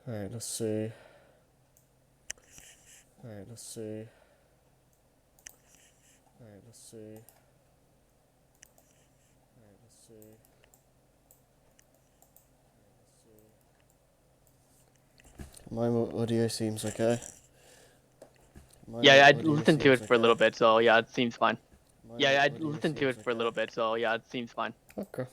Alright, let's see. Alright, let's see. Alright, let's see. Alright, let's see. My audio seems okay. Yeah, I listened to it for a little bit, so yeah, it seems fine. Yeah, I listened to it for a little bit, so yeah, it seems fine. Okay.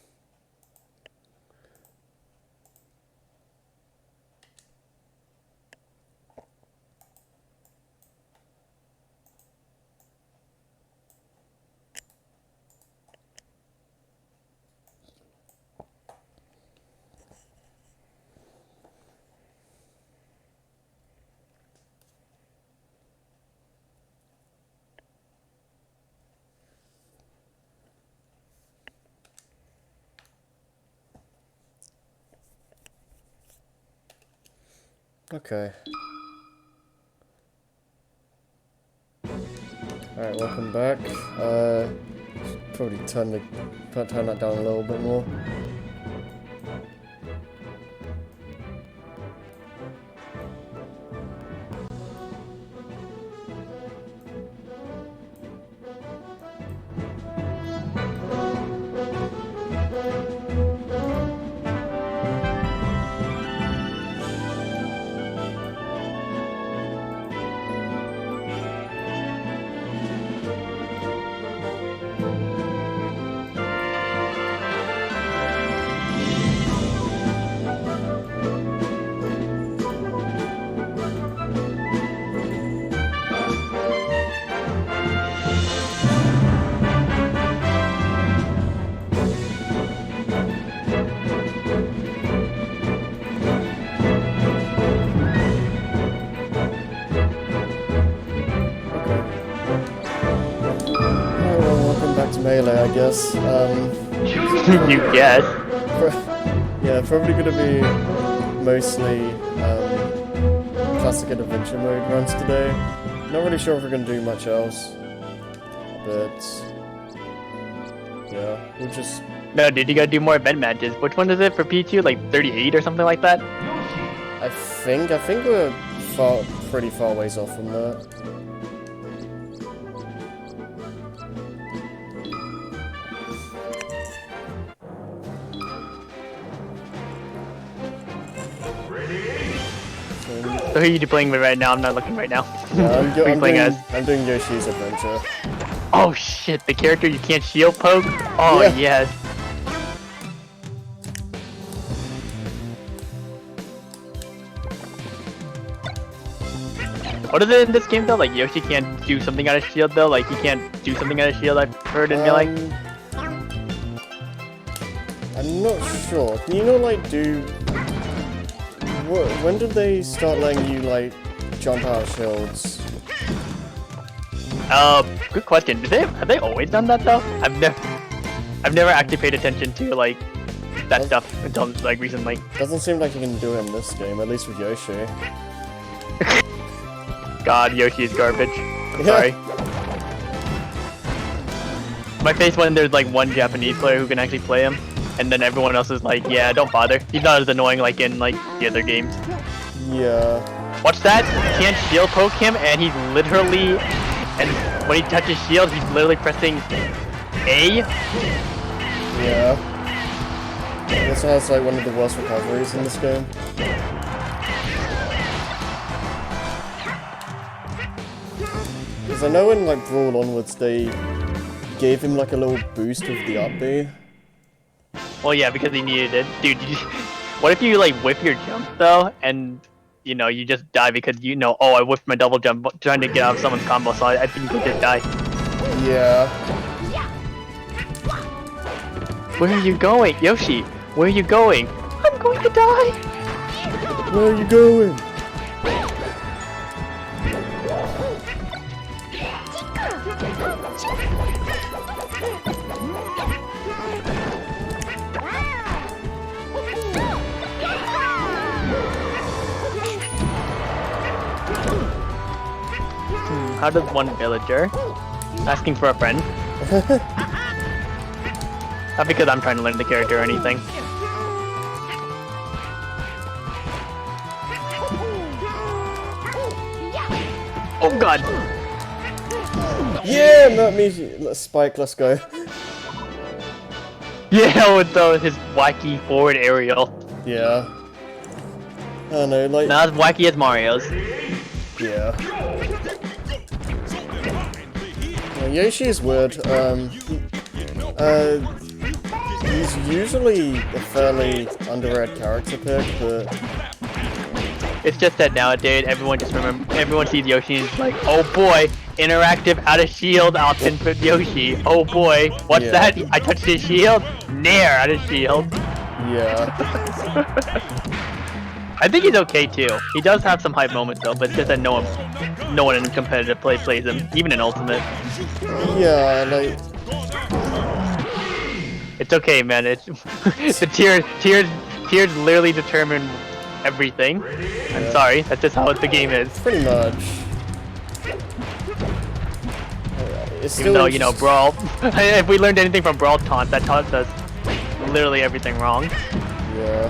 Okay. Alright, welcome back. Probably turn that down a little bit more. Melee, I guess. You guess. Yeah, probably gonna be mostly classic adventure mode runs today. Not really sure if we're gonna do much else, but yeah, we'll just. No, dude, you gotta do more event matches. Which one is it for P2? Like 38 or something like that? I think we're pretty far ways off from that. So who are you playing with right now? I'm not looking right now. Yeah, I'm doing Yoshi's Adventure. Oh shit, the character you can't shield poke? Oh yeah. Yes. What is it in this game though? Like Yoshi can't do something out of shield though? Like he can't do something out of shield, I've heard in like. I'm not sure. Can you not like do... When did they start letting you like jump out of shields? Good question. Have they always done that though? I've never actually paid attention to like that stuff until like recently. Doesn't seem like you can do it in this game, at least with Yoshi. God, Yoshi is garbage. I'm sorry. My face when there's like one Japanese player who can actually play him, and then everyone else is like, yeah, don't bother. He's not as annoying like in like the other games. Yeah. Watch that. You can't shield poke him, and he's literally, and when he touches shield, he's literally pressing A. Yeah. This has like one of the worst recoveries in this game. Because I know in like Brawl Onwards they gave him like a little boost with the up B. Well, yeah, because he needed it. Dude, what if you like whip your jump though, and you know, you just die because you know, oh, I whipped my double jump trying to get out of someone's combo, so I think you could just die. Yeah. Where are you going? Yoshi, where are you going? I'm going to die! Where are you going? How does one villager asking for a friend? Not because I'm trying to learn the character or anything. Oh god! Yeah, not me. Spike, let's go. Yeah, with his wacky forward aerial. Yeah. I don't know, like... Not as wacky as Mario's. Yeah. Yoshi is weird. He's usually a fairly underrated character pick, but... It's just that nowadays everyone sees Yoshi and is like, oh boy, interactive out of shield option for Yoshi. Oh boy, what's that? I touched his shield? Nair out of shield. Yeah. I think he's okay too. He does have some hype moments though, but it's just that no one in competitive play plays him, even in Ultimate. Yeah, like... It's okay, man. It's the tiers literally determine everything. I'm sorry, that's just how the game is. Pretty much. It's Even though, you know, Brawl... if we learned anything from Brawl Taunt, that taunts us literally everything wrong. Yeah.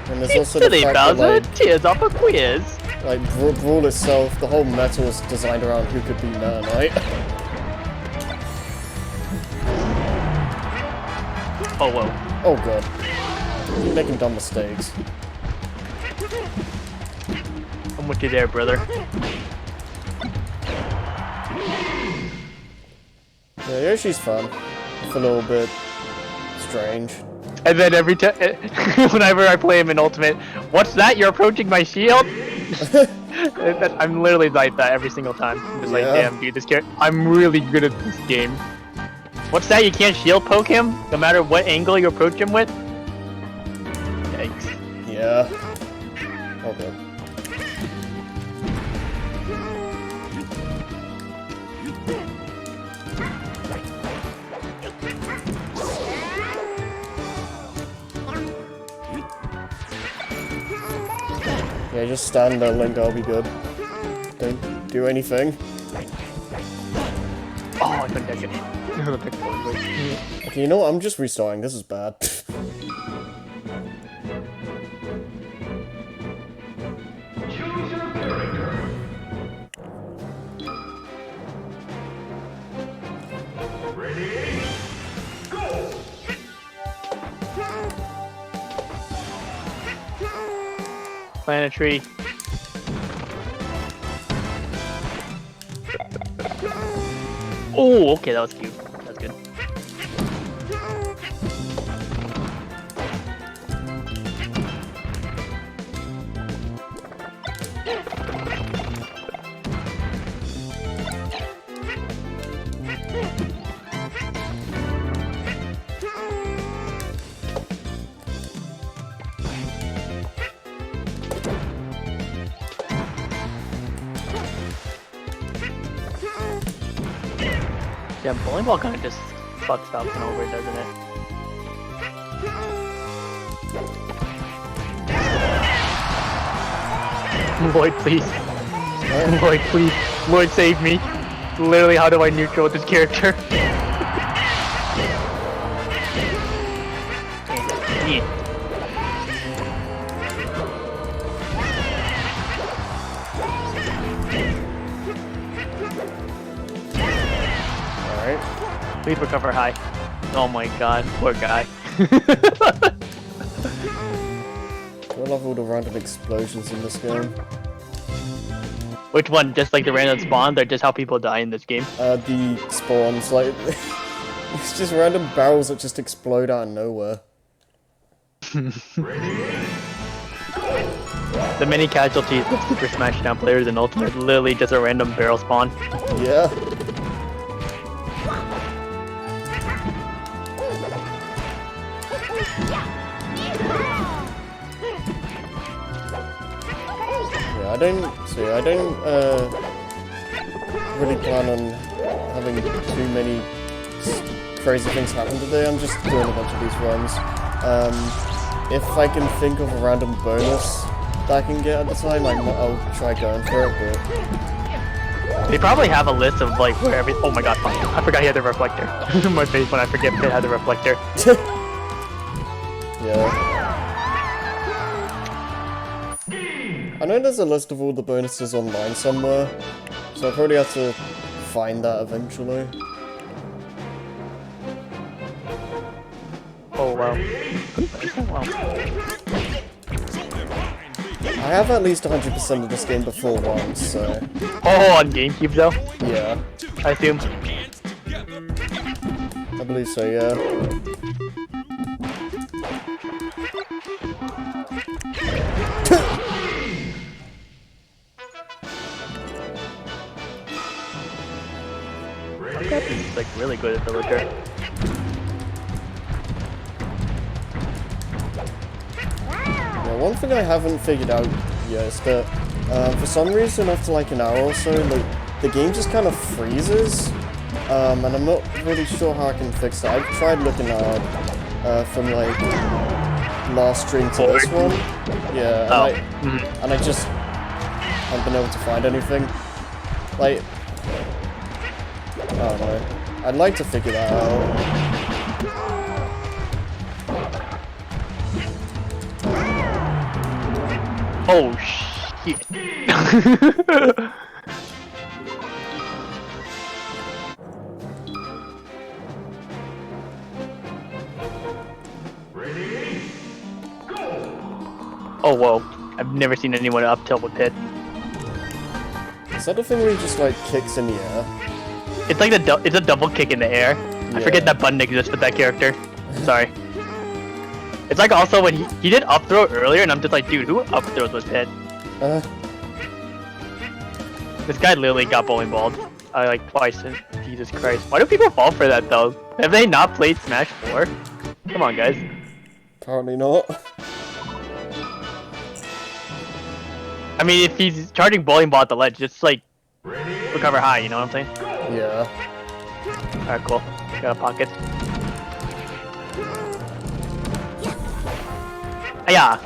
And there's also Silly the fact Bowser, that, like, tears off a quiz. like, Brawl itself, the whole meta was designed around who could be Meta Knight. Oh, whoa. Oh god. You're making dumb mistakes. I'm with you there, brother. Yeah, Yoshi's fun. It's a little bit strange. And then every time, whenever I play him in Ultimate, what's that? You're approaching my shield? I'm literally like that every single time. I'm just like, damn, dude, this character. I'm really good at this game. What's that? You can't shield poke him, no matter what angle you approach him with. Yikes. Yeah. Oh god. Yeah, just stand there, Link, I'll be good. Don't do anything. Oh, I couldn't take it. Okay, you know what? I'm just restarting. This is bad. Planetary. Oh, okay, that was cute. That's good. Yeah, bowling ball kind of just fucks up and over, doesn't it? Lloyd, please. Lloyd, please. Lloyd, save me. Literally, how do I neutral this character? Yeah. Please recover high. Oh my god, poor guy. I love all the random explosions in this game. Which one? Just like the random spawns, or just how people die in this game? The spawns, like... it's just random barrels that just explode out of nowhere. The many casualties of Super Smash Down players in Ultimate, literally just a random barrel spawn. Yeah. I don't really plan on having too many crazy things happen today. I'm just doing a bunch of these runs. If I can think of a random bonus that I can get at the time, I'll try going for it, but... They probably have a list of like where every— oh my god, fuck. I forgot he had the reflector. My face when I forget Pit had the reflector. Yeah. I know there's a list of all the bonuses online somewhere, So I'll probably have to find that eventually. Oh wow. Wow. I have at least 100% of this game before once, so Oh, on GameCube though, yeah. I assume. I believe so, yeah. He's like really good at Villager. Yeah, one thing I haven't figured out yet is that for some reason after like an hour or so, like, the game just kind of freezes. And I'm not really sure how I can fix that. I've tried looking at from like last stream to this one. Yeah, and I just haven't been able to find anything. Like, I don't know. I'd like to figure that out. Oh shit. Oh whoa. I've never seen anyone up tilt with hit. Is that the thing where he just like kicks in the air? It's like it's a double kick in the air. I forget that button exists with that character. Sorry. It's like also when he did up throw earlier, and I'm just like, dude, who up throws with hit? This guy literally got bowling balled. Like twice. And Jesus Christ. Why do people fall for that though? Have they not played Smash 4? Come on, guys. Apparently not. I mean, if he's charging bowling ball at the ledge, just like recover high. You know what I'm saying? Yeah. Alright, cool. Got a pocket. Yeah.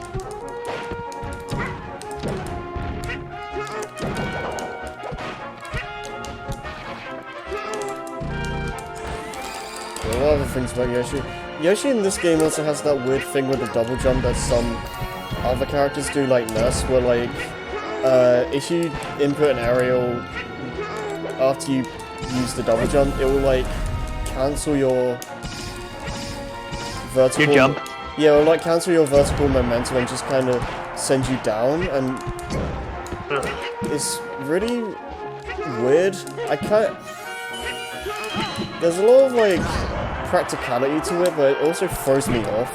A lot of things about Yoshi. Yoshi in this game also has that weird thing with the double jump that some other characters do, like Nurse, where like, if you input an aerial after you use the double jump, it will like cancel your vertical... Your jump? Yeah, it will like cancel your vertical momentum and just kind of send you down, and it's really weird. I can't... There's a lot of like practicality to it, but it also throws me off.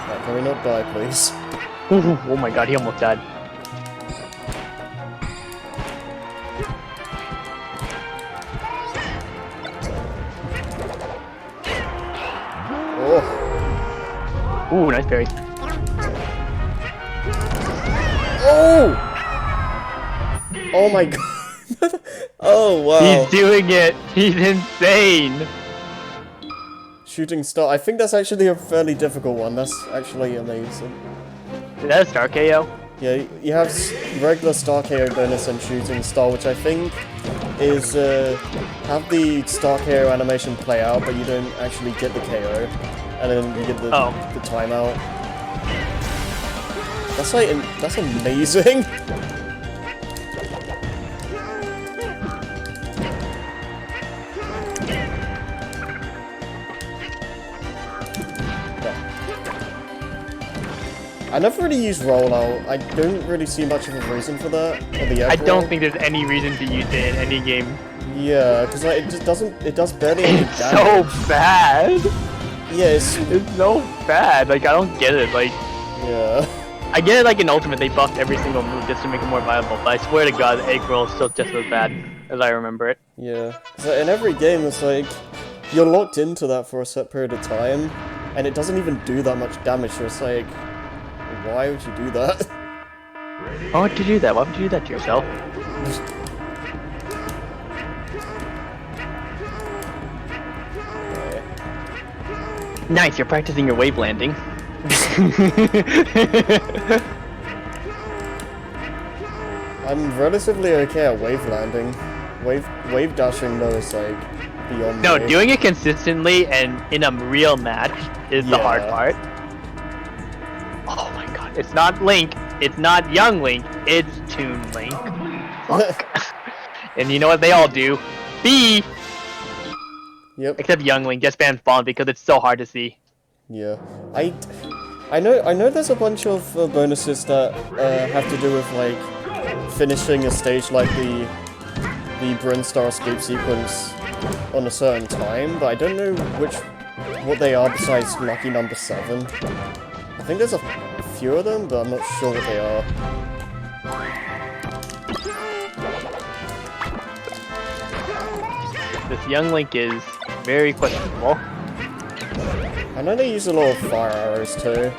Right, can we not die, please? Oh my god, he almost died. Oh. Ooh, nice parry. Oh! Oh my god. Oh wow. He's doing it! He's insane! Shooting star. I think that's actually a fairly difficult one. That's actually amazing. Is that a star KO? Yeah, you have regular star KO bonus and shooting star, which I think is have the star KO animation play out, but you don't actually get the KO, and then you get the timeout. That's like that's amazing. I never really use rollout. I don't really see much of a reason for that. Or the I don't think there's any reason to use it in any game. Yeah, because like, it just doesn't. It does barely any It's damage. so bad. Yeah, it's so bad. Like I don't get it. Like yeah. I get it. Like in Ultimate, they buffed every single move just to make it more viable. But I swear to God, egg roll is still just as bad as I remember it. Yeah. So in every game, it's like you're locked into that for a set period of time, and it doesn't even do that much damage. So it's like, why would you do that? Why would you do that? Why would you do that to yourself? Nice, you're practicing your wave landing. I'm relatively okay at wave landing. Wave dashing though is like beyond No, me. doing it consistently and in a real match is the hard Yeah. part. Oh my god, it's not Link, it's not Young Link, it's Toon Link. Fuck. And you know what they all do? B! Yep. Except Young Link just spams Spawn because it's so hard to see. Yeah. I know there's a bunch of bonuses that have to do with like finishing a stage like the Brinstar escape sequence on a certain time, but I don't know what they are besides lucky number 7. I think there's a few of them, but I'm not sure what they are. This Young Link is very questionable. I know they use a lot of fire arrows too.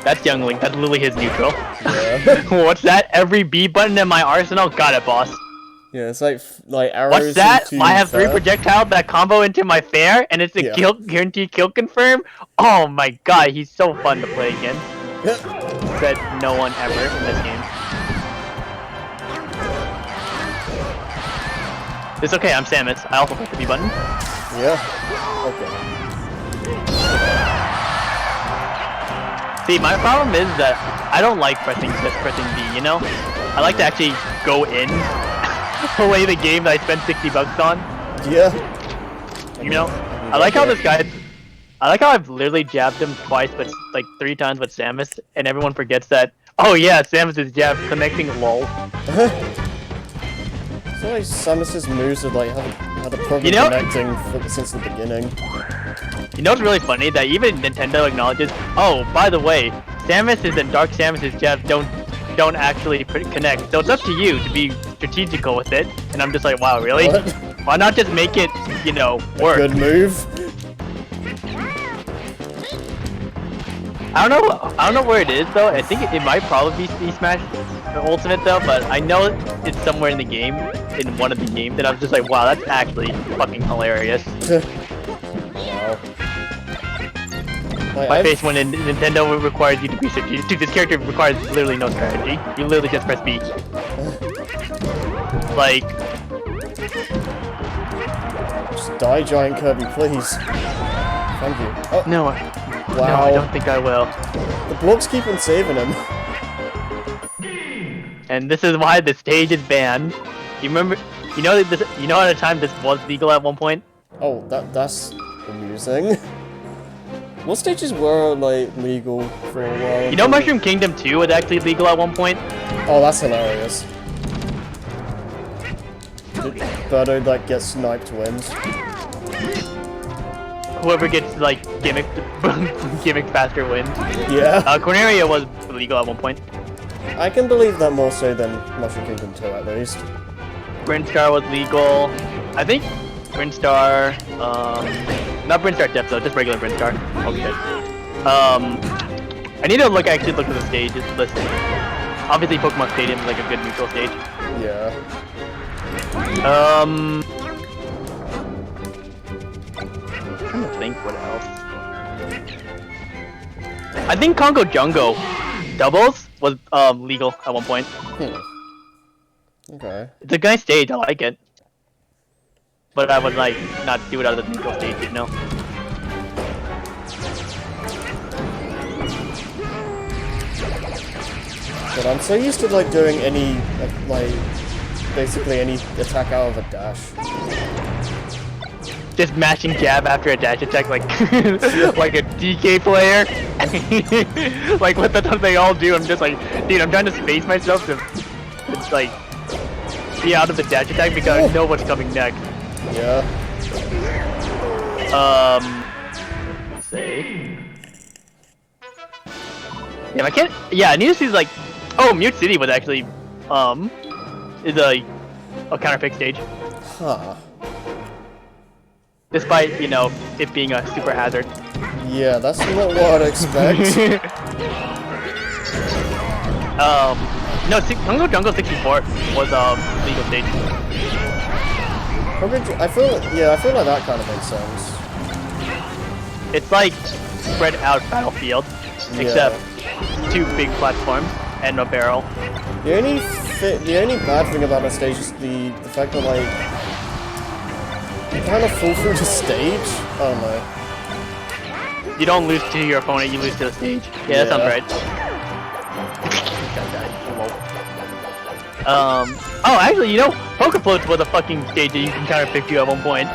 That's Young Link, that's literally his neutral. Yeah. What's that? Every B button in my arsenal? Got it, boss. Yeah, it's like arrows. What's that? into I have 3 fair. projectiles that combo into my fair, and it's a Yeah. kill guaranteed kill confirm? Oh my god, he's so fun to play against. Said no one ever in this game. It's okay, I'm Samus. I also click the B button. Yeah. Okay. See, my problem is that I don't like pressing B, you know? I like to actually go in, play the game that I spent $60 on, Yeah. you know? I like how this guy... I like how I've literally jabbed him twice, but like 3 times with Samus, and everyone forgets that, oh yeah, Samus' jab connecting lol. So like Samus's moves have like had a problem You know- connecting since the beginning. You know what's really funny? That even Nintendo acknowledges, oh, by the way, Samus's and Dark Samus's jabs don't actually connect, so it's up to you to be strategical with it, and I'm just like, wow, really? What? Why not just make it, you know, work? Good move. I don't know where it is though. I think it might probably be Smash Ultimate though, but I know it's somewhere in the game, in one of the games, and I was just like, wow, that's actually fucking hilarious. Wow. Like, My I've- face when Nintendo requires you to be strategic. Dude, this character requires literally no strategy. You literally just press B. Like, Just die, Giant Kirby, please. Thank you. Oh, no, wow. no, I don't think I will. The blocks keep on saving him. And this is why the stage is banned. You remember? You know this? You know at a time this was legal at one point. Oh, that's amusing. What stages were like legal for a while? You know Mushroom Kingdom 2 was actually legal at one point. Oh, that's hilarious. Birdo that gets sniped wins. Whoever gets like gimmick faster wins. Yeah. Corneria was legal at one point. I can believe that more so than Mushroom Kingdom 2 at least. Brinstar was legal. I think Brinstar, not Brinstar Depth though, just regular Brinstar. Okay. I need to actually look at the stages list. Obviously Pokemon Stadium is like a good neutral stage. Yeah. I'm trying to think what else. I think Congo Jungo doubles was legal at one point. Okay. It's a nice stage, I like it. But I would like not do it out of the neutral stage, you know? But I'm so used to like doing any like basically any attack out of a dash. Just mashing jab after a dash attack like like a DK player. Like what they all do. I'm just like, dude, I'm trying to space myself to like be out of the dash attack because I know what's coming next. Yeah. Let's see. Yeah, I can't. Yeah, I need to see like, oh, Mute City was actually is a counter pick stage, Huh. despite you know it being a super hazard. Yeah, that's not what I'd expect. No, Congo Jungle 64 was legal stage. Probably, I feel like that kind of makes sense. It's like spread out battlefield, except 2 big platforms and a barrel. The only bad thing about that stage is the fact that like you kind of fall through the stage? Oh no. You don't lose to your opponent, you lose to the stage. Yeah, that sounds right. Oh, actually, you know, Poker Floats was a fucking stage that you can counter 50 at one point.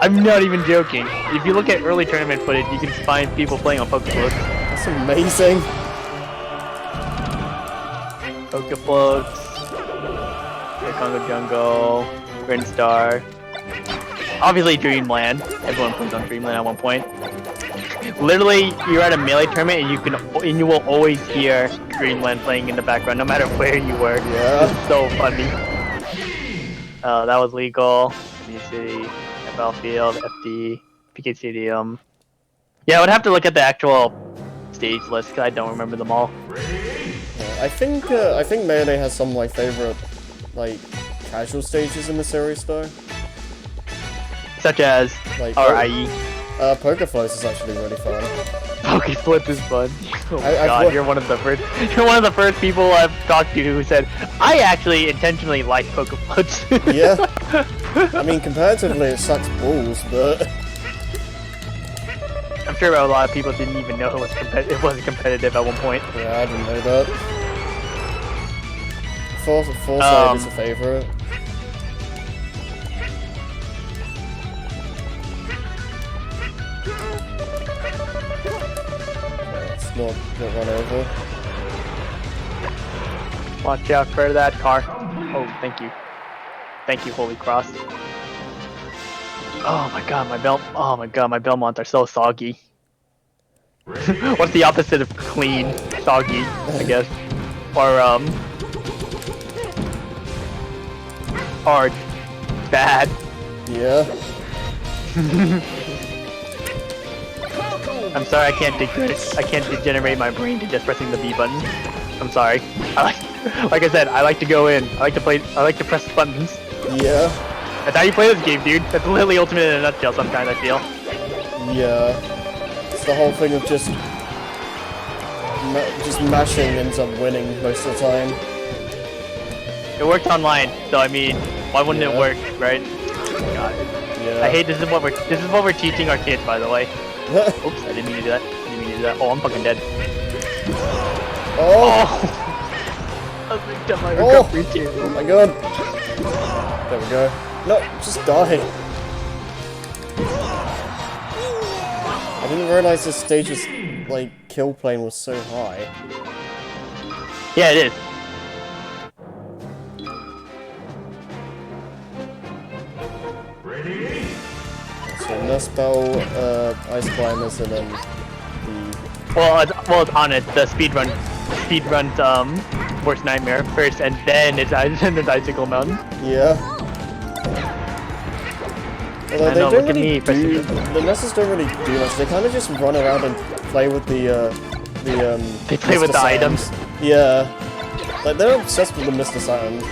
I'm not even joking. If you look at early tournament footage, you can find people playing on Poker Floats. That's amazing. Poker Floats, Congo Jungle, Grinstar. Obviously Dreamland. Everyone plays on Dreamland at one point. Literally, you're at a Melee tournament and you will always hear Dreamland playing in the background, no matter where you were. Yeah. It's so funny. That was legal. New City, FL Field, FD, PK Stadium. Yeah, I would have to look at the actual stage list because I don't remember them all. Yeah, I think Melee has some of my favorite like casual stages in the series though. Such as Like RIE. Poker Floats is actually really fun. Poker Flip is fun. Oh my I've god, you're one of the first people I've talked to who said, I actually intentionally like Poker Floats. Yeah. I mean, comparatively it sucks balls, but I'm sure a lot of people didn't even know it was competitive at one point. yeah, I didn't know that. Foresight is a favorite. Let's not get run over. Watch out for that car. Oh, thank you. Thank you, Holy Cross. Oh my god, my Belmonts are so soggy. What's the opposite of clean? Soggy, I guess. Or bad. Yeah. I'm sorry, I can't degenerate my brain to just pressing the B button. I'm sorry. Like I said, I like to go in. I like to press buttons. Yeah. That's how you play this game, dude. That's literally Ultimate in a nutshell sometimes, I feel. Yeah. It's the whole thing of just mashing ends up winning most of the time. It worked online, so I mean, why wouldn't it Yeah. work, right? Oh, God. Yeah. I hate this is what we're teaching our kids, by the way. Oops, I didn't mean to do that. Oh, I'm fucking dead. Oh! I was like, damn, I Oh! got free too. Oh my god. There we go. No, just die. I didn't realize this stage's like kill plane was so high. Yeah, it is. So Nurse Bell, Ice Climbers, and then the Well, it's on it. The speedrun, worst nightmare first, and then it's Icicle Mountain. yeah. Although I know, they look don't at me, really pressing do, the- the Nessus don't really do much. They kind of just run around and play with the They play with Mr. the Sans. items. Yeah. Like they're obsessed with the Mr. Sans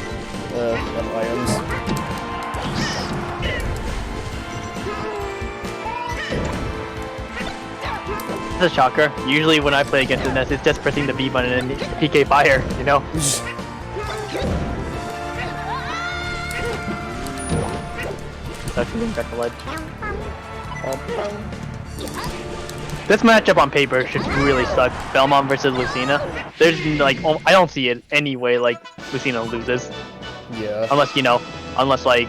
items. It's a shocker. Usually when I play against the Nest, it's just pressing the B button and PK fire, you know? Sucks to got the ledge. This matchup on paper should really suck. Belmont versus Lucina. There's like, I don't see it anyway like Lucina loses. Yeah. Unless, like,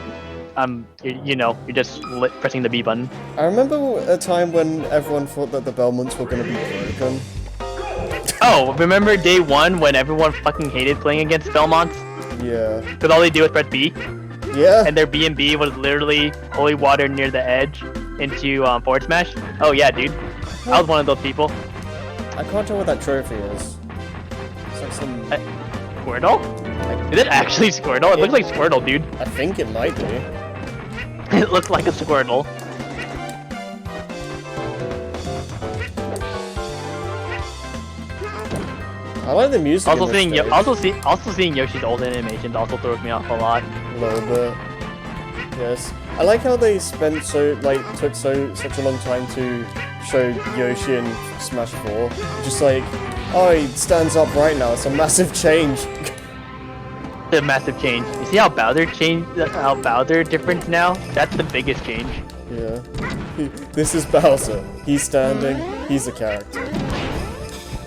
you're just pressing the B button. I remember a time when everyone thought that the Belmonts were going to be broken. Oh, remember day one when everyone fucking hated playing against Belmonts? Yeah. Because all they do is press B, Yeah. and their B&B was literally holy water near the edge into forward smash. Oh yeah, dude. I was one of those people. I can't tell what that trophy is. It's like some... Squirtle? Is it actually Squirtle? It looks like Squirtle, dude. I think it might be. It looks like a Squirtle. I like the music. Also in this seeing stage. seeing Yoshi's old animations also throws me off a lot. A little bit. Yes. I like how they spent took such a long time to show Yoshi in Smash 4. Just like, oh, he stands up right now. It's a massive change. the massive change. You see how Bowser changed? How Bowser different now? That's the biggest change. Yeah. This is Bowser. He's standing. He's a character.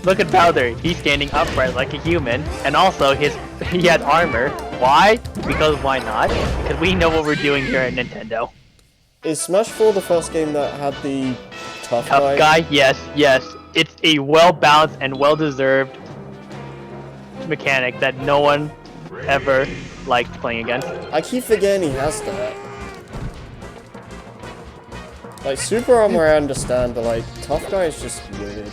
Look at Bowser. He's standing upright like a human, and also he had armor. Why? Because why not? Because we know what we're doing here at Nintendo. Is Smash 4 the first game that had the tough guy? Yes, yes. It's a well-balanced and well-deserved mechanic that no one ever liked playing against. I keep forgetting he has that. Like, Super Armor I understand, but like, Tough Guy is just weird.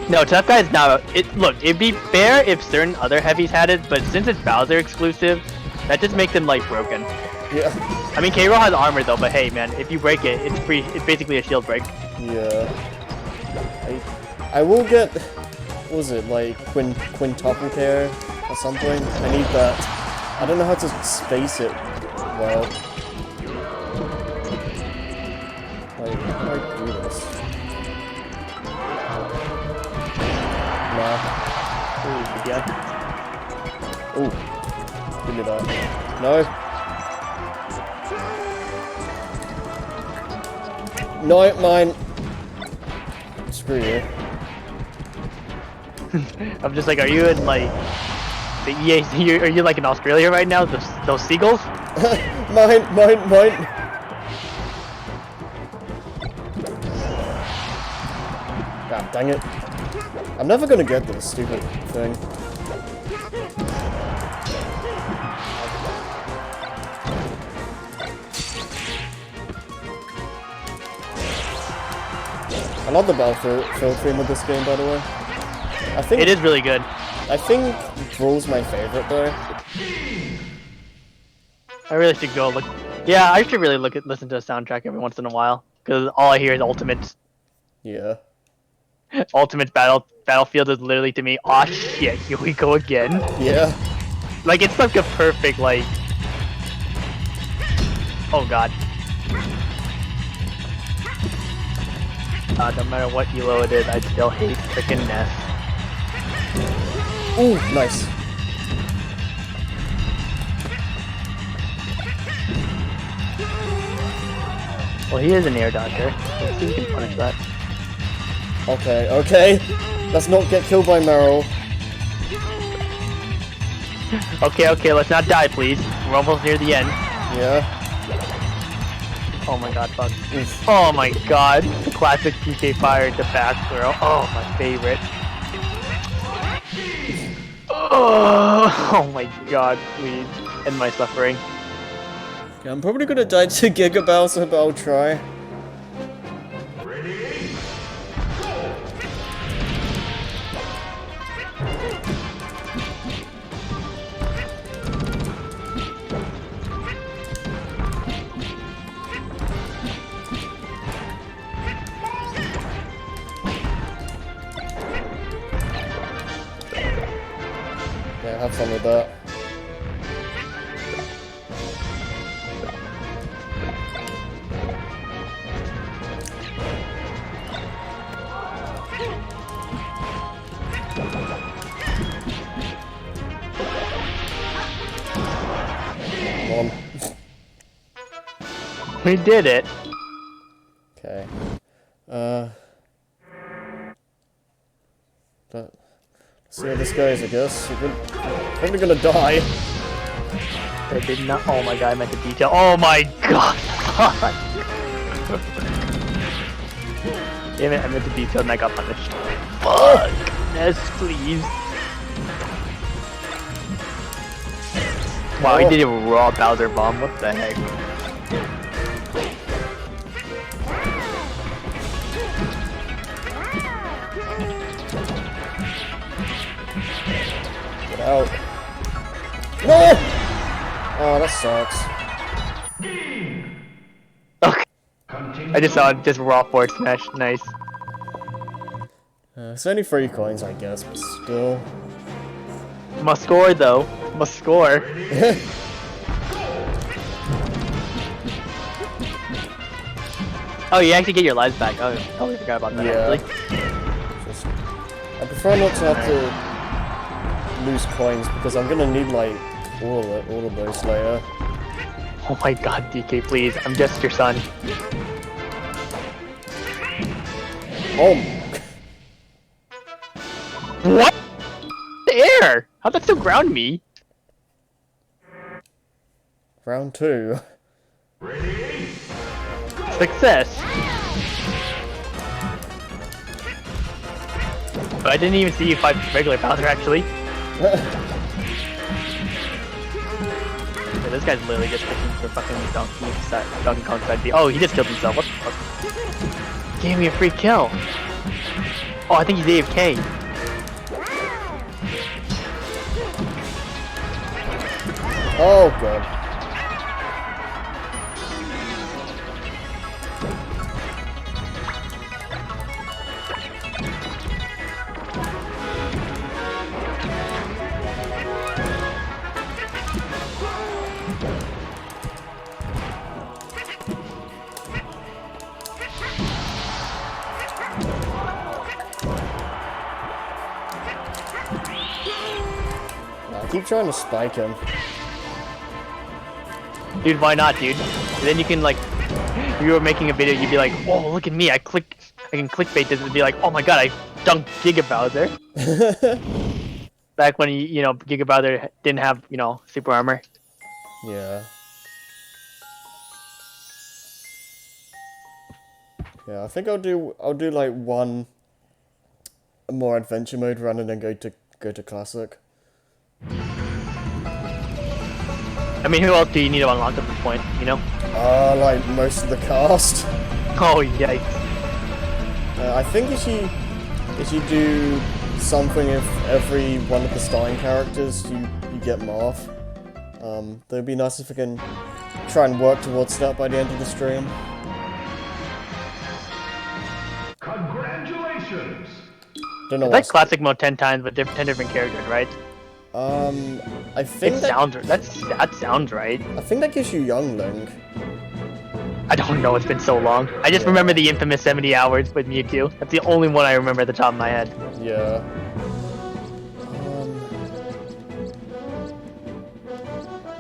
No, Tough Guy is now. Look, it'd be fair if certain other heavies had it, but since it's Bowser exclusive, that just makes him like broken. Yeah. I mean, K-Rool has armor though, but hey, man, if you break it, it's free. It's basically a shield break. Yeah. I will get. What was it like quintuple care at some point? I need that. I don't know how to space it well. Like, how do I do this? Nah. Ooh, yeah. Ooh. Give me that. No. No, mine. Screw you. I'm just like, are you in like the EA? Are you like in Australia right now? Those seagulls? Mine. God dang it. I'm never gonna get this stupid thing. I love the battlefield theme of this game, by the way. I think it is really good. I think Brawl's my favorite, though. I really should go look. Yeah, I should really listen to a soundtrack every once in a while, because all I hear is Ultimate. Yeah. Ultimate Battlefield is literally to me, aw shit, here we go again. Yeah. Like, it's like a perfect, like... Oh god. No matter what elo it is, I still hate frickin' Ness. Ooh, nice. Well, he is an air dodger. Let's see if we can punish that. Okay. Let's not get killed by Meryl. Okay, let's not die, please. We're almost near the end. Yeah. Oh my god, fuck. Oof. Oh my god. The classic PK Fire to back throw. Oh, my favorite. Oh my god, please. End my suffering. Okay, I'm probably gonna die to Giga Bowser, but I'll try. Yeah, have fun with that. Come on. We did it. Okay. Let's see how this goes, I guess. You're probably gonna die. I did not. Oh my god, I meant to detail. Oh my god. Damn it, I meant to detail and I got punished. Fuck. Yes, please. Wow, he did a raw Bowser bomb. What the heck? Get out. No! Oh, that sucks. Okay. I just saw it, just raw forward smash. Nice. It's only 3 coins, I guess, but still. Must score though. Must score. Oh, you actually get your lives back. Oh, I totally forgot about that. Yeah. Actually. I prefer not to have to lose coins because I'm gonna need like all of those later. Oh my god, DK, please. I'm just your son. Oh, What? The air! How'd that still ground me? round 2. Success! But I didn't even see you fight regular Bowser, actually. Yeah, this guy's literally just looking for fucking Donkey Kong side B. Oh, he just killed himself. What the fuck? Gave me a free kill. Oh, I think he's AFK. Oh god. I keep trying to spike him. Dude, why not, dude? And then you can, like, if you were making a video, you'd be like, oh, look at me, I can clickbait this and be like, oh my god, I dunked Giga Bowser. Back when, you know, Giga Bowser didn't have, you know, super armor. Yeah. Yeah, I think I'll do like one more adventure mode run and then go to classic. I mean, who else do you need to unlock at this point, you know? Like most of the cast. Oh, yikes. I think if you do something with every one of the starring characters, you get Marth. That'd be nice if we can try and work towards that by the end of the stream. Congratulations! Don't know It's like classic mode 10 times, but 10 different characters, right? I think That sounds right. I think that gives you Young Link. I don't know, it's been so long. I just remember the infamous 70 hours with Mewtwo. That's the only one I remember at the top of my head. Yeah.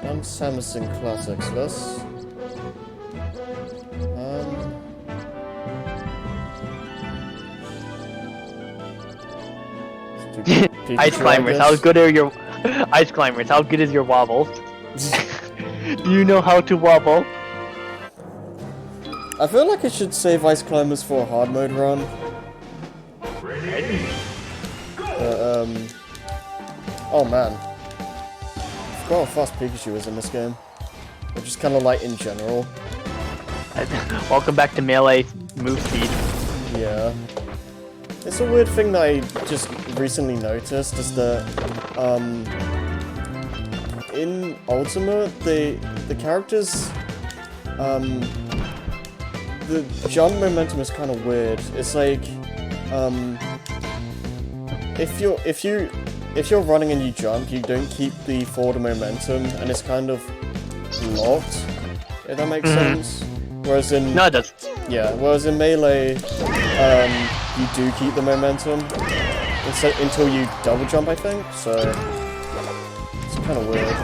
And Samuson Classics, let's... Ice climbers, how good are your ice climbers? How good is your wobble? Do you know how to wobble? I feel like I should save Ice Climbers for a hard mode run. Oh man. I forgot how fast Pikachu is in this game. Or just kinda like in general. Welcome back to Melee move speed. Yeah. It's a weird thing that I just recently noticed is that, in Ultimate, the characters, the jump momentum is kind of weird. It's like, if you're running and you jump, you don't keep the forward momentum, and it's kind of locked. If that makes sense. Whereas in No, it does. yeah, whereas in Melee, you do keep the momentum until you double jump, I think. So it's kind of weird.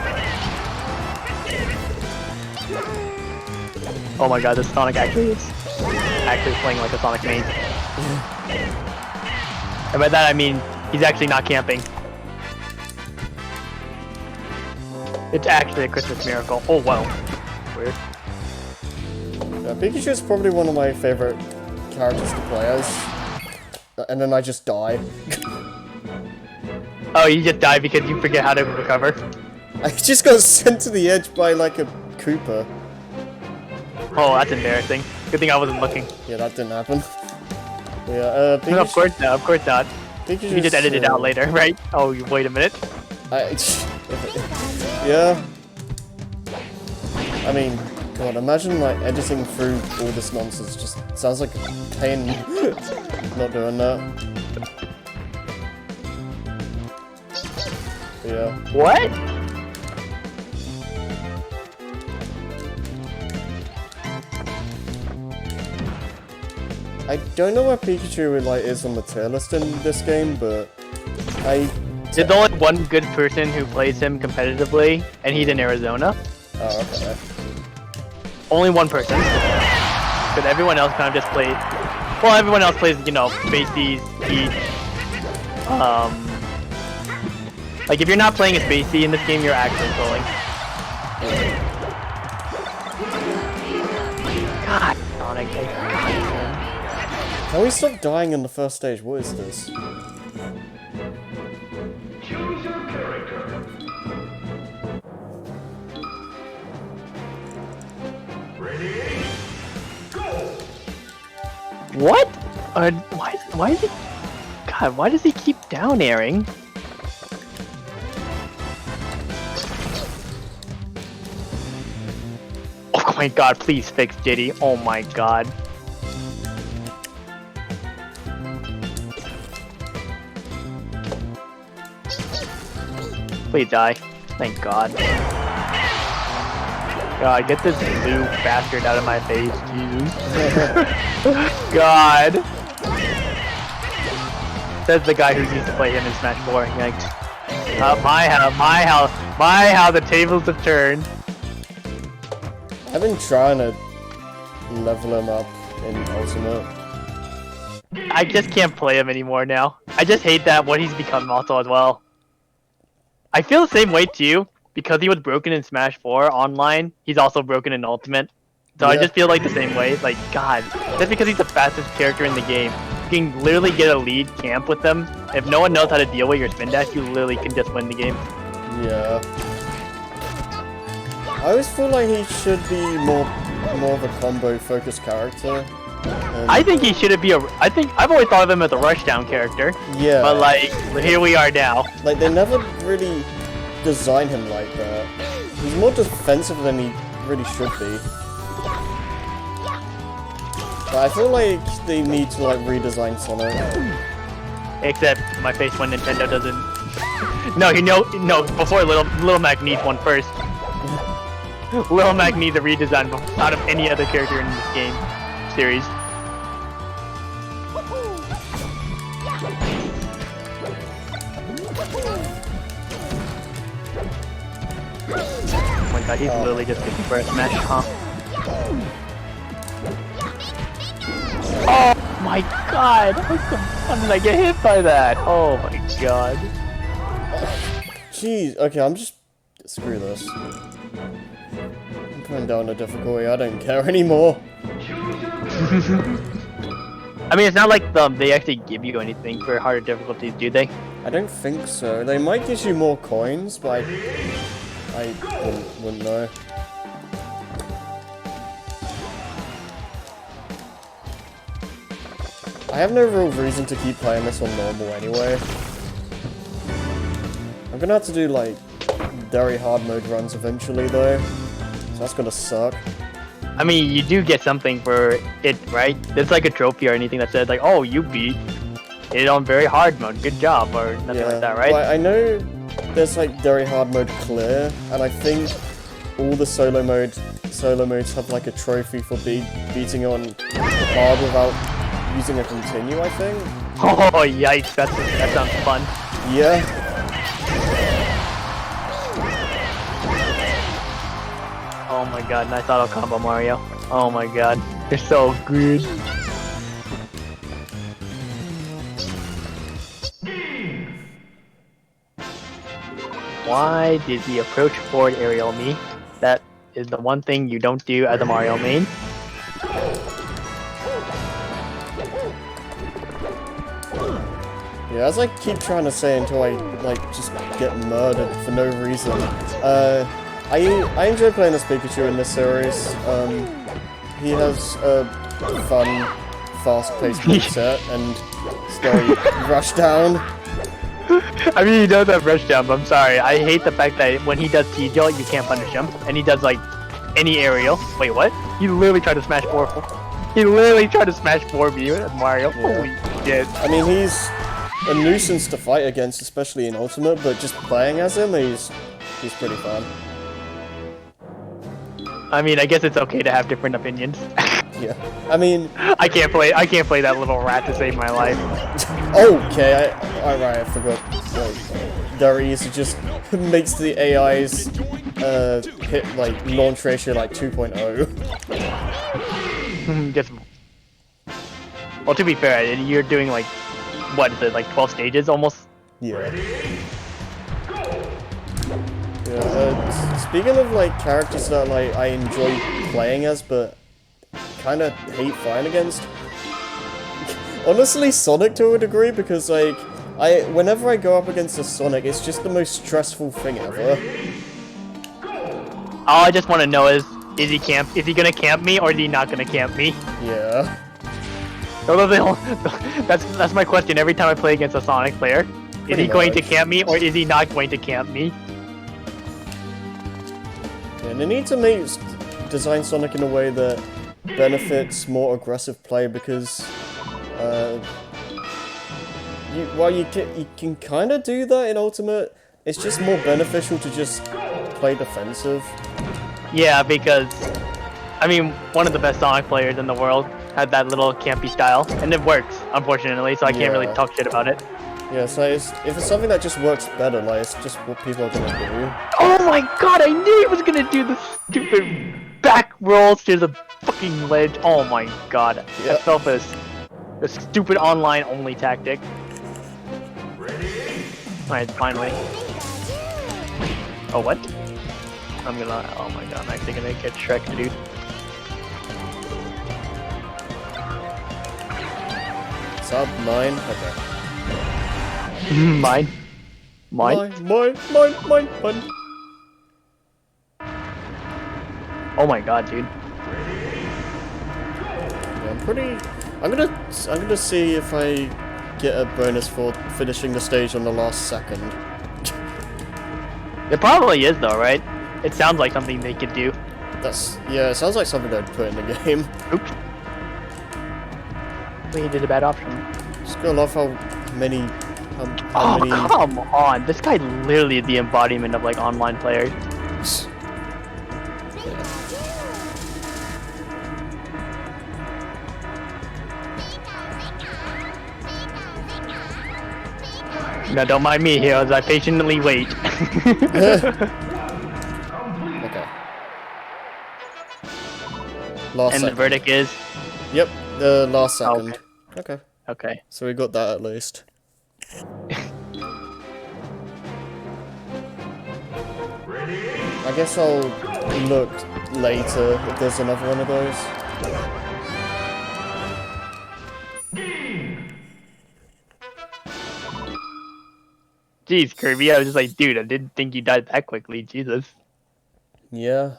Oh my god, this Sonic actually is playing like a Sonic main. And by that I mean he's actually not camping. It's actually a Christmas miracle. Oh wow. Weird. Yeah, Pikachu is probably one of my favorite characters to play as. And then I just die. Oh, you just die because you forget how to recover? I just got sent to the edge by like a Koopa. Oh, that's embarrassing. Good thing I wasn't looking. Yeah, that didn't happen. Yeah, Pikachu, No, of course not, of course not. Pikachu You can just edit it out later, right? Oh, wait a minute. Yeah. I mean, God, imagine like editing through all this nonsense. Just sounds like a pain. Not doing that. But yeah. What? I don't know where Pikachu like is on the tier list in this game, but I There's only one good person who plays him competitively, and he's in Arizona. Oh, okay. Only one person. Because everyone else kind of just plays. Well, everyone else plays, you know, Spacey's, Peach. Like if you're not playing a Spacey in this game, you're actually trolling. God, Sonic, Can we stop dying in the first stage? What is this? Choose your character. Ready? Go! What? Why is he? God, why does he keep down airing? Oh my God! Please fix Diddy. Oh my God. Please die. Thank God. God, get this blue bastard out of my face, Jesus. God. Says the guy who used to play him in Smash 4. Yikes. My how the tables have turned. I've been trying to level him up in Ultimate. I just can't play him anymore now. I just hate that what he's become also as well. I feel the same way too, because he was broken in Smash 4 online, he's also broken in Ultimate. So I Yeah. just feel like the same way, like, God, just because he's the fastest character in the game, you can literally get a lead camp with them. If no one knows how to deal with your spin dash, you literally can just win the game. Yeah. I always feel like he should be more of a combo focused character. And I think he should be I've always thought of him as a rushdown character, yeah, but like, here we are now. like they never really design him like that. He's more defensive than he really should be. But I feel like they need to like redesign Sonic. Except my face when Nintendo doesn't. No, no. Before Little Mac needs one first. Little Mac needs a redesign out of any other character in this game series. Oh my God, he's literally just looking for a smash, huh? Oh my God! How did I get hit by that? Oh my God. Jeez, okay, I'm just... Screw this. I'm putting down the difficulty, I don't care anymore. I mean, it's not like they actually give you anything for harder difficulties, do they? I don't think so. They might give you more coins, but I wouldn't know. I have no real reason to keep playing this on normal anyway. I'm gonna have to do like very hard mode runs eventually though, so that's gonna suck. I mean, you do get something for it, right? There's like a trophy or anything that says like, oh, you beat it on very hard mode, good job, or nothing like that, right? Well, I know there's like very hard mode clear, and I think all the solo modes have like a trophy for beating on hard without using a continue, I think. Oh, yikes, that sounds fun. Yeah. Oh my God, nice auto combo, Mario. Oh my God, you're so good. Why did he approach forward aerial me? That is the one thing you don't do as a Mario main. Yeah, as I keep trying to say until I like just get murdered for no reason. I enjoy playing as Pikachu in this series. He has a fun, fast-paced moveset and scary rush down. I mean, he does have rush down, but I'm sorry. I hate the fact that when he does T-Gel, you can't punish him. And he does, like, any aerial. Wait, what? He literally tried to smash 4. He literally tried to smash 4B with Mario. Yeah. Holy shit. I mean, he's a nuisance to fight against, especially in Ultimate, but just playing as him, he's pretty fun. I mean, I guess it's okay to have different opinions. Yeah. I mean... I can't play that little rat to save my life. Okay, alright, I forgot. Wait. there easy just makes the AI's hit like launch ratio like 2.0. Just. Well, to be fair, you're doing like, what is it, like 12 stages almost? Yeah. Yeah. Speaking of like characters that like I enjoy playing as, but kind of hate fighting against. Honestly, Sonic to a degree, because like whenever I go up against a Sonic, it's just the most stressful thing ever. All I just want to know is he gonna camp me or is he not gonna camp me? Yeah. That's my question every time I play against a Sonic player. Is Pretty he going to much. camp me or is he not going to camp me? And they need to design Sonic in a way that benefits more aggressive play, because while you can kind of do that in Ultimate, it's just more beneficial to just play defensive. Yeah, because I mean, one of the best Sonic players in the world had that little campy style, and it works, unfortunately, so I can't really Yeah. talk shit about it. Yeah, so if it's something that just works better, like it's just what people are gonna do. Oh my god, I knew he was gonna do the stupid back rolls to the fucking ledge. Oh my god. I Yep. fell for this stupid online only tactic. Alright, finally. Oh, what? Oh my god, I'm actually gonna get Shrek, dude. Sub 9? Okay. Mine. Mine. Oh my god, dude. Yeah, I'm gonna see if I get a bonus for finishing the stage on the last second. It probably is though, right? It sounds like something they could do. Yeah, it sounds like something I'd put in the game. Oops. We did a bad option. Just gonna love how many Oh, come on. This guy literally is the embodiment of like online players. Now don't mind me here as I patiently wait. Okay. Last And the second. verdict is? Yep, the last second. Okay. Okay. So we got that at least. I guess I'll look later if there's another one of those. Jeez, Kirby, I was just like, dude, I didn't think you died that quickly, Jesus. Yeah.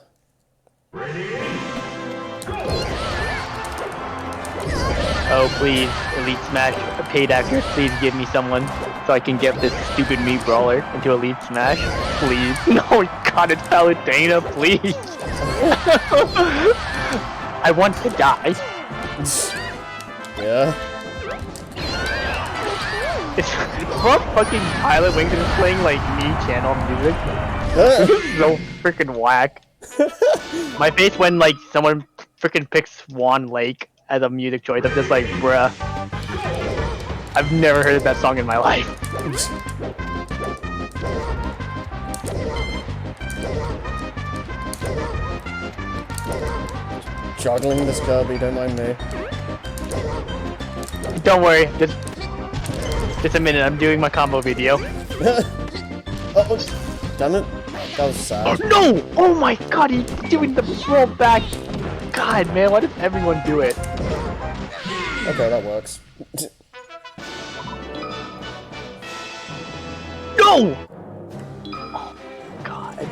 Oh, please, Elite Smash, paid actors, please give me someone so I can get this stupid Mii Brawler into Elite Smash. Please. No, God, it's Palutena, please. I want to die. Yeah. It's what fucking Pilot Wings is playing like Mii channel music. So freaking whack. My face when like someone freaking picks Swan Lake as a music choice, I'm just like, bruh. I've never heard that song in my life. Juggling this Kirby, don't mind me. Don't worry, just a minute, I'm doing my combo video. Oh, damn it. That was sad. No! Oh my god, he's doing the roll back. God, man, why does everyone do it? Okay, that works. No! Oh god.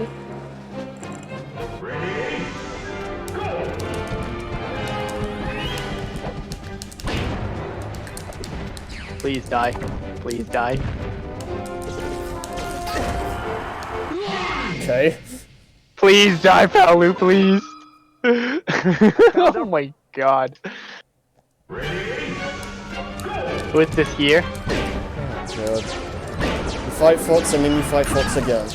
Please die. Please die. Okay. Please die, Palu, please. Oh my god. With this here? Good. You fight Fox and then you fight Fox again.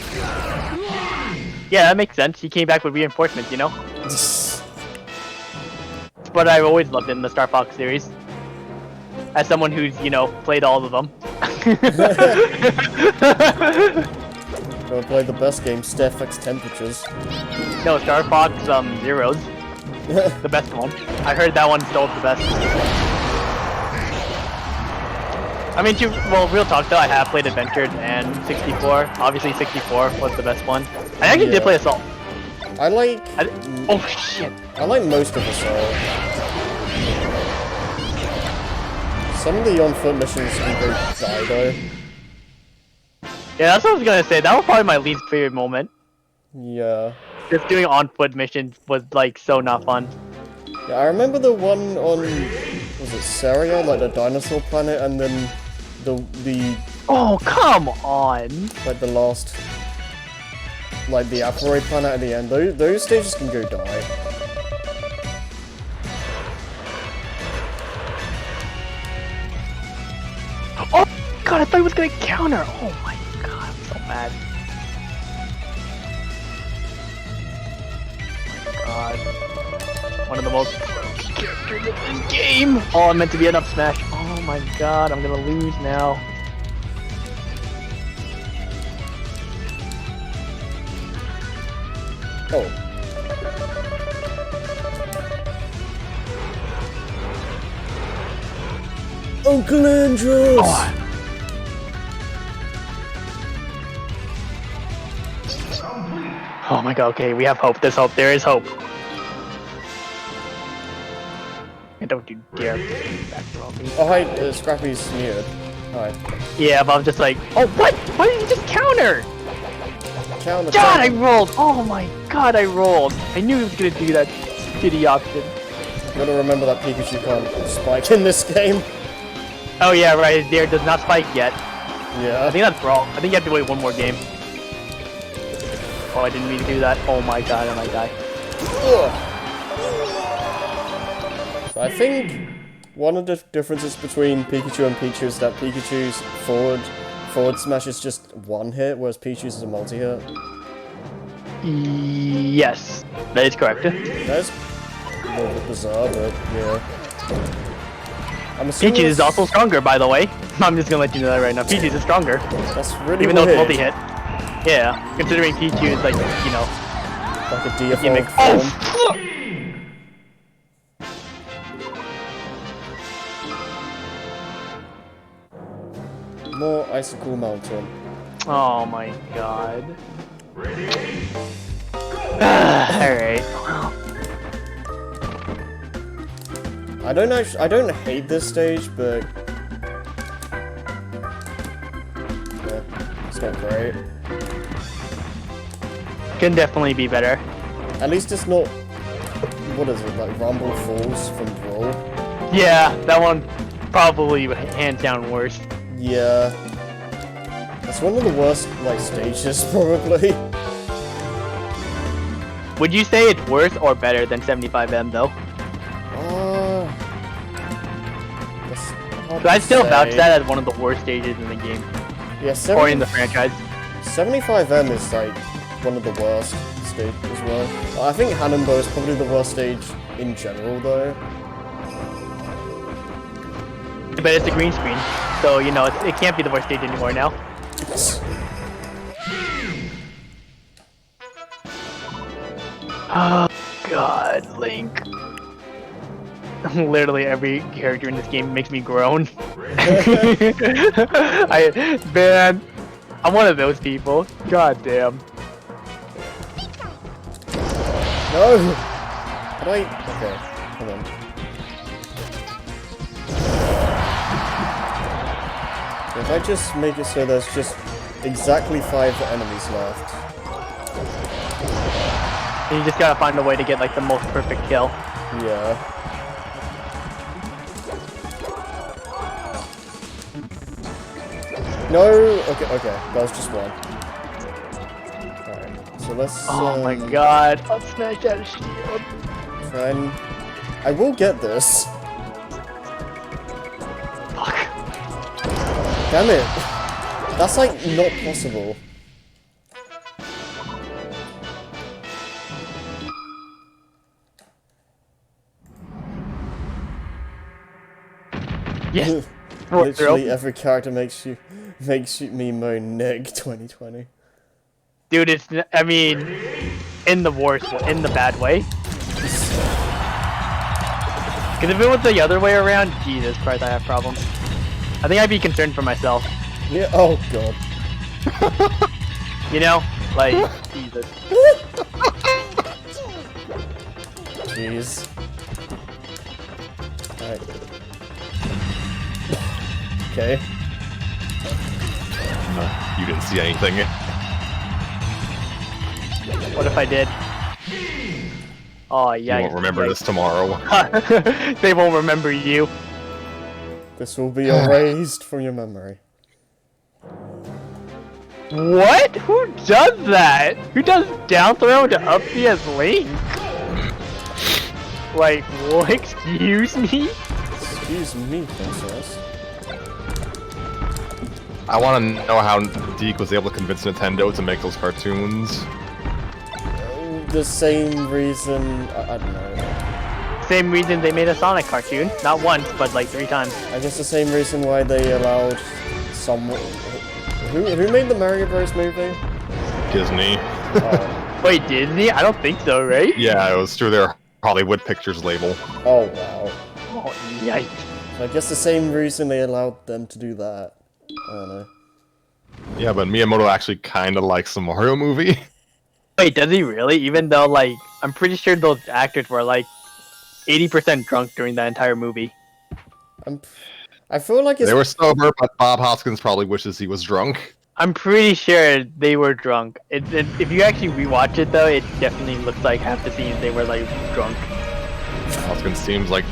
Yeah, that makes sense. He came back with reinforcements, you know? But I've always loved it in the Star Fox series. As someone who's, you know, played all of them. Gonna play the best game, StairFX Temperatures. No, Star Fox Zeros, the best one. I heard that one still the best. I mean, well, real talk though, I have played Adventures and 64. Obviously, 64 was the best one. I actually did play Assault. I like... Oh shit! I like most of Assault. Some of the on-foot missions can go die though. Yeah, that's what I was gonna say. That was probably my least favorite moment. Yeah. Just doing on-foot missions was like so not fun. Yeah, I remember the one on... Was it Saria? Like the dinosaur planet, and then the Oh, come on! like the last... Like the asteroid planet at the end. Those stages can go die. Oh god, I thought he was gonna counter! Oh my god, I'm so mad. Oh my god. One of the most broken characters in this game! Oh, I'm meant to be an up smash. Oh my god, I'm gonna lose now. Oh. Uncle Andrews! Oh. Oh my god, okay, we have hope. There's hope. There is hope. And don't you dare back throw me. Oh, hi, Scrappy's muted. Hi. Yeah, but I'm just like, oh, what? Why did you just counter? Counter. God, I rolled! Oh my god, I rolled! I knew he was gonna do that shitty option. You gotta remember that Pikachu can't spike in this game. Oh yeah, right, his dare does not spike yet. Yeah. I think that's wrong. I think you have to wait one more game. Oh, I didn't mean to do that. Oh my god, I might die. Ugh. So I think one of the differences between Pikachu and Pichu is that Pikachu's forward smash is just one hit, whereas Pichu's is a multi-hit. Yes, that is correct. That's a little bit bizarre, but yeah. I'm assuming Peaches is also stronger, by the way. I'm just gonna let you know that right now. Peaches is stronger, that's really even though it's weird. multi-hit. Yeah, considering Pichu is like, you know, Like a you default make. form. Oh! More Icicle Mountain. Oh my god. Alright. I don't hate this stage, but yeah, it's not great. Can definitely be better. At least it's not, what is it, like Rumble Falls from Brawl? Yeah, that one probably hands down worst. Yeah. That's one of the worst, like, stages, probably. Would you say it's worse or better than 75M though? That's hard So I'd to still vouch say. that as one of the worst stages in the game. Yeah, Or in the franchise. 75M is, like, one of the worst stages as well. I think Hanenbo is probably the worst stage in general, though. But it's a green screen, so you know it can't be the worst stage anymore now. Oh god, Link. Literally every character in this game makes me groan. Man, I'm one of those people. God damn. No! Okay, come on. If I just make it so there's just exactly 5 enemies left. And you just gotta find a way to get like the most perfect kill. Yeah. No! Okay, that was just one. Alright, so let's Oh my god, I'll smash that shield. try and... I will get this. Fuck. Damn it. That's like not possible. Yes. Fourth row. Literally every character makes you makes me moan Nick 2020. Dude, I mean, in the worst, in the bad way. Because if it was the other way around, Jesus Christ, I have problems. I think I'd be concerned for myself. Yeah. Oh god. You know, like Jesus. Jeez. Alright. Okay. You didn't see anything. What if I did? Oh You yeah. won't remember this tomorrow. They won't remember you. This will be erased from your memory. What? Who does that? Who does down throw to up B as Link? Like, what? Excuse me? Excuse me, princess. I want to know how Deke was able to convince Nintendo to make those cartoons. The same reason. I don't know. Same reason they made a Sonic cartoon. Not once, but like 3 times. I guess the same reason why they allowed someone. Who made the Mario Bros. Movie? Disney. Oh, Wait, Disney? I don't think so, right? Yeah, it was through their Hollywood Pictures label. oh wow. Oh, yikes. I guess the same reason they allowed them to do that. I don't know. Yeah, but Miyamoto actually kind of likes the Mario movie. Wait, does he really? Even though, like, I'm pretty sure those actors were like 80% drunk during that entire movie. I feel like it's. They were sober, but Bob Hoskins probably wishes he was drunk. I'm pretty sure they were drunk. If you actually rewatch it, though, it definitely looks like half the scenes they were like drunk. Hoskins seems like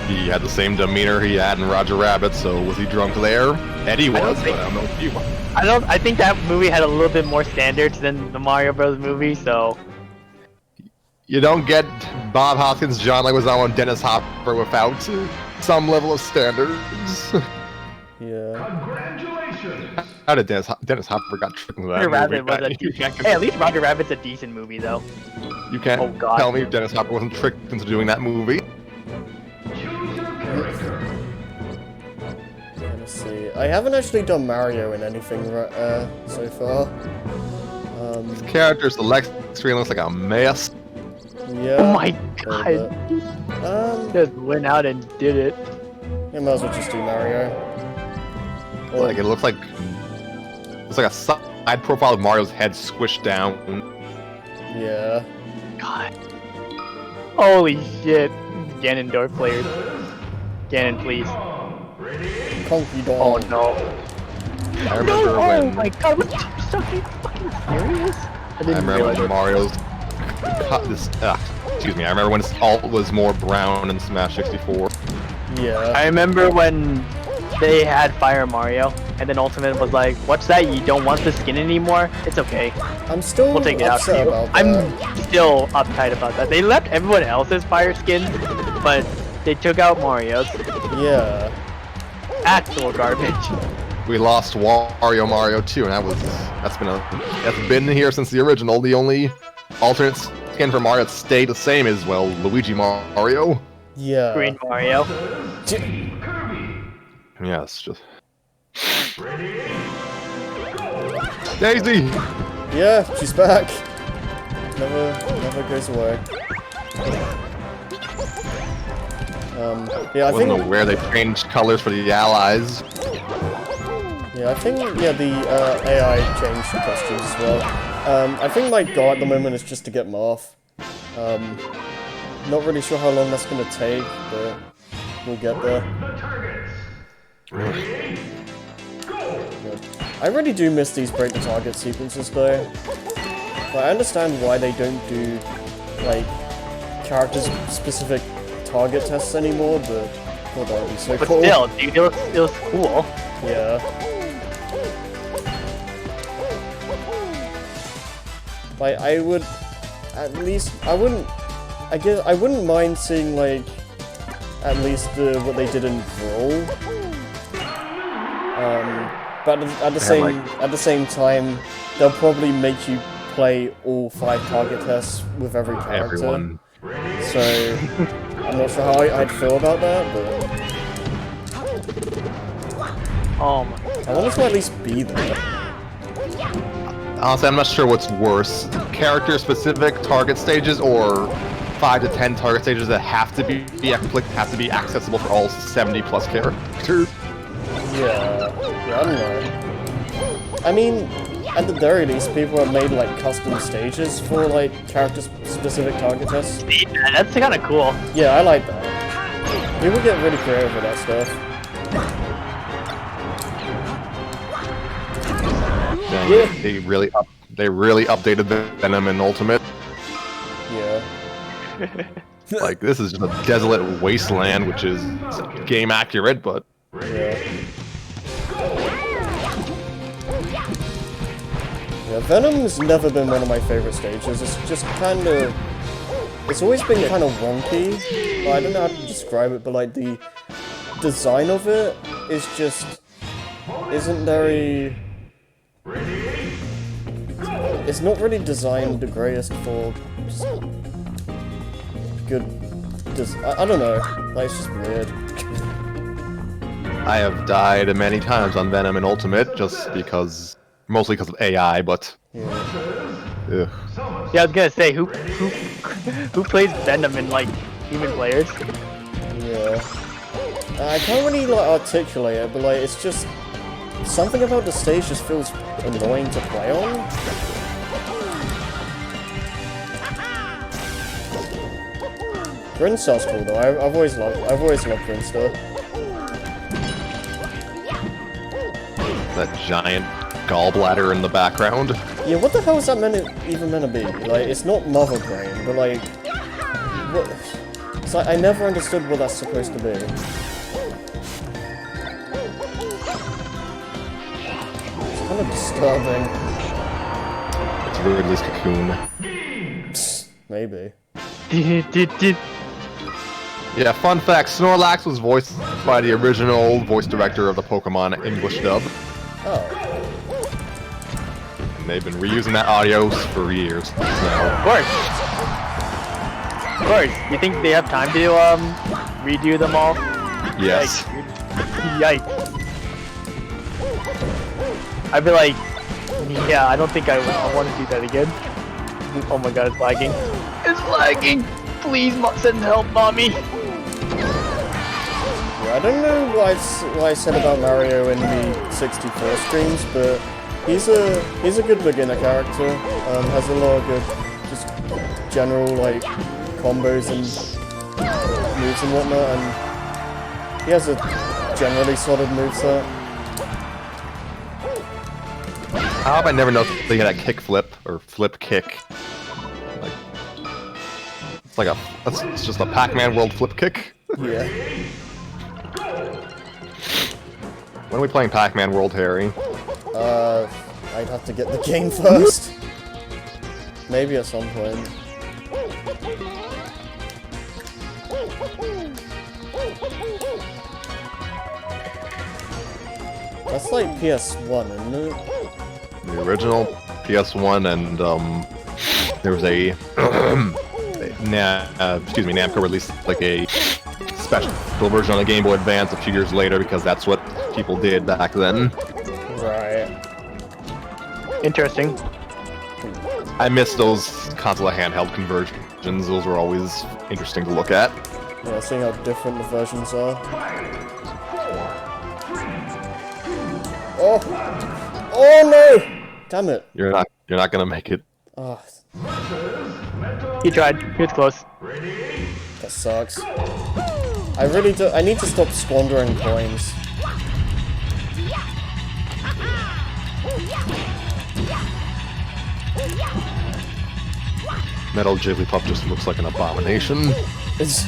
he had the same demeanor he had in Roger Rabbit, so was he drunk there? Eddie was, but I don't know if he was. I think that movie had a little bit more standards than the Mario Bros. Movie, so. You don't get Bob Hoskins, John Leguizamo, and Dennis Hopper without some level of standards. Yeah. Congratulations! How did Dennis Hopper got tricked into that Roger movie? Rabbit was a decent. Hey, at least Roger Rabbit's a decent movie, though. You can't Oh, God. tell me Dennis Hopper wasn't tricked into doing that movie. Choose your character. Let's see. I haven't actually done Mario in anything so far. Character select screen looks like a mess. Yeah. Oh my a little god. bit. Just went out and did it. Yeah, might as well just do Mario. Or, Like it looks like it's like a side profile of Mario's head squished down. yeah. God. Holy shit. Ganondorf players. Ganon, please. Conky Oh Dog. no. I remember No! Oh when my god, what you fucking serious? I I didn't remember realize when it. Mario's cut this. Excuse me. I remember when his alt was more brown in Smash 64. Yeah. I remember when they had Fire Mario, and then Ultimate was like, "What's that? You don't want the skin anymore? It's okay. I'm still We'll take it out for upset you." about I'm that. still uptight about that. They left everyone else's fire skin, but they took out Mario's. Yeah. Actual garbage. We lost Wario Mario 2, and that's been here since the original. The only alternate skin for Mario that stayed the same is, well, Luigi Mario. Yeah. Green Mario. J- Yeah, it's just Daisy. yeah, she's back. Never goes away. Yeah, I I wasn't think. aware they changed colors for the allies. Yeah, I think. Yeah, the AI changed the costumes as well. I think my goal at the moment is just to get Marth. Not really sure how long that's gonna take, but we'll get there. The targets. Ready? Go! I really do miss these break the target sequences though. But I understand why they don't do like characters specific target tests anymore, but oh, that would be so But cool. still, dude, it was cool. Yeah. Like I would at least I guess I wouldn't mind seeing like at least what they did in Brawl. But at the same time, they'll probably make you play all 5 target tests with every character. Everyone. So I'm not sure how I'd feel about that, but Oh my I want it to at least be there. Honestly, I'm not sure what's worse: character-specific target stages, or 5 to 10 target stages that have to be accessible for all 70+ characters. Yeah, I don't know. I mean, at the very least, people have made like custom stages for like character-specific target tests. Yeah, that's kind of cool. Yeah, I like that. People get really creative with that stuff. Yeah, they really updated Venom in Ultimate. Yeah. Like, this is just a desolate wasteland, which is game accurate, but Yeah. Yeah, Venom's never been one of my favorite stages. It's just kind of... It's always been kind of wonky. Well, I don't know how to describe it, but like the design of it is just... isn't very... It's not really designed the greatest for just good... I don't know. Like, it's just weird. I have died many times on Venom in Ultimate just because, mostly because of AI, but Yeah. ugh. Yeah, I was gonna say, who plays Venom in like human players? Yeah. I can't really like articulate it, but like it's just something about the stage just feels annoying to play on. Grinstar's cool though. I've always loved Grinstar. That giant gallbladder in the background. Yeah, what the hell is that even meant to be? Like, it's not Mother Brain, but like, what? It's like I never understood what that's supposed to be. It's kind of disturbing. It's Ridley's cocoon. Maybe. Yeah, fun fact, Snorlax was voiced by the original voice director of the Pokemon English dub. Oh. And they've been reusing that audio for years. Of So, course. Of course. You think they have time to redo them all? yes. Yikes. I'd be like, yeah, I don't think I want to do that again. Oh my god, it's lagging. It's lagging! Please send help, mommy! Yeah, I don't know what I said about Mario in the 64 streams, but he's a good beginner character. Has a lot of good, just general like combos and moves and whatnot, and he has a generally solid moveset. How have I never noticed they had a kick flip or flip kick? Like, it's just a Pac-Man World flip kick. Yeah. When are we playing Pac-Man World, Harry? I'd have to get the game first. Maybe at some point. That's like PS1, isn't it? The original PS1, and there was a Namco released like a special version on the Game Boy Advance a few years later because that's what people did back then. Right. Interesting. I miss those console to handheld conversions. Those were always interesting to look at. Yeah, seeing how different the versions are. Oh! Oh no! Damn it. You're not gonna make it. Oh, He tried. He was close. that sucks. I really do. I need to stop squandering coins. Metal Jigglypuff just looks like an abomination. It's...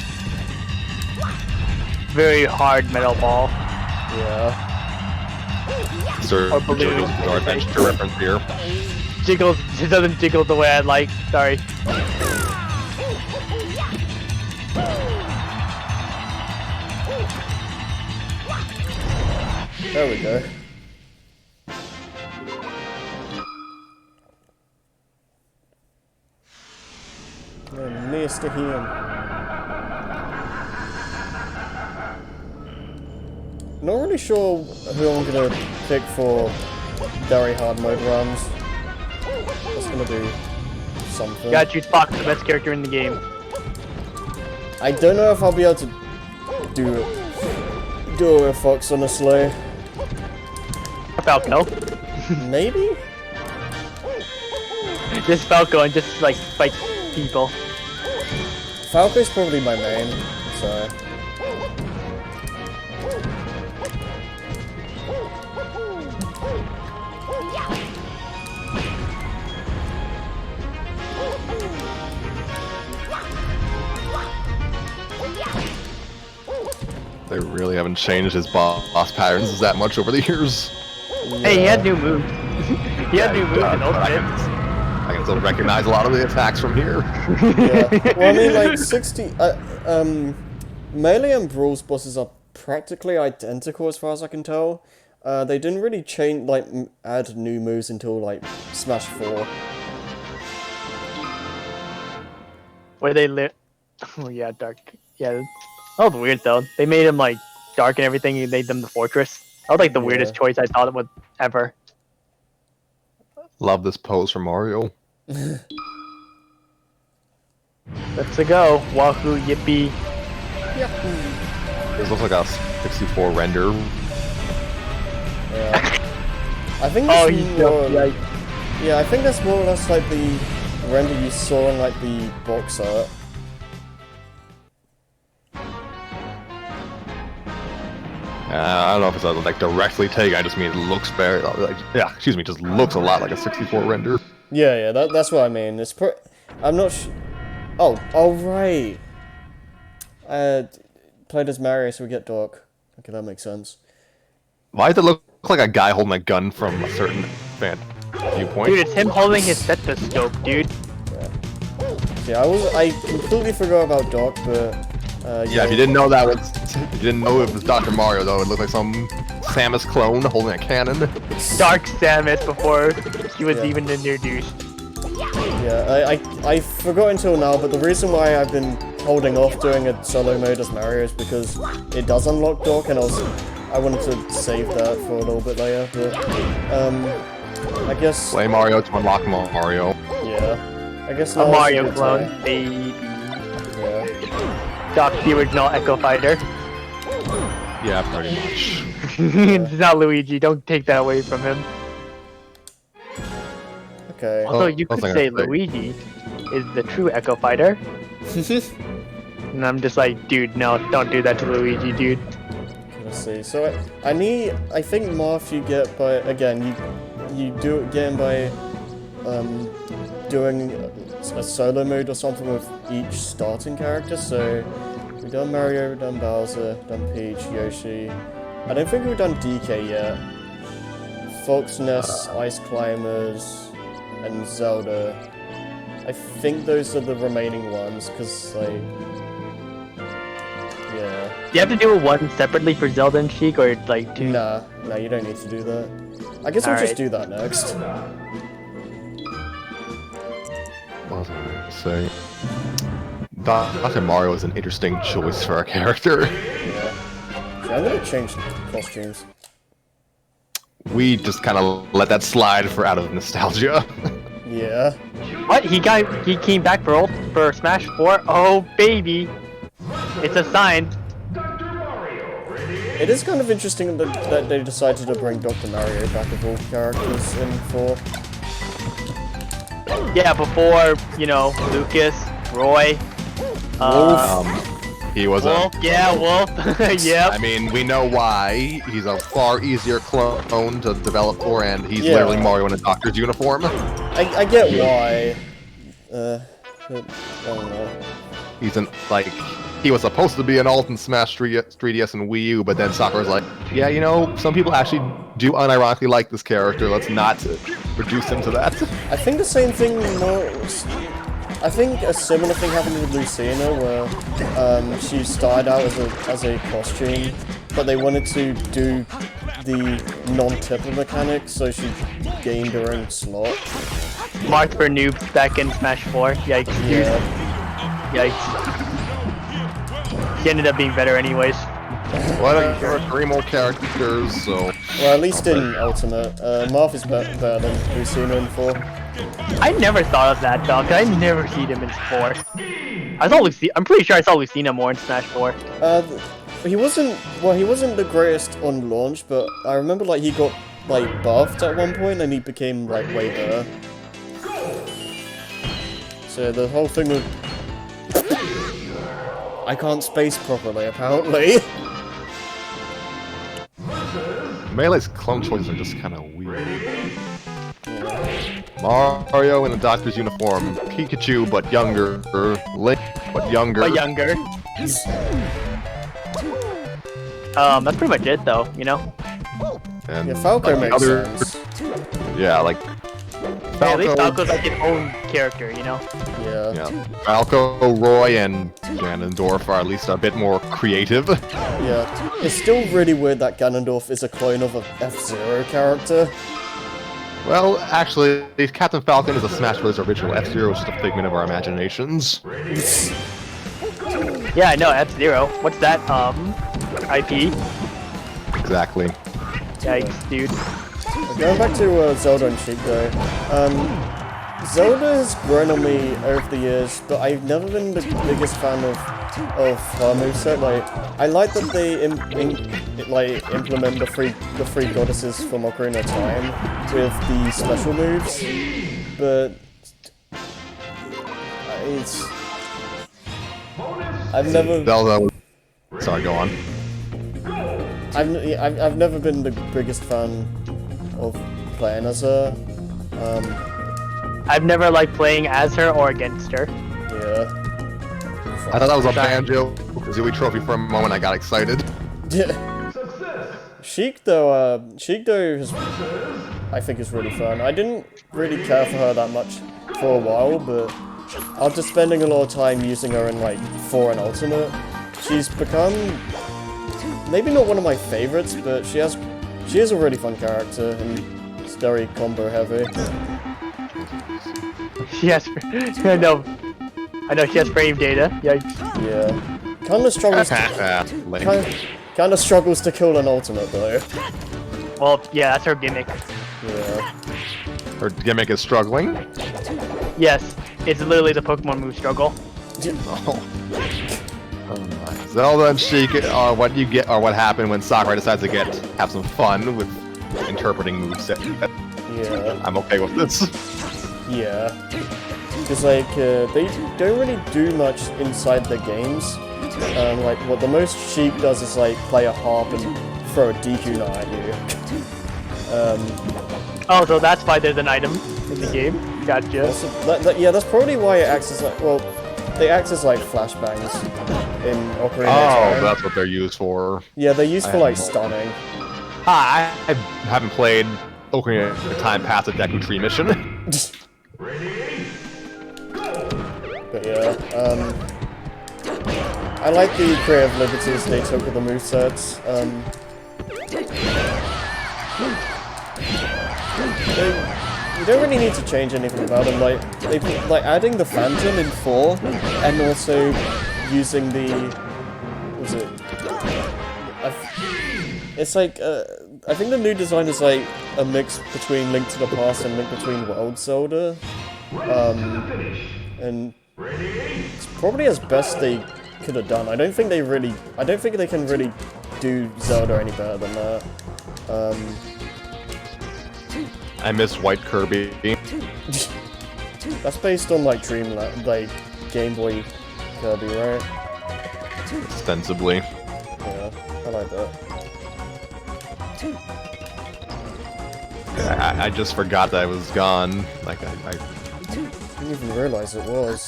Very hard metal ball. Yeah. Sir, Or balloon. JoJo's Bizarre Adventure reference here. Jiggles. It doesn't jiggle the way I'd like. Sorry. There we go. Nearest to him. Not really sure who I'm gonna pick for very hard mode runs. That's gonna be something. You gotta choose Fox, the best character in the game. I don't know if I'll be able to do it with Fox, honestly. Falco. Maybe? Just Falco and just like fight people. Falco's probably my main, so... They really haven't changed his boss patterns that much over the years. Hey, he had new moves. He had new moves in but I Ultimate. can still recognize a lot of the attacks from here. Yeah. Well, I mean, like, 60... Melee and Brawl's bosses are practically identical as far as I can tell. They didn't really change, like, add new moves until, like, Smash 4. Where they lit. Oh yeah, dark. Yeah, that was weird though. They made him like dark and everything. You made them the fortress. That was like the weirdest choice I thought it would ever. Love this pose from Mario. Let's go. Wahoo yippee. This looks like a 64 render. Yeah. I think Oh, that's you more... jumped. Yeah, I think that's more or less like the render you saw in, like, the box art. I don't know if it's like directly taken. I just mean it looks very, like, yeah. Excuse me, just looks a lot like a 64 render. Yeah, that's what I mean. It's I'm not Oh, right. Played as Mario, so we get Doc. Okay, that makes sense. Why does it look like a guy holding a gun from a certain viewpoint? Dude, it's him holding his stethoscope, dude. Yeah, I completely forgot about Doc, but Yeah, if you didn't know that was, if you didn't know it was Dr. Mario, though, it looked like some Samus clone holding a cannon. Dark Samus before he was Yeah. even introduced. Yeah, I forgot until now, but the reason why I've been holding off doing a solo mode as Mario is because it does unlock Doc, and I wanted to save that for a little bit later, but, I guess, Play Mario to unlock Mario. yeah, I guess A now is Mario good clone, time. baby. Yeah, Doc, the original Echo Fighter. Yeah, pretty much. It's not Luigi, don't take that away from him. okay. Also, Oh, you I could was say gonna say- Luigi is the true Echo Fighter. And I'm just like, dude, no, don't do that to Luigi, dude. Let's see. So I think Marth you get by, again, you do it again by doing a solo mode or something with each starting character. So we've done Mario, we've done Bowser, done Peach, Yoshi. I don't think we've done DK yet. Fox, Ness, Ice Climbers, and Zelda. I think those are the remaining ones, because, like, yeah. Do you have to do one separately for Zelda and Sheik, or like two? Nah, you don't need to do that. I guess we'll just Alright. do that next. What was I gonna say? Dr. Mario is an interesting choice for a character. Yeah. So I'm gonna change costumes. We just kind of let that slide for out of nostalgia. Yeah. What? He came back for Smash 4? Oh baby, it's a sign. Dr. Mario, ready? It is kind of interesting that they decided to bring Dr. Mario back of all characters in 4. Yeah, before Lucas, Roy, He was Wolf. Yeah, Wolf. Yep. I mean, we know why. He's a far easier clone to develop for, and he's Yeah. literally Mario in a doctor's uniform. I get why. But I don't know. He's he was supposed to be an alt in Smash 3DS and Wii U, but then Sakura's like, yeah, some people actually do unironically like this character. Let's not reduce him to that. I think the same thing. I think a similar thing happened with Lucina, where she started out as a costume, but they wanted to do the non-tipper mechanic, so she gained her own slot. Marked for noobs back in Smash 4. Yikes. Dude. Yeah. Yikes. He ended up being better anyways. Well, there are 3 more characters, so... Well, at least in Ultimate, Marth is better than Lucina in 4. I never thought of that though, 'cause I never seen him in 4. I saw Lucina. I'm pretty sure I saw Lucina more in Smash 4. He wasn't the greatest on launch, but I remember like he got like buffed at one point and he became like way better. So the whole thing with I can't space properly apparently. Melee's clone choices are just kind of weird. Mario in a doctor's uniform, Pikachu but younger, Link but younger. But younger. That's pretty much it though, you know? And Yeah, Falco like, makes other- sense. Yeah, like Yeah, at least Falco, Falco's like his own character, you know? Yeah. yeah, Falco, Roy, and Ganondorf are at least a bit more creative. Yeah. It's still really weird that Ganondorf is a clone of a F-Zero character. Well, actually, Captain Falcon is a Smash Bros. Original F-Zero, which is a figment of our imaginations. Yeah, I know, F-Zero. What's that, IP? Exactly. Yikes, dude. Going back to Zelda and Sheik though, Zelda has grown on me over the years, but I've never been the biggest fan of her moveset. Like, I like that they implement the three goddesses from Ocarina of Time with the special moves, but I've never. Zelda. Sorry, go on. I've never been the biggest fan of playing as her. I've never liked playing as her or against her. Yeah. I thought that was a banjo Zooey trophy for a moment. I got excited. Sheik though is, I think is really fun. I didn't really care for her that much for a while, but after spending a lot of time using her in like 4 and Ultimate, she's become maybe not one of my favorites, but she is a really fun character and it's very combo heavy. She has, I know, she has frame data. Yikes. Yeah, kind of struggles to kill an Ultimate though. Well, yeah, that's her gimmick. Yeah. Her gimmick is struggling. Yes, it's literally the Pokemon move struggle. Oh. Oh my. Zelda and Sheik are what you get, or what happened when Sakurai decides to have some fun with interpreting moveset. Yeah. I'm okay with this. Yeah. Because, like, they don't really do much inside the games. Like, what the most Sheik does is, like, play a harp and throw a DQ knot at you. Oh, so that's why there's an item in the game. Gotcha. Also, yeah, that's probably why it acts as, like, well, they act as, like, flashbangs in Ocarina of Oh, Time. that's what they're used for. Yeah, they're used I for, like, have no- stunning. I haven't played Ocarina of Time past the Deku Tree mission. But yeah, I like the creative liberties they took with the movesets. You don't really need to change anything about them. Like adding the Phantom in 4, and also using the it's like I think the new design is like a mix between Link to the Past and Link Between Worlds Zelda. And it's probably as best they could have done. I don't think they can really do Zelda any better than that. I miss White Kirby. That's based on like Dreamland, like Game Boy Kirby, right? Ostensibly. Yeah, I like that. I just forgot that it was gone. Like I Didn't even realize it was.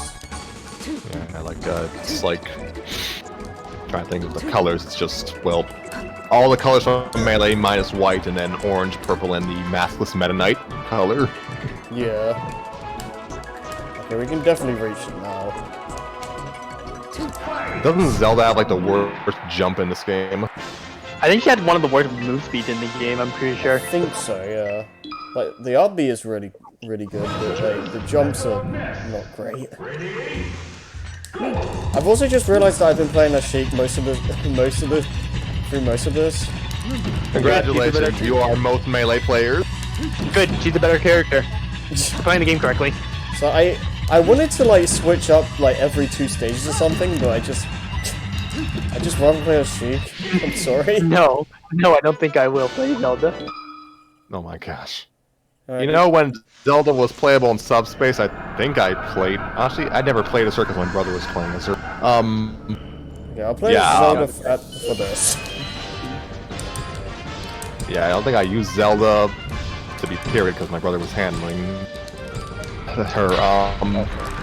yeah, it's like trying to think of the colors. It's just, well, all the colors from Melee minus white, and then orange, purple, and the maskless Meta Knight color. Yeah. Okay, we can definitely reach it now. Doesn't Zelda have like the worst jump in this game? I think she had one of the worst move speeds in the game, I'm pretty sure. I think so, yeah. Like, the RB is really good, but like, the jumps are not great. I've also just realized that I've been playing as Sheik most of the through most of this. Congratulations, you are both melee players. Good, she's a better character. Playing the game correctly. So I wanted to like switch up like every 2 stages or something, but I just rather play as Sheik. I'm sorry. No, I don't think I will play Zelda. Oh my gosh. Alright. You know, when Zelda was playable in Subspace, I think I played... Actually, I never played a circus when brother was playing as her. Yeah, I'll play Yeah, Zelda for this. Yeah, I don't think I used Zelda to be period because my brother was handling her.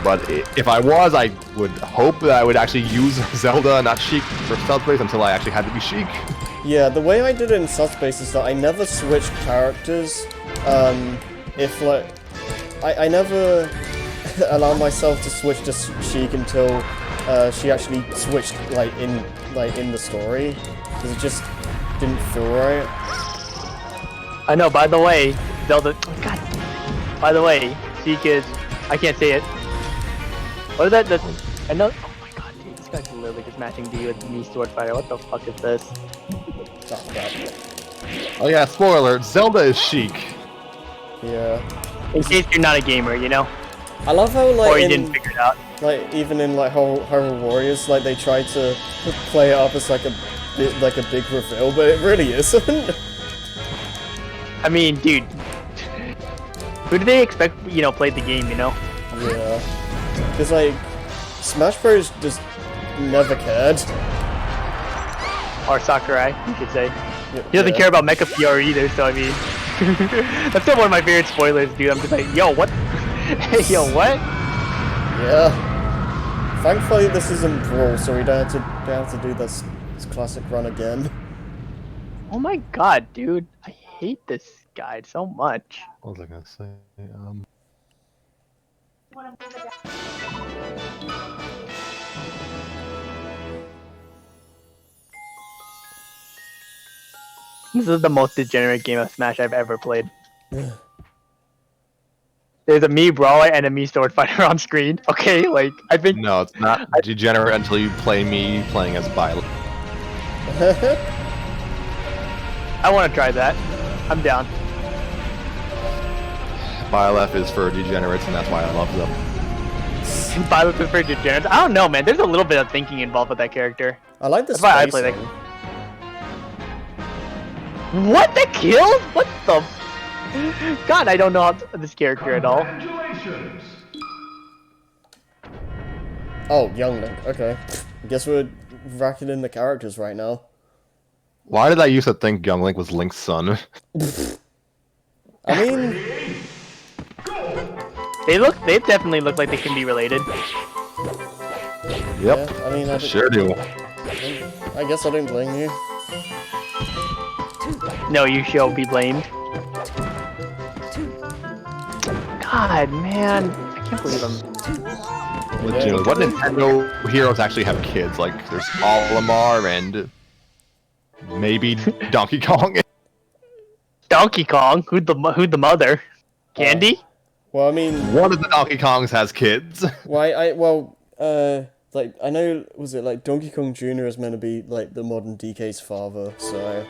But if I was, I would hope that I would actually use Zelda, not Sheik, for Subspace until I actually had to be Sheik. Yeah, the way I did it in Subspace is that I never switched characters. If like, I never allow myself to switch to Sheik until she actually switched like in the story, because it just didn't feel right. I know, by the way, Zelda... Oh, God. By the way, Sheik is... I can't say it. What is that? I know... Oh my god, dude, this guy's literally just matching D with me Sword Fighter. What the fuck is this? Oh, crap. Oh yeah, spoiler alert, Zelda is Sheik. Yeah. In case you're not a gamer, you know? I love how like Or you didn't figure it out. like even in like Hyrule Warriors, like they try to play it up as like a big reveal, but it really isn't. I mean, dude. Who do they expect, you know, played the game, you know? Yeah. Because like Smash Bros just never cared. Or Sakurai, you could say. Yeah, He doesn't care about Mecha PR either, so I mean... That's still one of my favorite spoilers, dude. I'm just like, yo, what? Yo, what? Yeah. Thankfully, this isn't Brawl, so we don't have to do this classic run again. Oh my god, dude. I hate this guide so much. What was I gonna say? This is the most degenerate game of Smash I've ever played. There's a Mii Brawler and a Mii Sword Fighter on screen. Okay, like, I think... No, it's not degenerate until you play me playing as Byleth. I want to try that. I'm down. Byleth is for degenerates, and that's why I love them. Byleth is for degenerates. I don't know, man. There's a little bit of thinking involved with that character. I like the That's why I play spacing. that. What? That kills? What the? God, I don't know how this character at all. Congratulations! Oh, Young Link. Okay. Guess we're racking in the characters right now. Why did I used to think Young Link was Link's son? I mean, They definitely look like they can be related. Yep, yeah, I mean, I sure do. I guess I don't blame you. No, you shall be blamed. God, man, I can't believe I'm. Legitimately, what Nintendo heroes actually have kids? Like, there's Olimar and maybe Donkey Kong. Donkey Kong. Who's the mother? Candy. Well, I mean, One of the Donkey Kongs has kids. like, I know, was it like Donkey Kong Jr. is meant to be like the modern DK's father, so.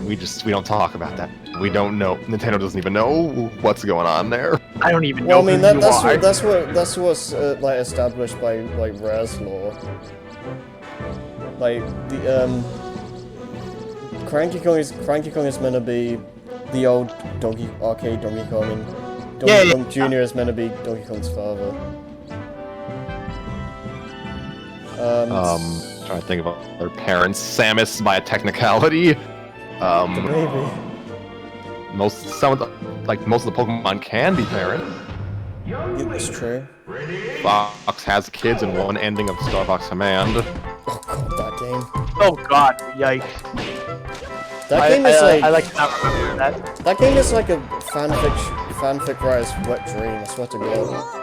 We don't talk about that. We don't know. Nintendo doesn't even know what's going on there. I don't even Well, know I mean, who you are. that's what's like established by like Rare's law. Like the Cranky Kong is meant to be the old arcade Donkey Kong, and Donkey Kong Jr. is meant to be Donkey Kong's father. Trying to think about their parents. Samus, by a technicality. Maybe. Most of the Pokemon can be parents. Yeah, that's true. Fox has kids in one ending of Star Fox Command. Oh god, that game. Oh God, yikes! That game is like I like to not remember that. that game is like a fanfic writer's wet dream. I swear to God.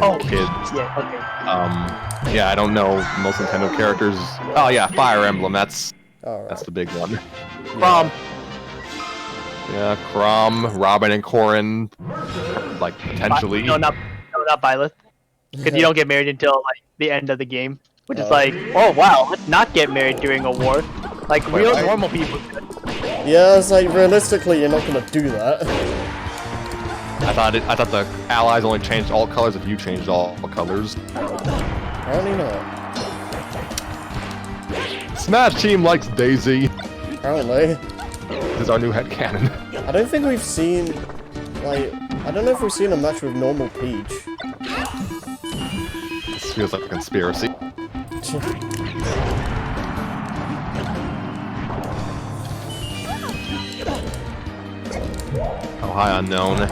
Oh, Kids. Yeah. Okay. Yeah, I don't know most Nintendo characters. Oh yeah, Fire Emblem. That's Alright. the big one. From Yeah, Chrom, Robin and Corrin, like potentially. No, not Byleth. because you don't get married until like the end of the game, which is like, oh wow, let's not get married during a war, like real wait. normal people. Yeah, it's like realistically, you're not gonna do that. I thought the allies only changed all colors if you changed all colors. Apparently not. Smash Team likes Daisy. Apparently. This is our new headcanon. I don't think we've seen, like, I don't know if we've seen a match with normal Peach. This feels like a conspiracy. Oh, hi, unknown. Yeah,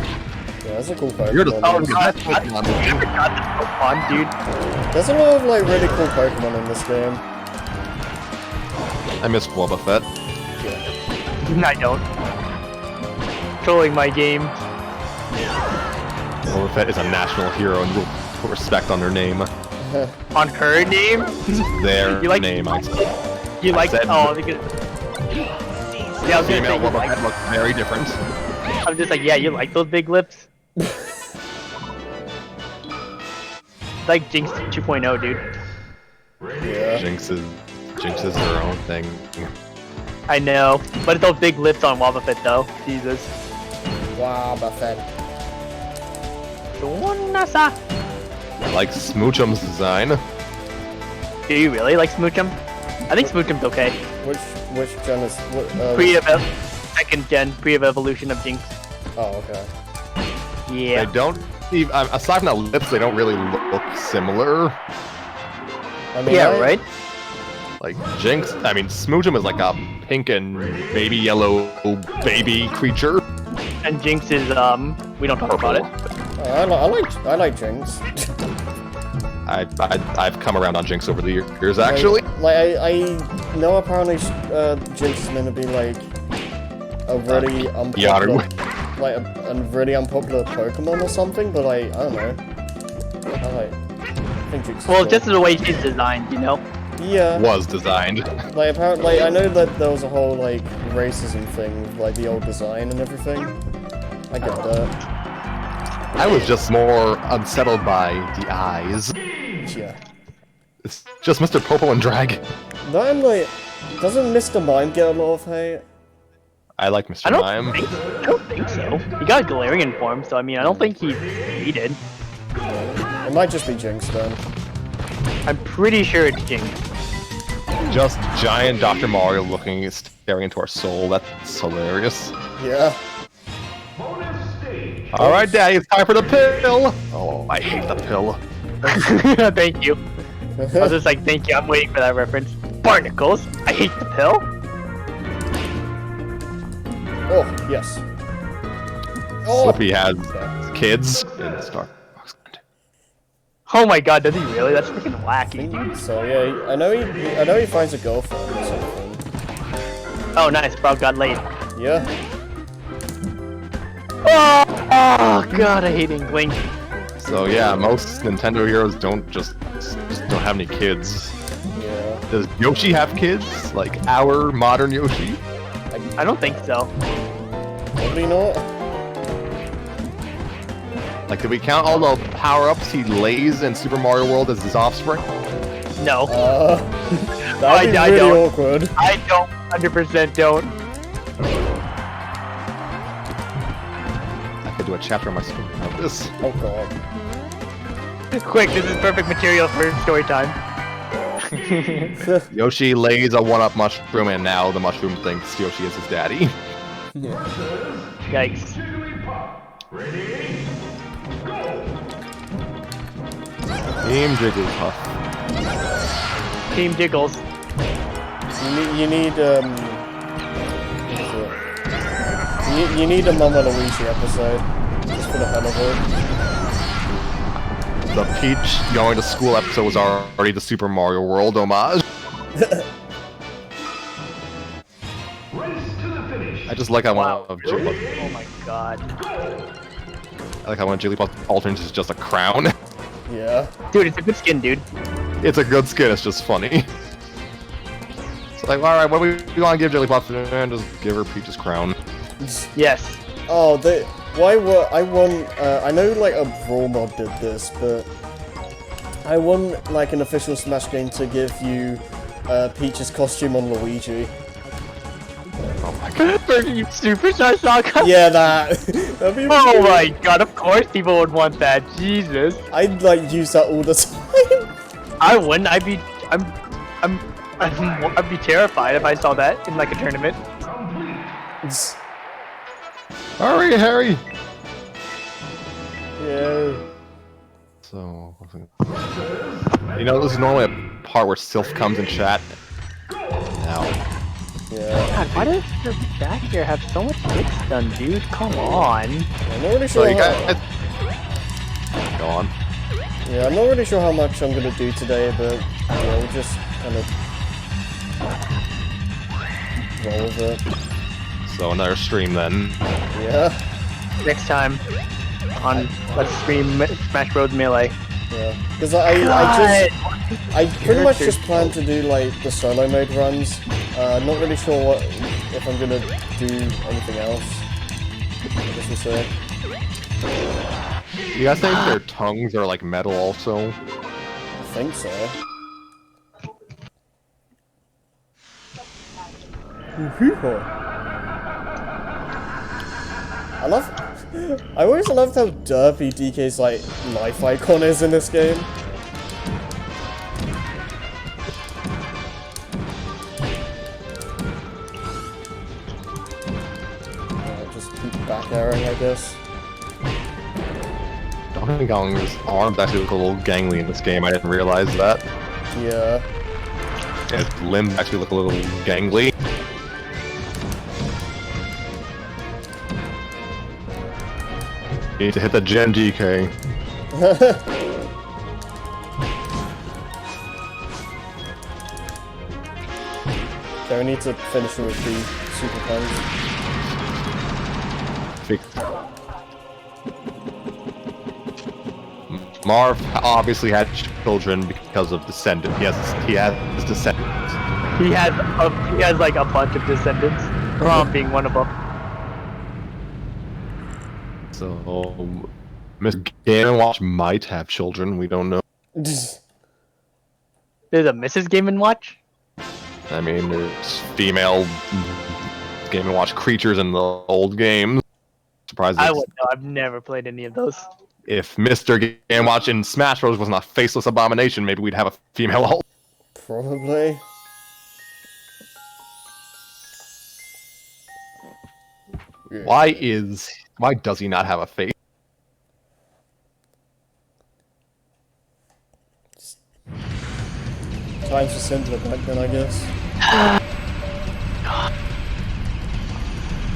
that's a cool Pokemon. You're the Oh oh, god, Pokemon. I forgot this Pokemon, dude. There's a lot of, like, really cool Pokemon in this game. I miss Boba Fett. I don't. Trolling my game. Boba Fett is a national hero and will put respect on their name. On her name? Their You like- name, I said. You like? said- Oh, because. Yeah, I was gonna Female say, you Boba like, Fett looks very different. I'm just like, yeah, you like those big lips? Like Jinx 2.0, dude. Yeah. Jinx is her own thing. I know, but those big lips on Wobbuffet though. Jesus. Wow, Buffett. Nasa. I like Smoochum's design. Do you really like Smoochum? I think Smoochum's okay. Which gen is... Second gen, pre-evolution of Jinx. Oh, okay. Yeah. They don't even, aside from the lips, they don't really look similar. I mean, Yeah, right? Like Jinx, I mean Smoochum is like a pink and baby yellow baby creature. And Jinx is, we don't talk about it. I like Jinx. I've come around on Jinx over the years, actually. I know apparently Jinx is meant to be like a really unpopular, Yaru. like a really unpopular Pokemon or something, but like, I don't know. I think Jinx is Well, cool. just the way she's designed, you know? Yeah. Was designed. Like apparently, I know that there was a whole like racism thing with like the old design and everything. I get that. I was just more unsettled by the eyes. Yeah. It's just Mr. Popo and Drag. Then like, doesn't Mr. Mime get a lot of hate? I like Mr. Mime. I don't think so. He got Galarian form, so I mean, I don't think he did. It might just be Jinx then. I'm pretty sure it's Jinx. Just giant Dr. Mario looking, staring into our soul. That's hilarious. Yeah. Bonus stage. Alright, Daddy, it's time for the pill! Oh, I hate the pill. Thank you. I was just like, thank you, I'm waiting for that reference. Barnacles, I hate the pill. Oh, yes. Oh! Slippy has kids in Star Fox. Oh my god, does he really? That's freaking wacky, dude. So yeah, I know he finds a girlfriend or something. Oh, nice, bro got laid. Yeah. Oh god, I hate Inkling. So yeah, most Nintendo heroes don't just don't have any kids. Yeah. Does Yoshi have kids? Like our modern Yoshi? I don't think so. Probably not. Like, did we count all the power-ups he lays in Super Mario World as his offspring? No. That'd be I really don't. awkward. I don't 100% don't. I could do a chapter on my screen about this. Oh god. Quick, this is perfect material for story time. Yoshi lays a one-up mushroom, and now the mushroom thinks Yoshi is his daddy. Yikes. Ready? Team Jigglypuff. Team Jiggles. You need you need a Mama Luigi episode just for the hell of it. The Peach going to school episode was already the Super Mario World homage. Race to the finish. I just like how Wow. one of Jigglypuff. Oh my god. I like how one of Jigglypuff alternates is just a crown. Yeah. Dude, it's a good skin, dude. It's a good skin. It's just funny. It's like, all right, what do we want to give Jigglypuff? And just give her Peach's crown. Yes. Oh, I know like a Brawl mod did this, but I won like an official Smash game to give you Peach's costume on Luigi. Oh my god. For you Superstar Saga? Yeah, that. That'd be Oh really- my god, of course people would want that. Jesus. I'd like use that all the time. I wouldn't. I'd be terrified if I saw that in like a tournament. Complete. Hurry, Harry! Yeah. So, you know, this is normally a part where Sylph comes in chat. Now, Yeah. God, why does the back here have so much hits done, dude? Come on. I'm not really so sure. you How, guys, go on. yeah, I'm not really sure how much I'm gonna do today, but yeah, we'll just kind of roll with it. So another stream then. Yeah. Next time on Let's Stream Smash Bros. Melee. Yeah. Because I pretty much just plan to do like the solo mode runs. Not really sure if I'm gonna do anything else. I guess we'll see. You guys think their tongues are like metal also? I think so. I always loved how derpy DK's like life icon is in this game. Just keep back airing, I guess. Donkey Kong's arms actually look a little gangly in this game. I didn't realize that. Yeah. His limbs actually look a little gangly. You need to hit the gem, DK. Okay, we need to finish it with the super punch. Marv obviously had children because of descendant. He has descendants. He has like a bunch of descendants. Rom being one of them. So, Mr. Game & Watch might have children. We don't know. There's a Mrs. Game & Watch? I mean, there's female Game & Watch creatures in the old games. Surprised. I wouldn't know. I've never played any of those. If Mr. Game & Watch in Smash Bros. Was not faceless abomination, maybe we'd have a female alt. Probably. Why does he not have a face? Times were simpler back then, I guess.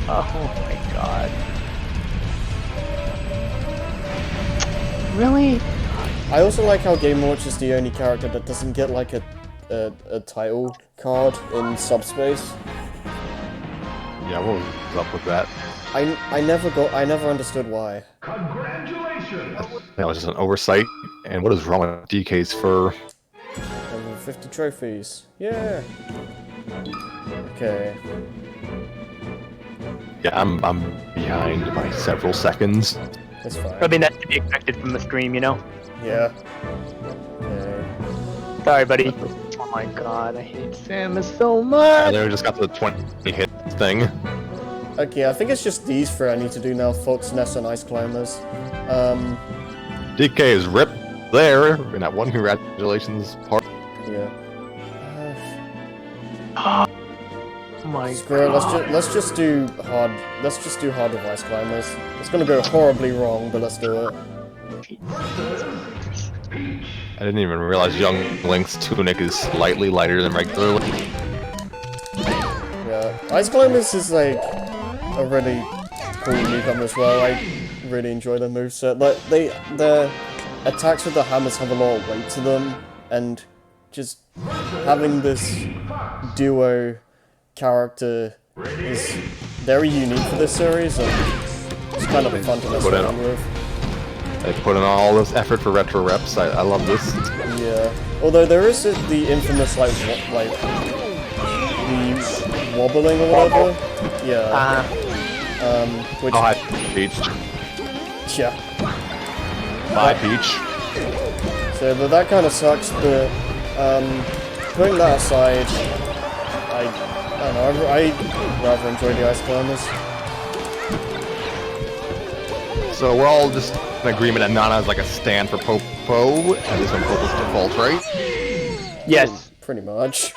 Oh my god. Really? I also like how Game & Watch is the only character that doesn't get like a title card in Subspace. Yeah, what was up with that? I never understood why. Congratulations. That was just an oversight. And what is wrong with DK's fur? Over 50 trophies. Yeah. Okay. Yeah, I'm behind by several seconds. That's fine. I mean, that's to be expected from the stream, you know? Yeah. Okay. Sorry, buddy. Oh my god, I hate Samus so And much! then we just got to the 20 hit thing. Okay, I think it's just these three I need to do now. Fox, Ness, and Ice Climbers. DK is ripped there in that one congratulations part. Yeah. Oh my Screw it, god. let's just do hard with Ice Climbers. It's gonna go horribly wrong, but let's do it. I didn't even realize Young Link's tunic is slightly lighter than regular Link. Yeah. Ice Climbers is like a really cool newcomer as well. I really enjoy their moveset. Like their attacks with the hammers have a lot of weight to them, and just having this duo character is very unique for this series, and it's kind of fun to mess Put in- around with. They put in all this effort for retro reps. I love this. Yeah. Although there is the infamous the wobbling or whatever. Yeah. Which Oh, hi, Peach. yeah. Bye, Peach. So that kind of sucks, but putting that aside, I don't know, I rather enjoy the Ice Climbers. So we're all just in agreement that Nana is like a stand for Popo, and this one Popo's default, right? Yes. Pretty much.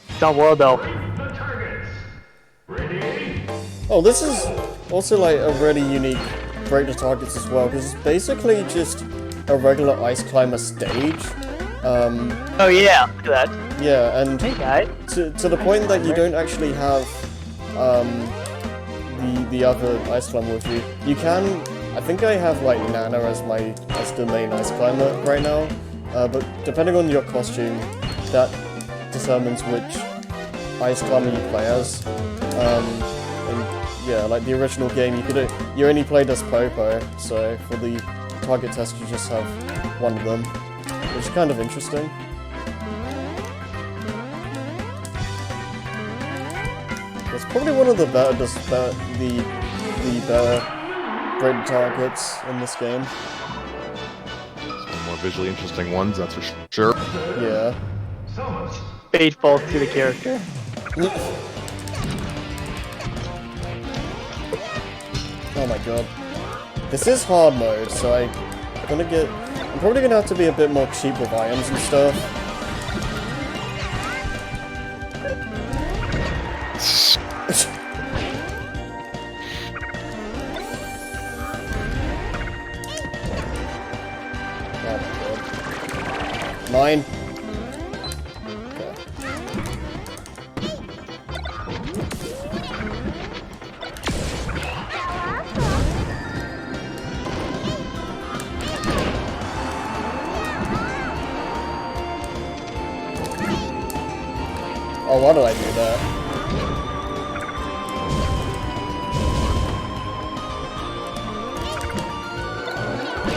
It's not world though. The targets. Ready? Oh, this is also like a really unique break the targets as well, because it's basically just a regular Ice Climber stage. Oh yeah, look at that. Yeah, and Hey guys. to the point that you don't actually have the other Ice Climber with you. You can, I think I have like Nana as the main Ice Climber right now, but depending on your costume, that determines which Ice Climber you play as. And yeah, like the original game, you only played as Popo, so for the target test you just have one of them, which is kind of interesting. It's probably one of the better, the better break targets in this game. It's one of the more visually interesting ones, that's for sure. Yeah. Samus. Faithful to the character. Oh my god. This is hard mode, so I'm probably gonna have to be a bit more cheap with items and stuff. Oh my god. Mine. Okay. Oh, why did I do that?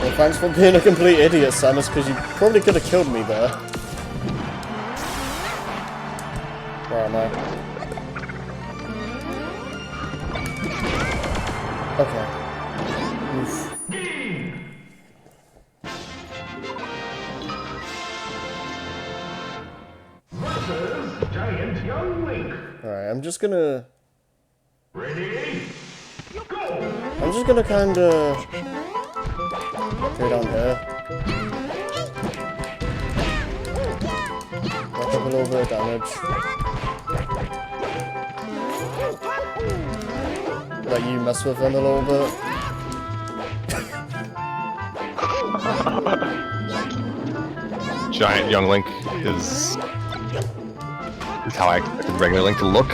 Well, thanks for being a complete idiot, Samus, because you probably could have killed me there. Where am I? Okay. Oof. Versus Giant Young Link. Alright, I'm just gonna Ready? Go! kinda go down here. Rack up a little bit of damage. Let you mess with him a little bit. Giant young Link is how I expected regular Link to look.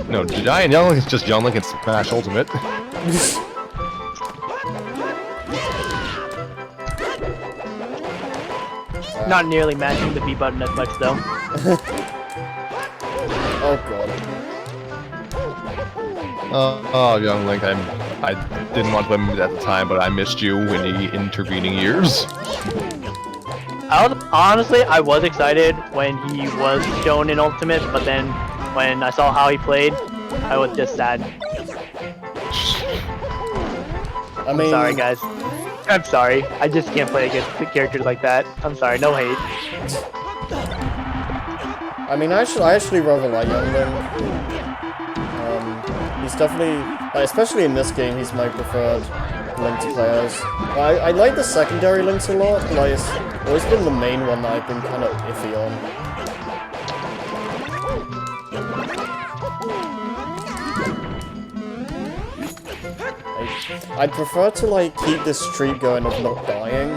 No, Giant Young Link is just Young Link in Smash Ultimate. Not nearly matching the B button as much though. Oh god. Oh, Young Link, I didn't want to play at the time, but I missed you in the intervening years. Honestly, I was excited when he was shown in Ultimate, but then when I saw how he played, I was just sad. I mean, Sorry, guys. I'm sorry. I just can't play against characters like that. I'm sorry. No hate. I mean, I actually rather like Young Link. He's definitely, like, especially in this game, he's my preferred Link to play as. I like the secondary Links a lot, but like, it's always been the main one that I've been kind of iffy on. I'd prefer to like keep this streak going of not dying,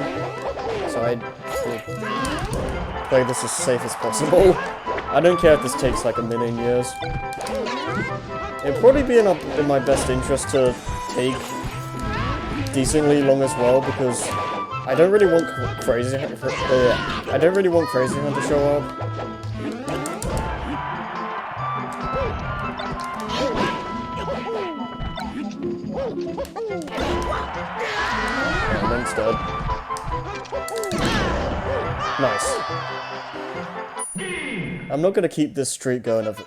so I'd play this as safe as possible. I don't care if this takes like a million years. It'd probably be in my best interest to take decently long as well, because I don't really want Crazy Hunt to show up. Yeah, Link's dead. Nice. I'm not gonna keep this streak going of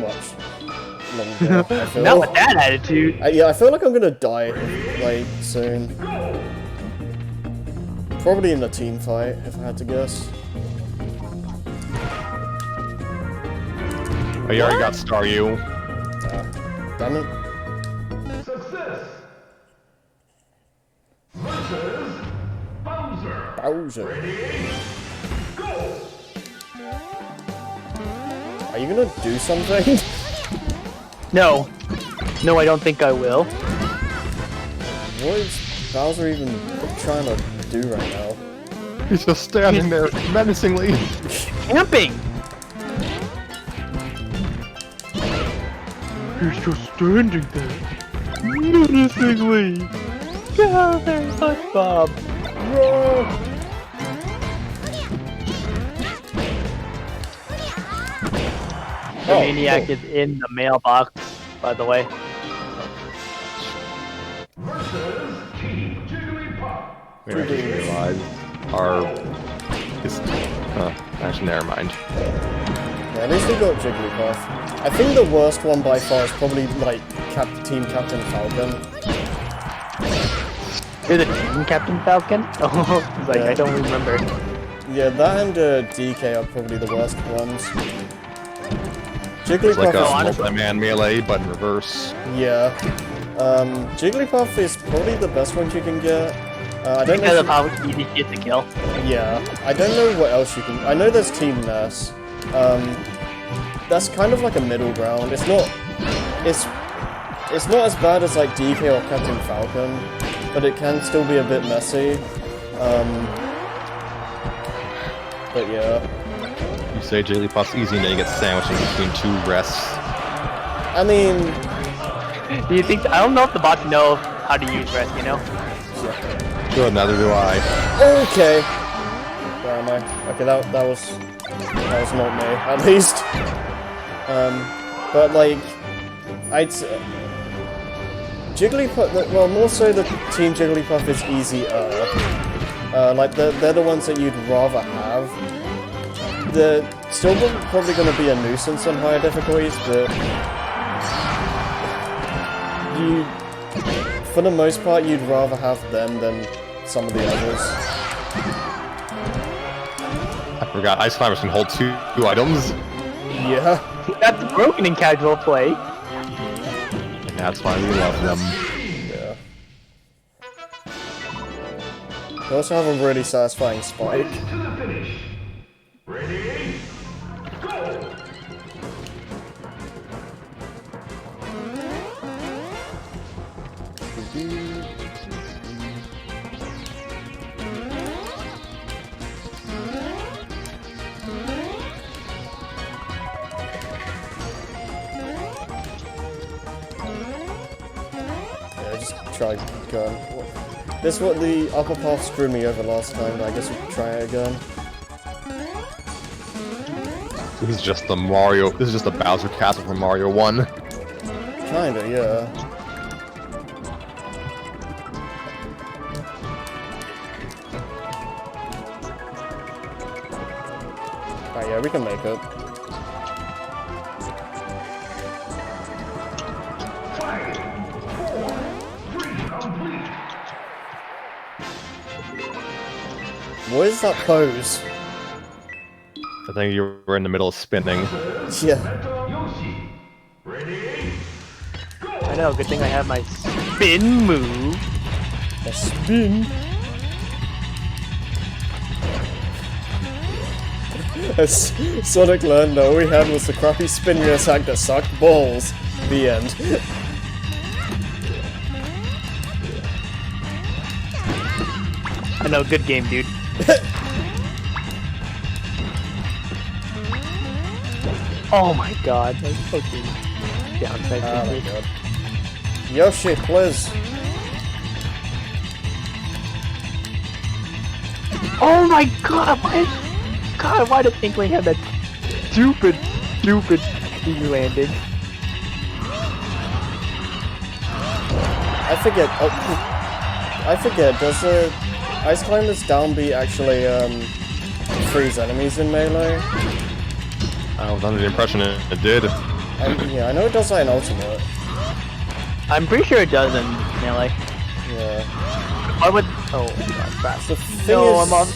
much. longer. I feel. Not with that attitude. Yeah, I feel like I'm gonna die like soon. Probably in the team fight, if I had to guess. Oh, you already got Staryu. Damn it. Success. Versus Bowser. Bowser. Ready? Go. Are you gonna do something? No. No, I don't think I will. What is Bowser even trying to do right now? He's just standing there menacingly. Camping! He's just standing there. Menacingly. Bowser, SpongeBob. The maniac is in the mailbox, by the way. Versus Team Jigglypuff. We actually realized our... actually, never mind. Yeah, at least we got Jigglypuff. I think the worst one by far is probably like Team Captain Falcon. Is it Team Captain Falcon? Oh, like, Yeah. I don't remember. Yeah, that and DK are probably the worst ones. It's Jigglypuff like a is multi-man melee, but in reverse. yeah. Jigglypuff is probably the best one you can get. I don't Because know. of how easy she is to kill. Yeah, I don't know what else you can. I know there's Team Ness. That's kind of like a middle ground. It's not as bad as like DK or Captain Falcon, but it can still be a bit messy. But yeah, You say Jigglypuff's easy, and then you get sandwiched in between two rests. I mean, Do you think? I don't know if the bots know how to use rest. You know? Good, neither do I. okay. Where am I? Okay, that was not me, at least. But like, I'd say Jigglypuff. Well, more so the Team Jigglypuff is easier. Like they're the ones that you'd rather have. They're still probably going to be a nuisance on higher difficulties, but for the most part, you'd rather have them than some of the others. I forgot, Ice Climbers can hold two items, Yeah. That's broken in casual play. and that's why we love them. Yeah. They also have a really satisfying spike. To the finish. Ready? Go. Yeah, just try going. This is what the upper path screwed me over last time, but I guess we can try it again. This is just the Mario. This is just the Bowser Castle from Mario 1. Kinda, yeah. Oh yeah, we can make it. 5, 4, 3, complete. What is that pose? I think you were in the middle of spinning. Yeah. Metal Yoshi. Ready? Go. I know. Good thing I have my spin move. A spin. As Sonic learned, all we had was the crappy spin attack that sucked balls. The end. I know. Good game, dude. Oh my god. That's fucking downside. Oh my god. Yoshi, please. Oh my god, why did Inkling have that stupid he landed? I forget. Oh, I forget. Does the Ice Climber's down B actually freeze enemies in melee? I was under the impression it did. Yeah, I know it does like an ultimate. I'm pretty sure it does in melee. Yeah. Why would? Oh god, crap. The thing No, is, I'm on.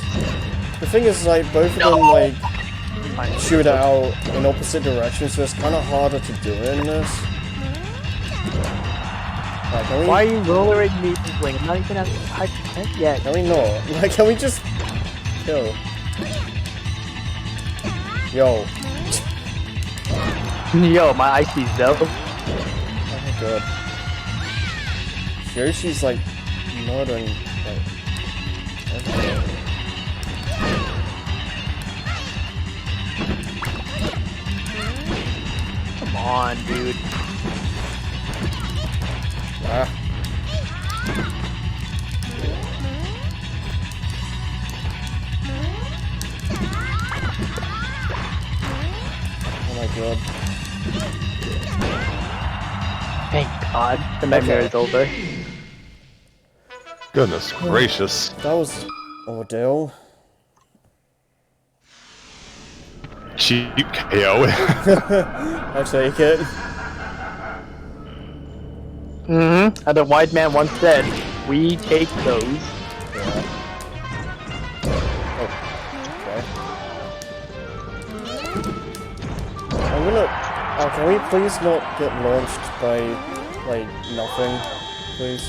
the thing is, like both of them like shoot it out in opposite directions, so it's kind of harder to do in this. Like, can we? Why are you rollering me, Inkling? I'm not even at 5% yet. Can we not? Like, can we just kill? Yo. Yo, my IC's though. Oh my god. Yoshi's like murdering like everything. Come on, dude. Ah. Oh my god. Thank God, the nightmare is over. Goodness gracious. That was ordeal. Cheap KO. I take it. Mm-hmm. As the wise man once said, we take those. Yeah. Oh. Okay. I'm gonna. Oh, can we please not get launched by like nothing, please?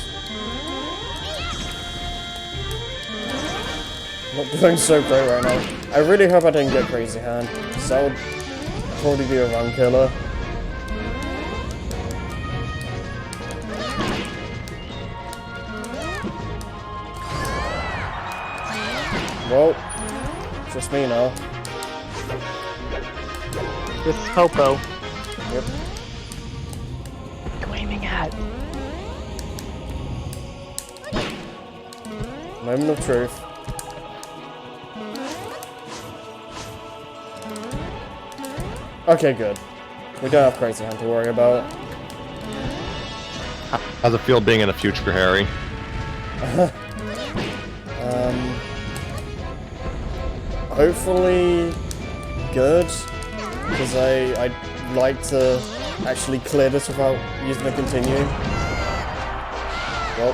I'm not doing so great right now. I really hope I didn't get Crazy Hand, because that would probably be a run killer. Well, just me now. This is Popo. Yep. What are you aiming at? Moment of truth. Okay, good. We don't have Crazy Hand to worry about. How's it feel being in the future, Harry? Hopefully good, because I'd like to actually clear this without using the continue. Well,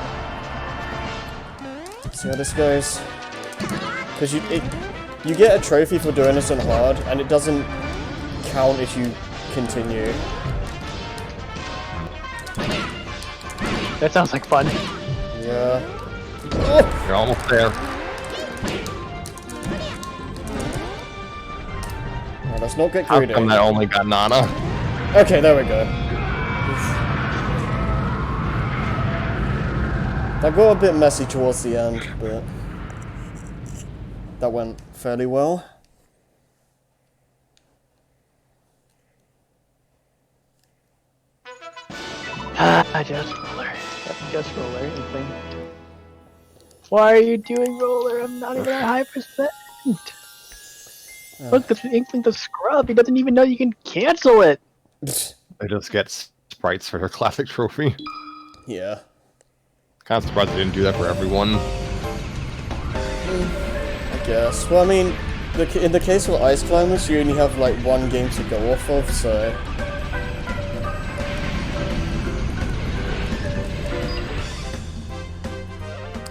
see how this goes. Because you get a trophy for doing this on hard, and it doesn't count if you continue. That sounds like fun. Yeah. You're almost there. Oh, let's not get How greedy. come that only got Nana? Okay, there we go. That got a bit messy towards the end, but that went fairly well. Ah, just roller. Just roller. Inkling. Why are you doing roller? I'm not even at high percent. Look, the Inkling the scrub. He doesn't even know you can cancel it. They just get sprites for their classic trophy. Yeah. Kind of surprised they didn't do that for everyone. I guess. Well, I mean, in the case of Ice Climbers, you only have like one game to go off of, so.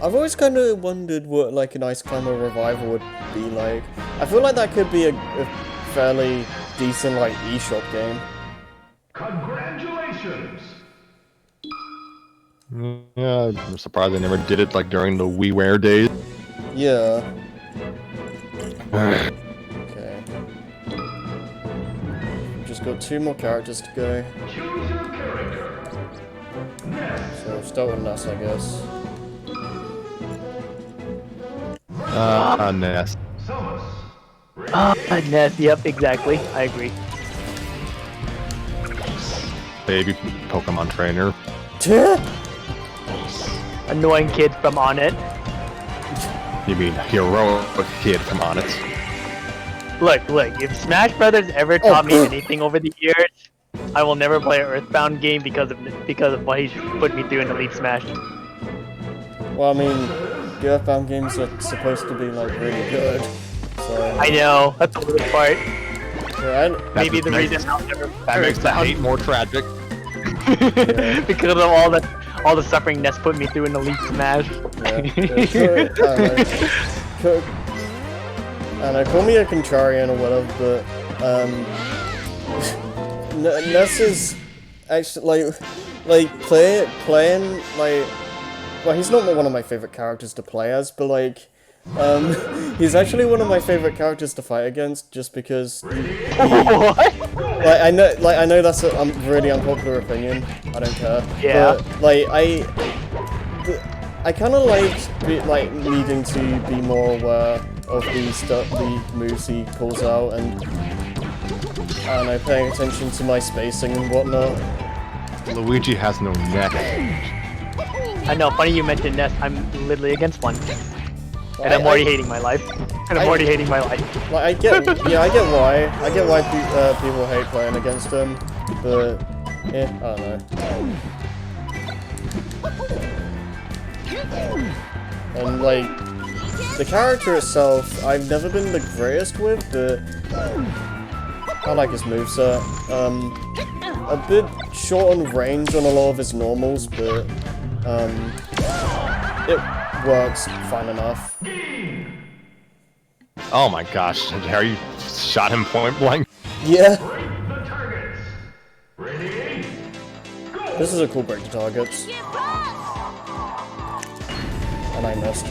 I've always kind of wondered what like an Ice Climber revival would be like. I feel like that could be a fairly decent like eShop game. Congratulations! Yeah, I'm surprised they never did it like during the WiiWare days. Yeah. Okay. We've just got 2 more characters to go. Choose your character. Ness. So we'll start with Ness, I guess. Ness. Samus. Ah, Ness. Yep, exactly. I agree. Baby Pokemon trainer. Annoying kid from On It. You mean heroic kid from On It? Look. If Smash Brothers ever taught me anything over the years, I will never play an Earthbound game because of what he's put me through in Elite Smash. Well, I mean, the Earthbound games are supposed to be like really good, so. I know. That's the worst part. Yeah, Maybe the makes- reason I'll never That makes the hate more tragic. because of all the suffering Ness put me through in Elite Smash. I don't know, call me a contrarian or whatever, but Ness is actually playing like, well, he's not one of my favorite characters to play as, but like, he's actually one of my favorite characters to fight against, just because. What? Like I know that's a really unpopular opinion. I don't care. Yeah. But like I kind of like needing to be more aware of the moves he pulls out, and I don't know, paying attention to my spacing and whatnot. Luigi has no neck. I know, funny you mentioned Ness, I'm literally against one. And I'm already hating my life. And I'm already hating my life. Like I get why people hate playing against him, but yeah, I don't know. And like the character itself, I've never been the greatest with, but I like his moveset. A bit short on range on a lot of his normals, but it works fine enough. Oh my gosh, Harry shot him point blank. Yeah. Break the targets. Ready? Go! This is a cool break to targets. And I missed.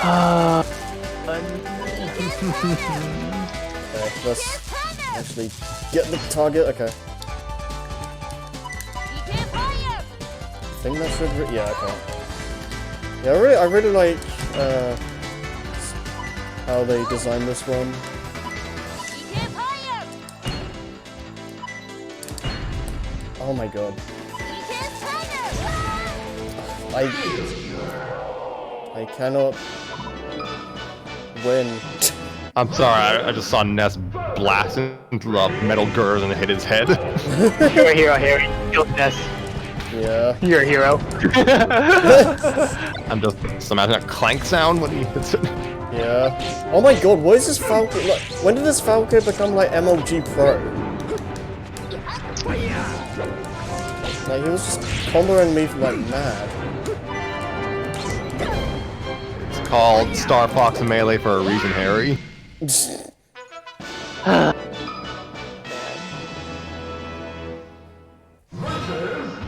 Ah. Okay, let's actually get the target. Okay. I think that should. Yeah. Okay. Yeah, I really like how they designed this one. Oh my god. I cannot win. I'm sorry, I just saw Ness blast into the metal girders and hit his head. You're a hero, Harry. Kill Ness. Yeah. You're a hero. I'm just imagine a clank sound when he hits it. Yeah. Oh my god, what is this Falco? Like, when did this Falco become like MLG Pro? Like, he was just comboing me like mad. It's called Star Fox and Melee for a reason, Harry.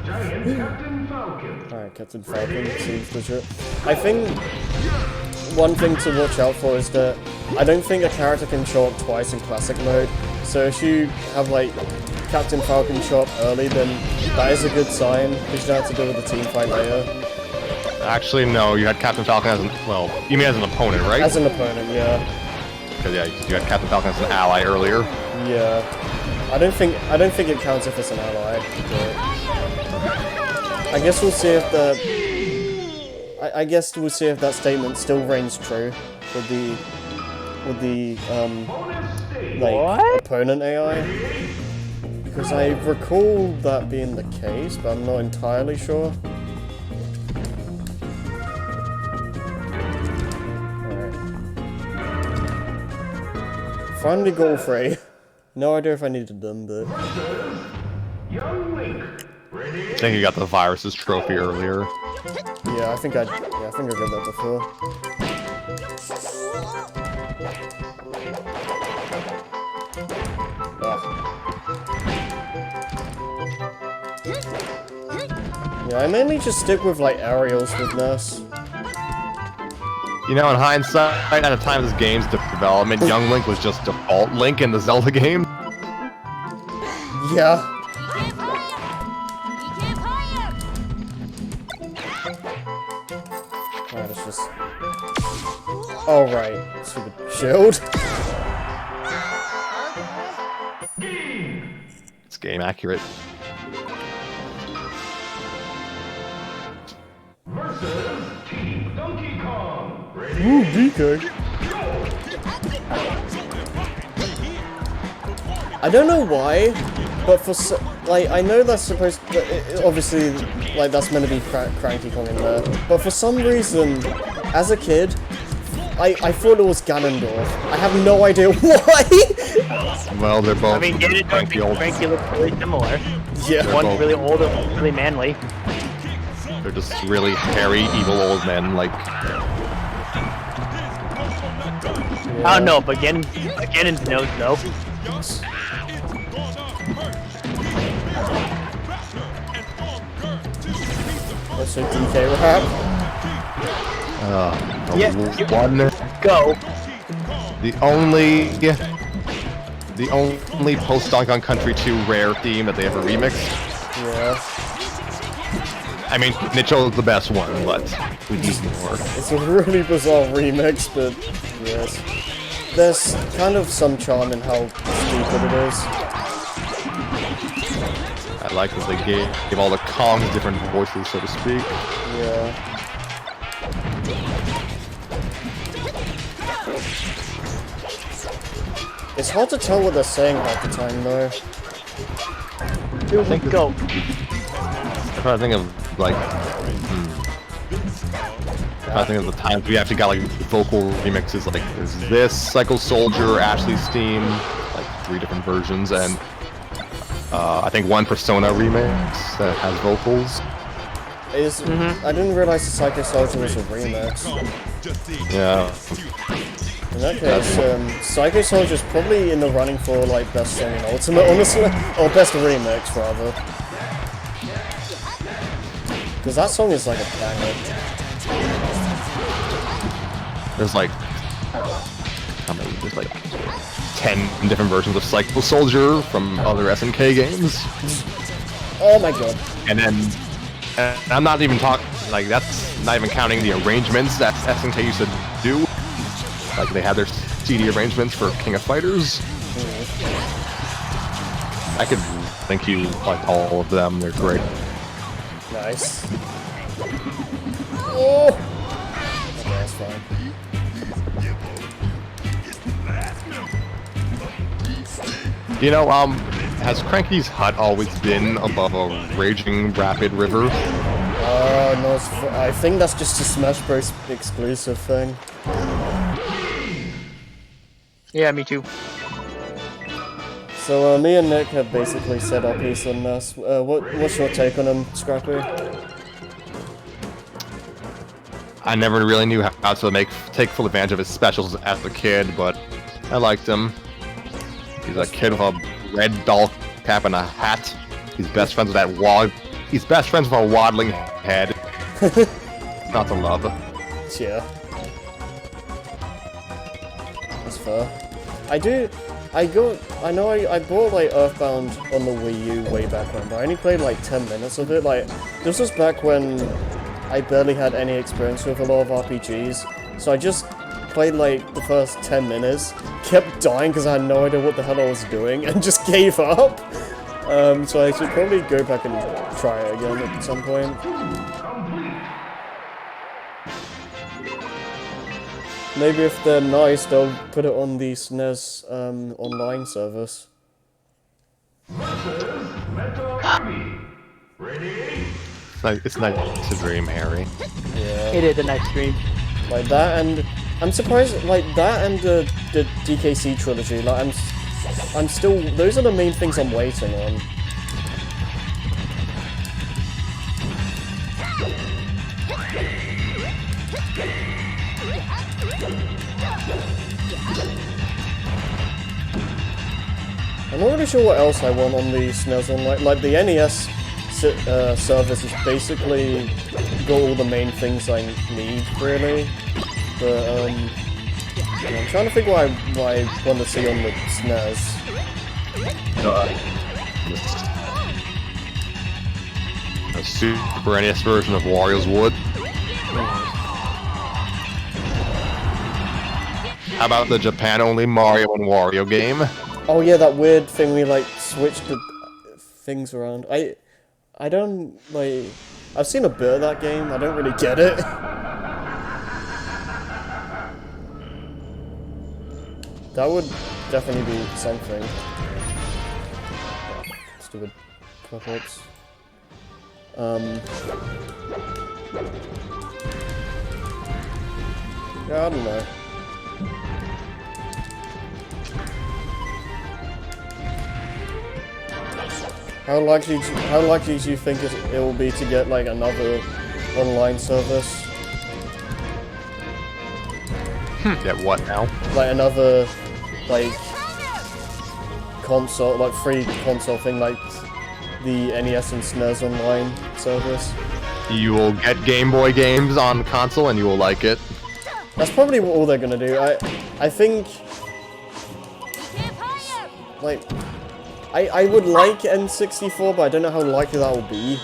Giant Captain Falcon. Alright, Captain Falcon seems legit. I think one thing to watch out for is that I don't think a character can show up twice in classic mode. So if you have like Captain Falcon show up early, then that is a good sign, because you don't have to deal with the team fight later. Actually, no, you had Captain Falcon as an, well, you mean as an opponent, right? As an opponent, yeah. Because yeah, you had Captain Falcon as an ally earlier. Yeah. I don't think it counts if it's an ally, but I guess we'll see if I guess we'll see if that statement still reigns true with the like What? opponent AI. Because I recall that being the case, but I'm not entirely sure. Alright. Finally got all three. No idea if I needed them, but Young Link. Ready? I think you got the viruses trophy earlier. yeah, I think I got that before. Yeah, I mainly just stick with like aerials with Ness. You know, in hindsight, at the time of this game's development, Young Link was just default Link in the Zelda game. Yeah. Alright, it's just. Oh right, stupid shield. It's game accurate. Versus Team Donkey Kong. Ready? Ooh, DK. I don't know why, but like, I know that's supposed to, obviously, like, that's meant to be Cranky Kong in there, but for some reason, as a kid, I thought it was Ganondorf. I have no idea why! Well, they're both I mean, get it, cranky old. Frankie looks really similar. Yeah. One's both- really old and one's really manly. They're just really hairy, evil old men. Like, I don't know, but Ganon's nose though. That's a DK rap. Yeah, one, Go. the only post Donkey Kong Country 2 rare theme that they ever remixed. Yeah. I mean, Nicho is the best one, but we need more. It's a really bizarre remix, but yes. There's kind of some charm in how stupid it is. I like that they gave all the Kongs different voices, so to speak. Yeah. It's hard to tell what they're saying half the time, though. Dude, go. I'm trying to think of, like, I'm trying to think of the times we actually got, like, vocal remixes, like, there's this, Psycho Soldier, Ashley's theme, like, 3 different versions, and, I think one Persona remix that has vocals. I didn't realize the Psycho Soldier was a remix. Yeah. In that case, Psycho Soldier's probably in the running for, like, best song in Ultimate, honestly. Or best remix, rather. Because that song is like a banger. There's like, how many? There's like 10 different versions of Psycho Soldier from other SNK games. Oh my god. And then, and I'm not even talking, like, that's not even counting the arrangements that SNK used to do. Like, they had their CD arrangements for King of Fighters. I could thank you, like, all of them. They're great. Nice. Oh! Okay, that's fine. You know, has Cranky's hut always been above a raging rapid river? No, I think that's just a Smash Bros. Exclusive thing. Yeah, me too. So, me and Nick have basically said our piece on this. What's your take on him, Scrappy? I never really knew how to take full advantage of his specials as a kid, but I liked him. He's a kid with a red doll cap and a hat. He's best friends with that He's best friends with a waddling head. Not to love. Yeah. That's fair. I bought like Earthbound on the Wii U way back when, but I only played like 10 minutes of it. Like, this was back when I barely had any experience with a lot of RPGs, so I just played like the first 10 minutes, kept dying because I had no idea what the hell I was doing, and just gave up. So I should probably go back and try it again at some point. Maybe if they're nice, they'll put it on the SNES online service. It's nice to dream, Harry. Yeah. It is a nice stream. Like that, and I'm surprised, like that and the DKC trilogy, like I'm still, those are the main things I'm waiting on. I'm not really sure what else I want on the SNES Online. Like the NES service is basically got all the main things I need, really. But yeah, I'm trying to figure out what I want to see on the SNES. A Super NES version of Wario's Wood. How about the Japan-only Mario and Wario game? Oh yeah, that weird thing we like switched the things around. I don't like. I've seen a bit of that game. I don't really get it. That would definitely be something. Stupid Whoops. Yeah, I don't know. How likely do you think it will be to get like another online service? Get what now? Like another like console, like free console thing, like the NES and SNES online service. You will get Game Boy games on console and you will like it. That's probably all they're gonna do. I think like I would like N64, but I don't know how likely that will be.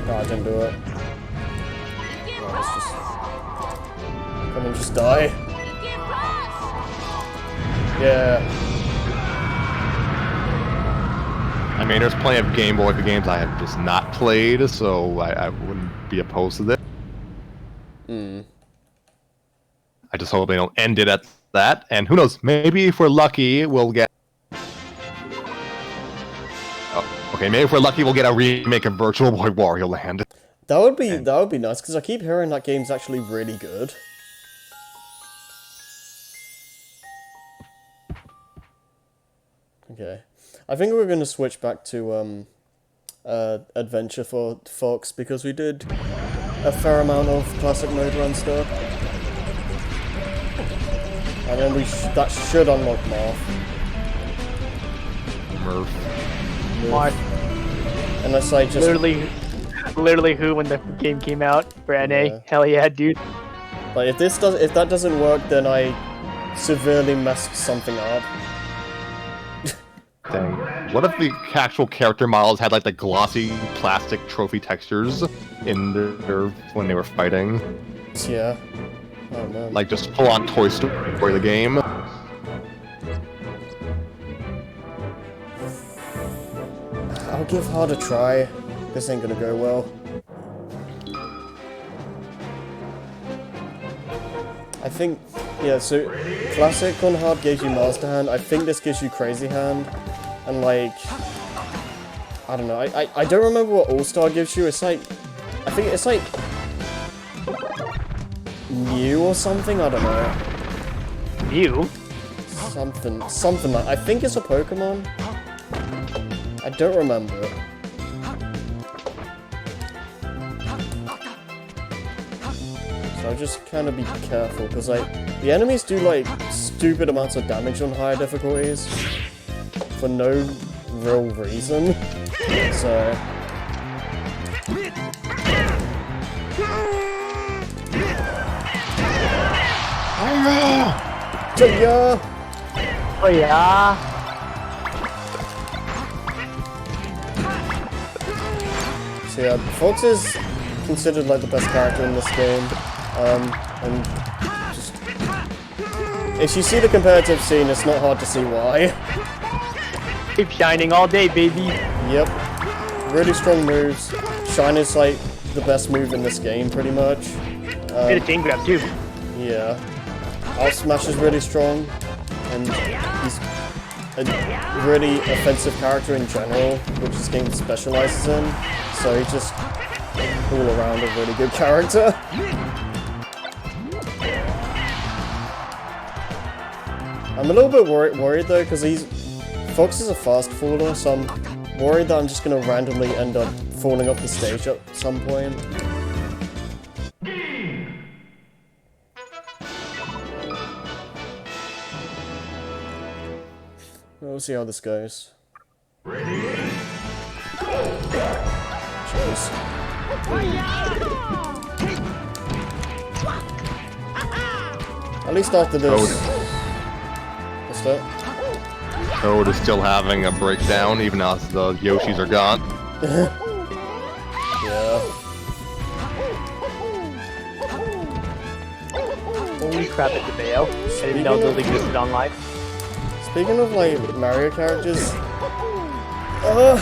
No, I didn't do it. No, let's just come and just die. Yeah. I mean, there's plenty of Game Boy games I have just not played, so I wouldn't be opposed to this. I just hope they don't end it at that, and who knows, maybe if we're lucky, we'll get... Oh, okay, maybe if we're lucky, we'll get a remake of Virtual Boy Wario Land. That would be nice, because I keep hearing that game's actually really good. Okay. I think we're going to switch back to Adventure for Fox, because we did a fair amount of classic mode run stuff. And then that should unlock Marth. Murph. Marth. Unless I just... Literally who when the game came out for NA? Yeah. Hell yeah, dude. Like, if that doesn't work, then I severely messed something up. Dang. What if the actual character models had like the glossy plastic trophy textures in their when they were fighting? Yeah. Oh man. Like just full on Toy Story the game. I'll give hard a try. This ain't gonna go well. I think, yeah, so Classic on hard gives you Master Hand. I think this gives you Crazy Hand. And like, I don't know, I don't remember what All-Star gives you. It's like, I think it's like Mew or something, I don't know. You? Something like, I think it's a Pokemon. I don't remember. So I'll just kind of be careful, because like, the enemies do like stupid amounts of damage on higher difficulties for no real reason. So yeah. Oh yeah. So yeah, Fox is considered like the best character in this game, and just if you see the competitive scene, it's not hard to see why. Keep shining all day, baby. Yep, really strong moves. Shine is like the best move in this game, pretty much. Get a chain grab too. Yeah, Out Smash is really strong, and he's a really offensive character in general, which this game specializes in. So he's just all around a really good character. I'm a little bit worried though, because Fox is a fast faller, so I'm worried that I'm just gonna randomly end up falling off the stage at some point. We'll see how this goes. Jeez. At least after this. What's that? Toad is still having a breakdown, even as the Yoshis are gone. Yeah. Holy crap, it's a Bayo. I didn't know those existed online. Speaking of like Mario characters, okay,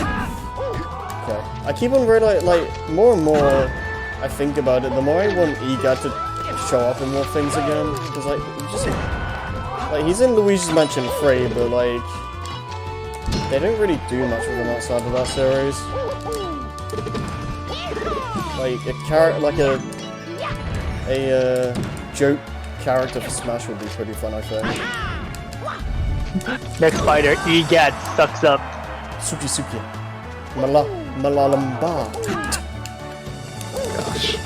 I keep on realizing like more and more I think about it, the more I want EGAT to show up in more things again. Because, like, he's in Luigi's Mansion 3, but, like, they don't really do much with him outside of that series. Like, a joke character for Smash would be pretty fun, I think. Next fighter, EGAT sucks up. Suki Suki. Malalamba. Gosh.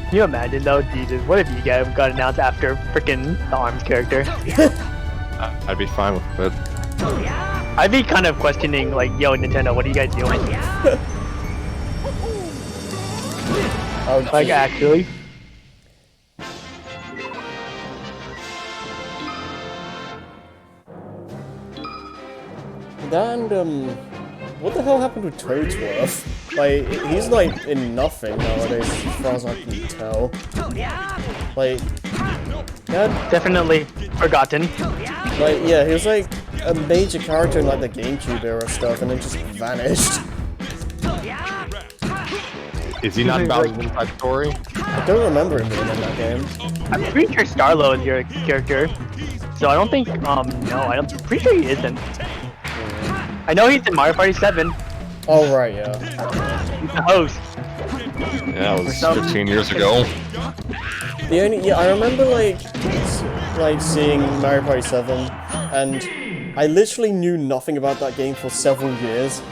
Can you imagine though, Jesus, what if EGAT got announced after freaking the ARMS character? I'd be fine with it. I'd be kind of questioning, like, yo, Nintendo, what are you guys doing? Oh, Like, actually? that and, what the hell happened with Toadsworth? Like, he's like in nothing nowadays, as far as I can tell. Like, yeah, Definitely forgotten. like, yeah, he was like a major character in like the GameCube era stuff, and then just vanished. Is he not Bowser's Inside Story? I don't remember him being in that game. I'm pretty sure Starlo is your character. So I don't think, I'm pretty sure he isn't. I know he's in Mario Party 7. Oh right, yeah. He's the host. Yeah, it was 15 years ago. I remember like seeing Mario Party 7, and I literally knew nothing about that game for several years,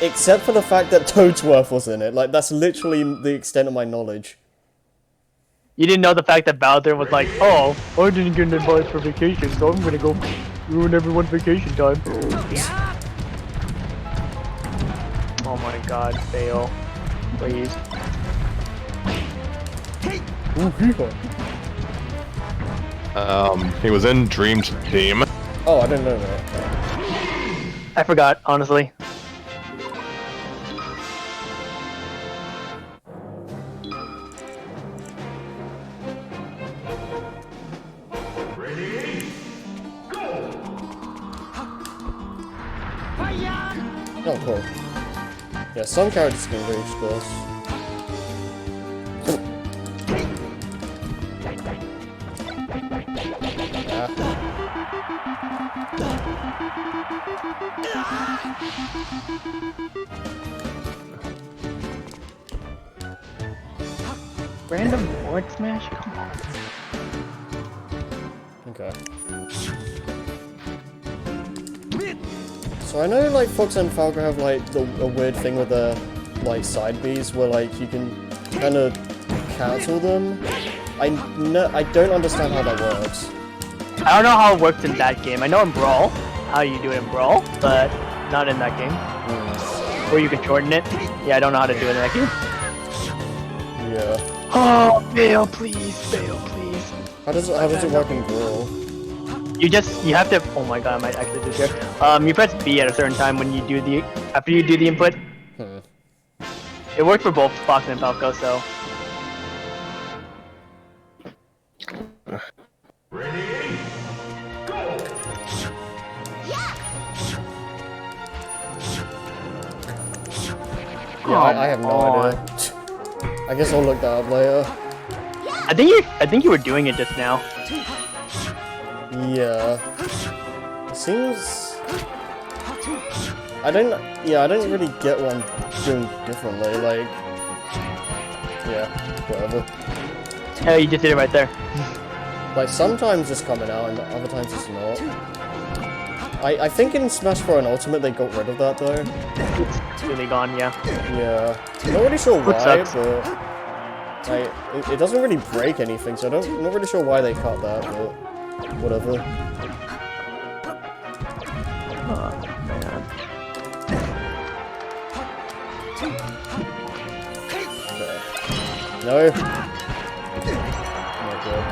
except for the fact that Toadsworth was in it. Like, that's literally the extent of my knowledge. You didn't know the fact that Bowser was like, oh, I didn't get invited for vacation, so I'm gonna go ruin everyone's vacation time. Oh my god, fail. Please. He was in Dream Team. Oh, I didn't know that. I forgot, honestly. Oh, cool. Yeah, some characters can reach this. Random board smash? Come on. Okay. So I know like Fox and Falco have like a weird thing with the like side Bs where like you can kind of cancel them. I don't understand how that works. I don't know how it works in that game. I know in Brawl, how you do it in Brawl, but not in that game. Where you can shorten it. Yeah, I don't know how to do it in that game. Yeah. Oh, fail, please, fail, please. How does it work in Brawl? You have to, oh my god, I might actually do this here. You press B at a certain time when you do after you do the input. It worked for both Fox and Falco, so. Ready? Go! Yeah, I have no idea. I guess I'll look that up later. I think you were doing it just now. Yeah. It seems... I don't really get what I'm doing differently, like... Yeah, whatever. Oh, you just did it right there. Like, sometimes it's coming out and other times it's not. I think in Smash 4 and Ultimate they got rid of that though. It's really gone, yeah. Yeah. I'm not really sure Which why, sucks. but... Like, it doesn't really break anything, so I'm not really sure why they cut that, but... Whatever. Oh, man. Okay. No. Not good.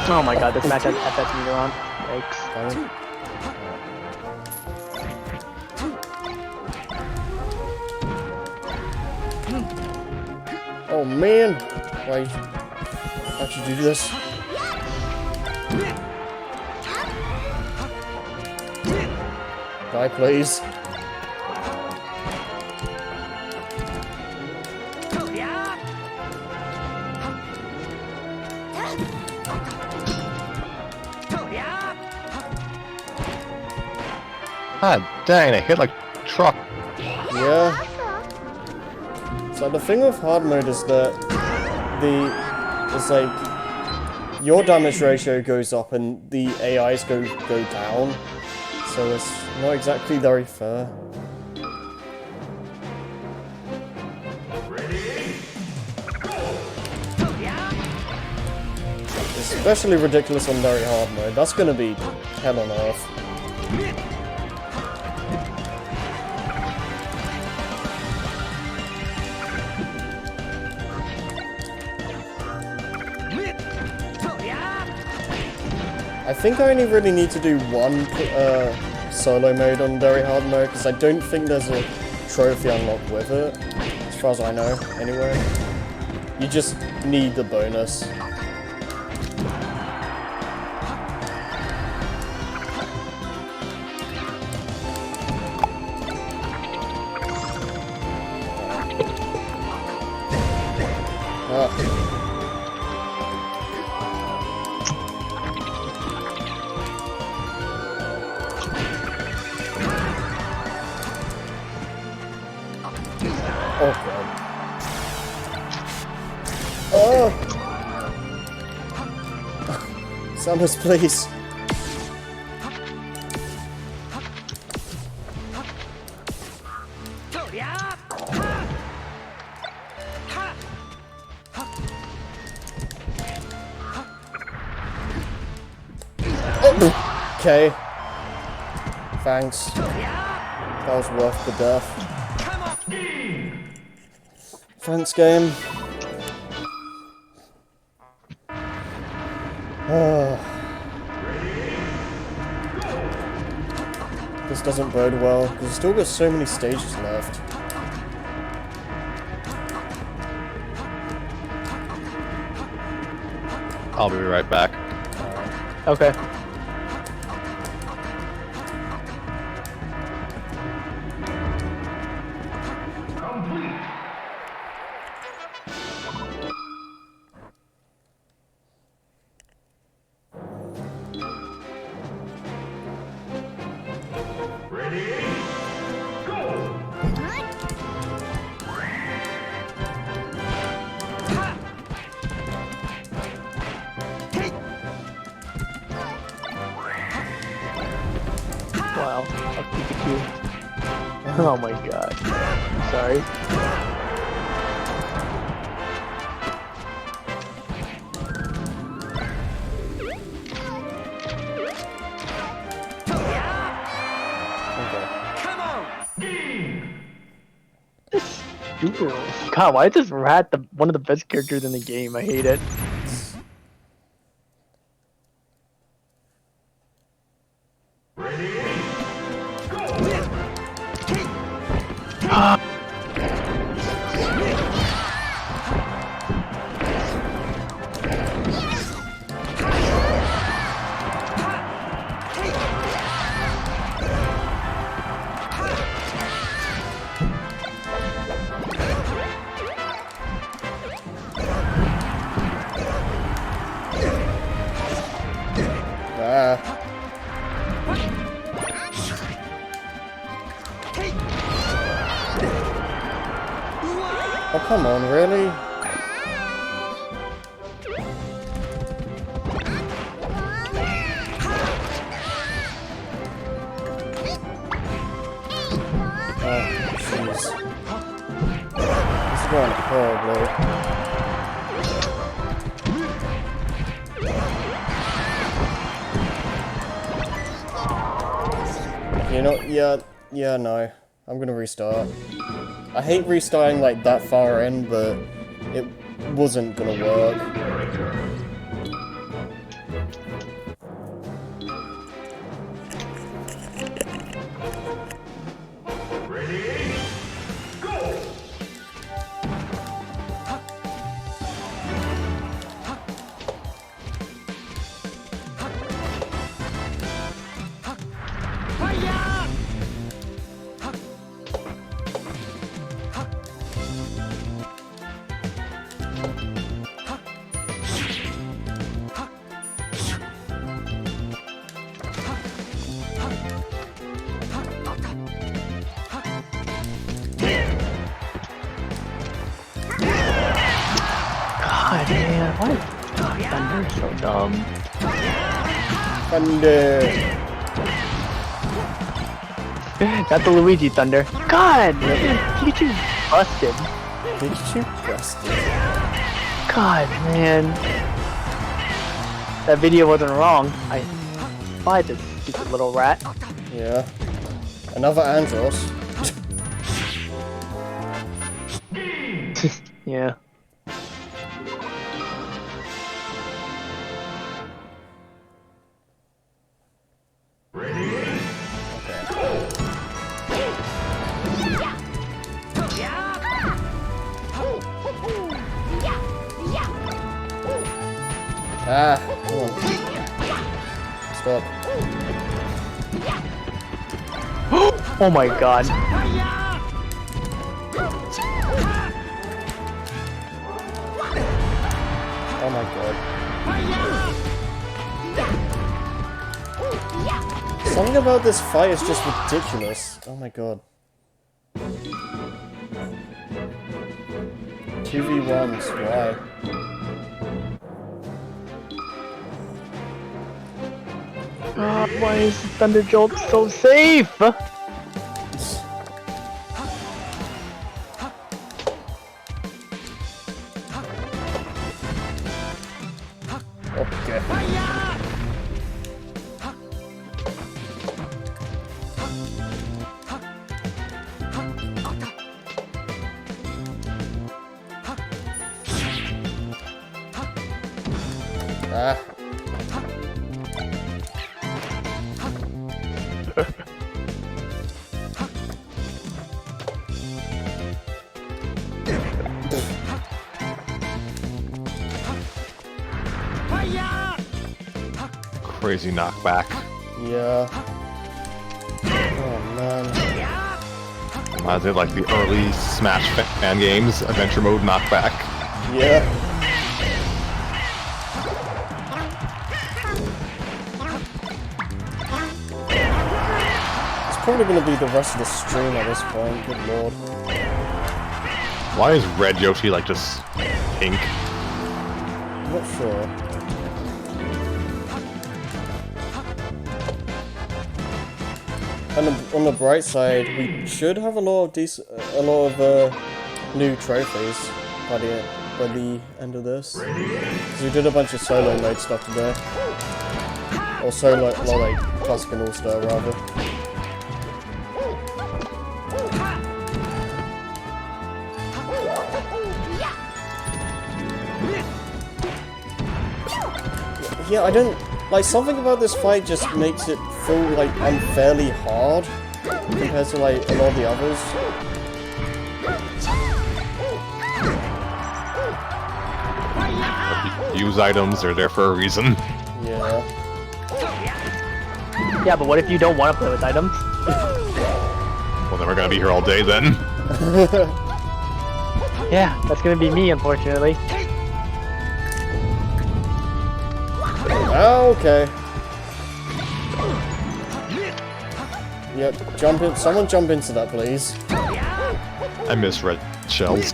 Oh my god, this match has FS meter on. Yikes. Fine. Oh man! Why? How'd you do this? Die, please. God dang, I hit like truck. Yeah. So the thing with hard mode is that it's like your damage ratio goes up and the AIs go down. So it's not exactly very fair. Especially ridiculous on very hard mode. That's gonna be hell on earth. I think I only really need to do one solo mode on very hard mode, because I don't think there's a trophy unlocked with it, as far as I know, anyway. You just need the bonus. Oh god. Oh! Samus, please. Oh. Okay. Thanks. That was worth the death. Thanks, game. This doesn't bode well, because we've still got so many stages left. I'll be right back. Okay. Wow, a Pikachu. Oh my god. Sorry. God, why is this rat one of the best characters in the game? I hate it. Oh, come on, really? Oh, jeez. This is going horribly. You know, yeah, no. I'm gonna restart. I hate restarting like that far in, but it wasn't gonna work. God, man, why is Thunder so dumb? Thunder. Not the Luigi Thunder. God, man, Pikachu busted. Pikachu busted. God, man. That video wasn't wrong. I fight this stupid little rat. Yeah. Another Andros. Yeah. Ah, come on. Stop. Oh my god. Oh my god. Something about this fight is just ridiculous. Oh my god. 2v1s, why? Why is Thunder Jolt so safe? Okay. Ah. Crazy knockback. Yeah. Oh man. Reminds me of like the early Smash fan games, adventure mode knockback. Yeah. It's probably gonna be the rest of the stream at this point, good lord. Why is Red Yoshi like just pink? I'm not sure. And on the bright side, we should have a lot of new trophies by the end of this. 'Cause we did a bunch of solo mode stuff today, or solo, like classic and all star rather. Yeah, I don't like something about this fight just makes it feel like unfairly hard compared to like a lot of the others. Use items, they're there for a reason. Yeah. Yeah, but what if you don't want to play with items? Well, then we're gonna be here all day then. Yeah, that's gonna be me, unfortunately. Okay. Yep, jump in. Someone jump into that, please. I miss red shells.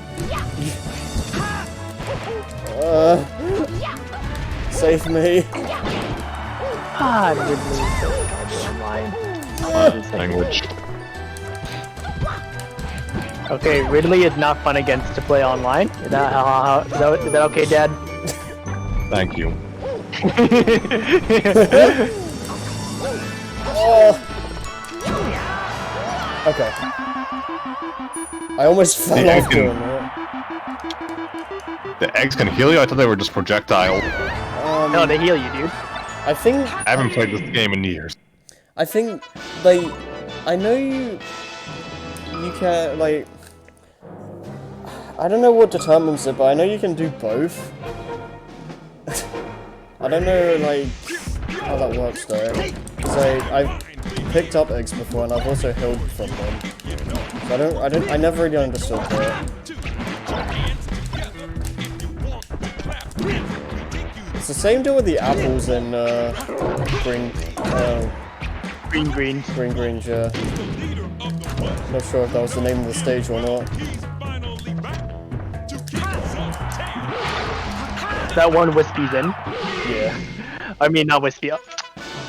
Save me. Ah, Ridley is so goddamn lying. Language. Okay, Ridley is not fun against to play online. Is that okay, Dad? Thank you. Oh. Okay. I almost fell The egg off can- doing that. The eggs can heal you? I thought they were just projectile. No, they heal you, dude. I think I haven't played this game in years. I know you can, like, I don't know what determines it, but I know you can do both. I don't know, like, how that works though. Because I've picked up eggs before and I've also healed from them. So I never really understood that. It's the same deal with the apples in green, Green. Greens, yeah. Not sure if that was the name of the stage or not. That one Wispy's in. Yeah. I mean, not Wispy. Oh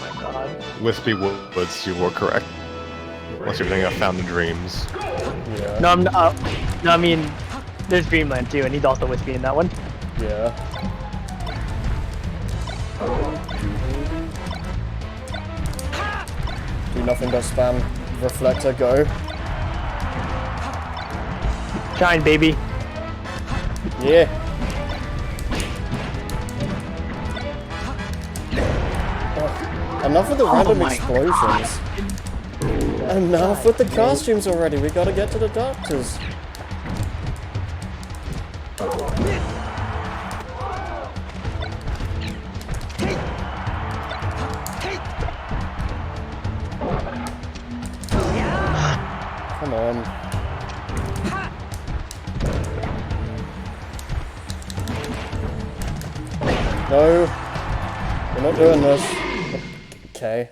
my god. Wispy Woods, you were correct. Unless you're thinking of Found in Dreams. Yeah. No, I'm not. No, I mean, there's Dreamland too, and he's also Wispy in that one. Yeah. Do nothing but spam. Reflector, go. Shine, baby. Yeah. Oh, enough with the random my explosions. Enough with the costumes already. We gotta get to the doctors. Come on. No. We're not doing this. Okay.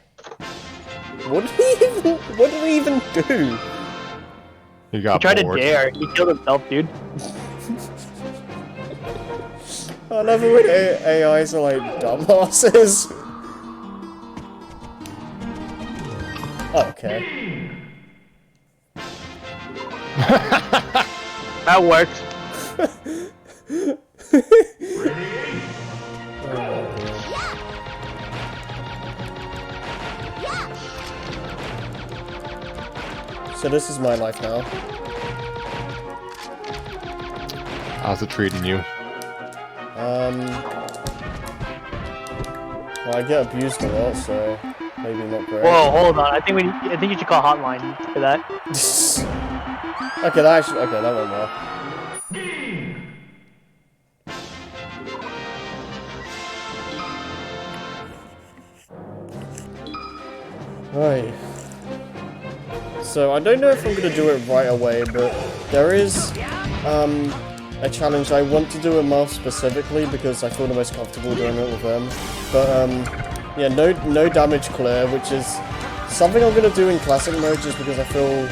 What did we even do? You He got tried bored. to dare. He killed himself, dude. I love it when AIs are like dumbasses. Okay. That worked. So this is my life now. How's it treating you? Well, I get abused a lot, so maybe not great. Whoa, hold on. I think you should call hotline for that. Okay, that went well. Right. So I don't know if I'm gonna do it right away, but there is a challenge I want to do with Marth specifically because I feel the most comfortable doing it with them. But yeah, no damage clear, which is something I'm gonna do in classic mode just because I feel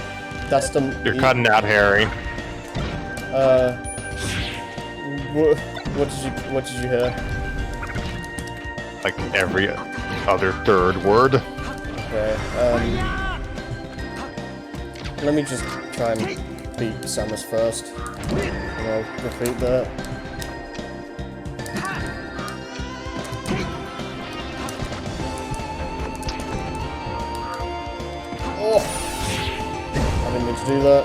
that's the You're cutting out Harry. what did you hear? Like every other third word. Okay, let me just try and beat Samus first, and I'll repeat that. Oh! I didn't mean to do that.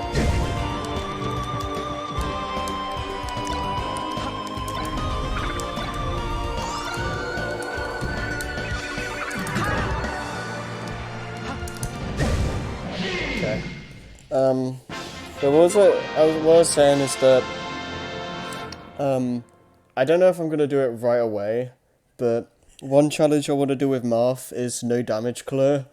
Okay. So what I was saying is that, I don't know if I'm gonna do it right away, but one challenge I want to do with Marth is no damage clear,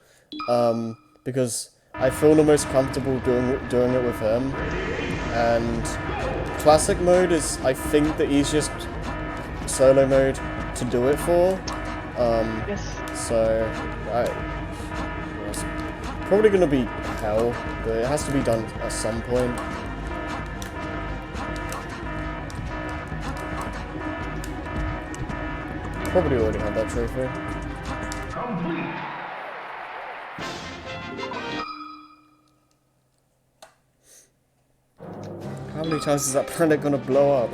because I feel the most comfortable doing it with him, and classic mode is, I think, the easiest solo mode to do it for, Yes. so it's probably gonna be hell, but it has to be done at some point. Probably already had that trophy. How many times is that planet gonna blow up?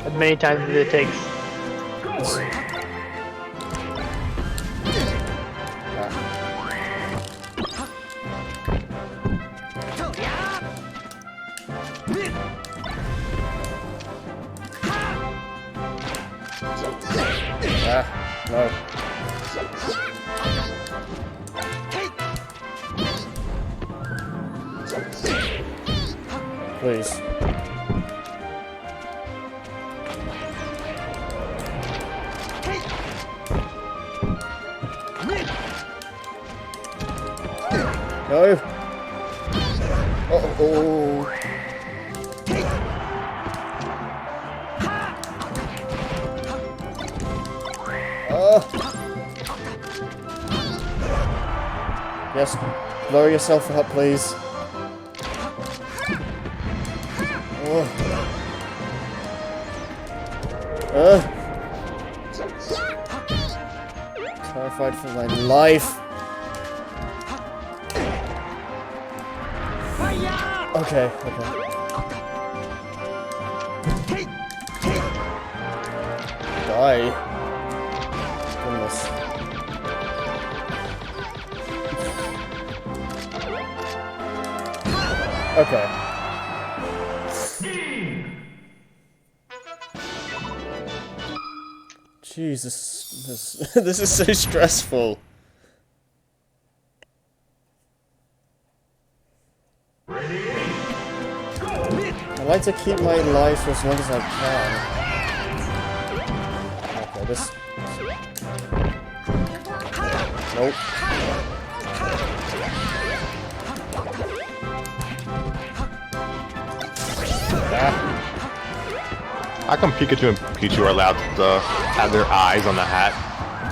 As many times as it takes. No. Please. No. Oh. Yes, lower yourself up, please. Terrified for my life. Okay, okay. Die. Goodness. Okay. Jesus, this is so stressful. Ready? Go! I like to keep my life for as long as I can. Okay, this. Nope. Ah. How come Pikachu and Pichu are allowed to have their eyes on the hat?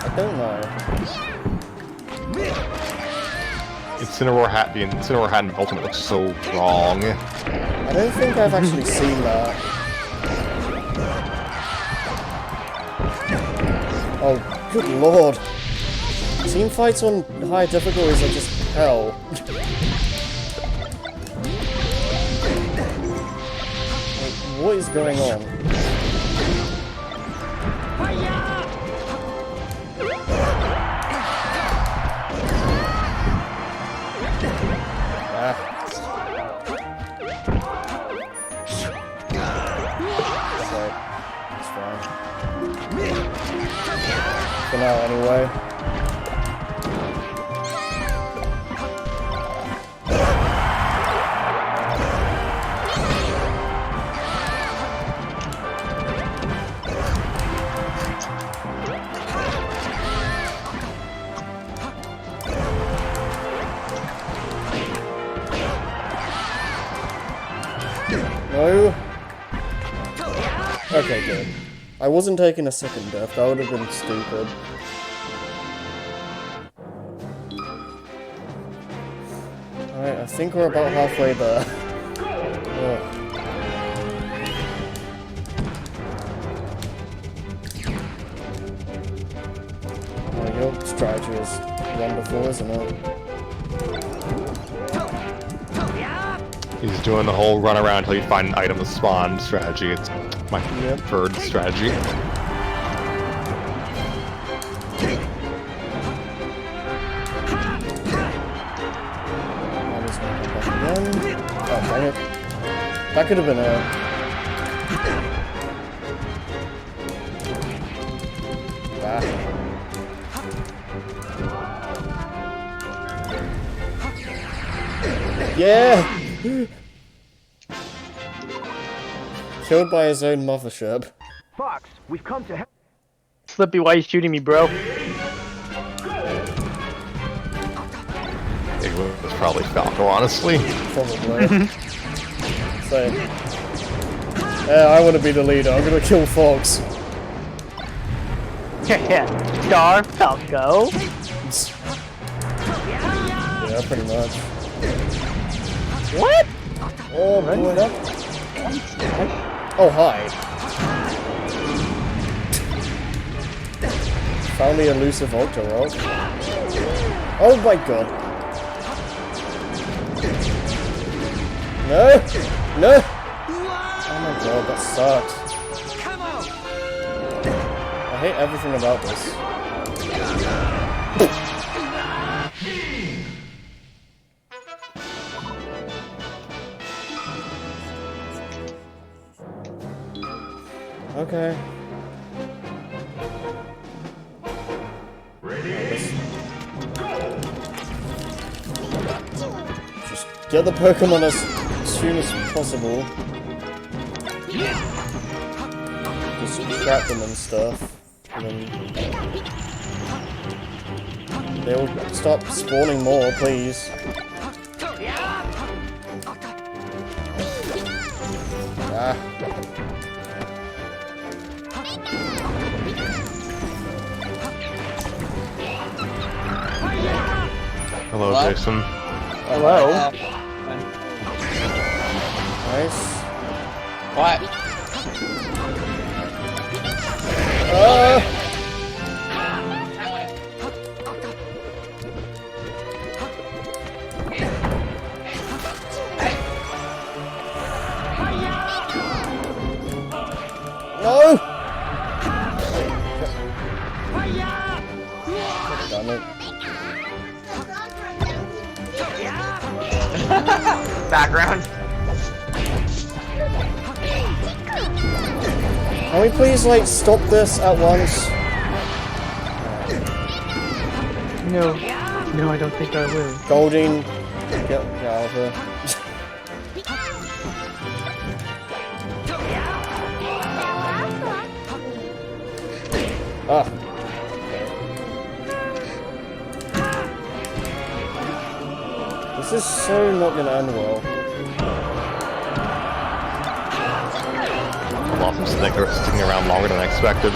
I don't know. Incineroar hat, the Incineroar hat in Ultimate looks so wrong. I don't think I've actually seen that. Oh, good lord. Team fights on high difficulties are just hell. Like, what is going on? For now, anyway. No. Okay, good. I wasn't taking a second death, that would have been stupid. Alright, I think we're about halfway there. Ugh. Oh, your strategy is wonderful, isn't it? He's doing the whole run around until you find an item to spawn strategy. It's my preferred strategy. Oh, dang it. That could have been a... Ah. Yeah! Killed by his own mothership. Fox, we've come to help. Slippy, why are you shooting me, bro? It was probably Falco, honestly. Probably. So... Yeah, I want to be the leader. I'm gonna kill Fox. Star Falco. Yeah, pretty much. What? Oh, boy. Oh, hi. Found the elusive Octorok. Oh my god. No! No! Oh my god, that sucks. I hate everything about this. Okay. Just get the Pokemon as soon as possible. Just trap them and stuff. And then they'll stop spawning more, please. Ah. Hello, Hello? Jason. Hello. Nice. What? No! Damn it. Background. Can we please, like, stop this at once? No. No, I don't think I will. Golding. Get out of here. Ah. This is so not gonna end well. I lost some sticking around longer than I expected.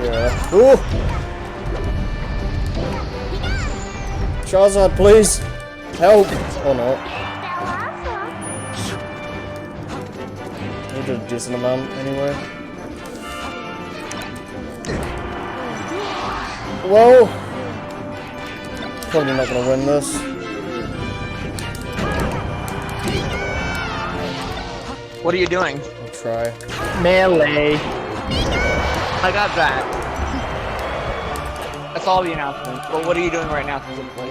Yeah. Ooh! Charizard, please! Help! Or not. Need a decent amount anyway. Whoa! Probably not gonna win this. What are you doing? I'll try. Melee. I got that. That's all the announcement. But what are you doing right now specifically?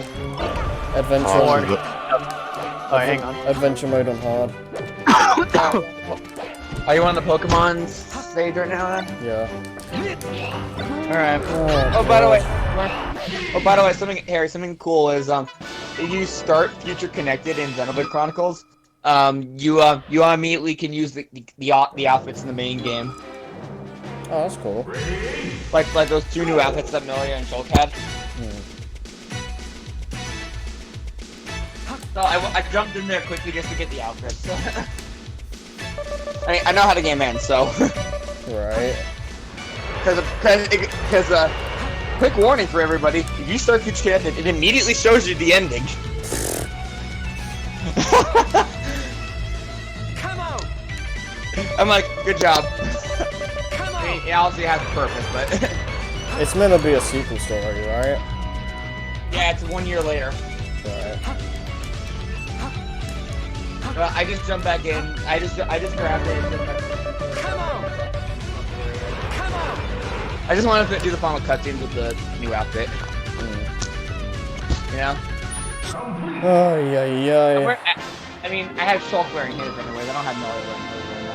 Adventure. Oh, Oh, hang on. Adventure mode on hard. Are you on the Pokemon stage right now then? Yeah. Alright. Oh, Oh, by the way, God. Harry, something cool is if you start Future Connected in Xenoblade Chronicles, you immediately can use the outfits in the main game, Oh, that's cool. like those 2 new outfits that Melia and Shulk had. So I jumped in there quickly just to get the outfits. I know how the game ends, so Right. because quick warning for everybody: if you start Future Connected, it immediately shows you the ending. Come on! I'm like, good job. Come on! I mean, it obviously has a purpose, but It's meant to be a sequel story, right? yeah, it's 1 year later. Right. I just jumped back in. I just grabbed it. Come on! Come on! I just wanted to do the final cutscenes with the new outfit. You know? Oh, yeah. I mean, I have Shulk wearing his anyways. I don't have Melia wearing hers right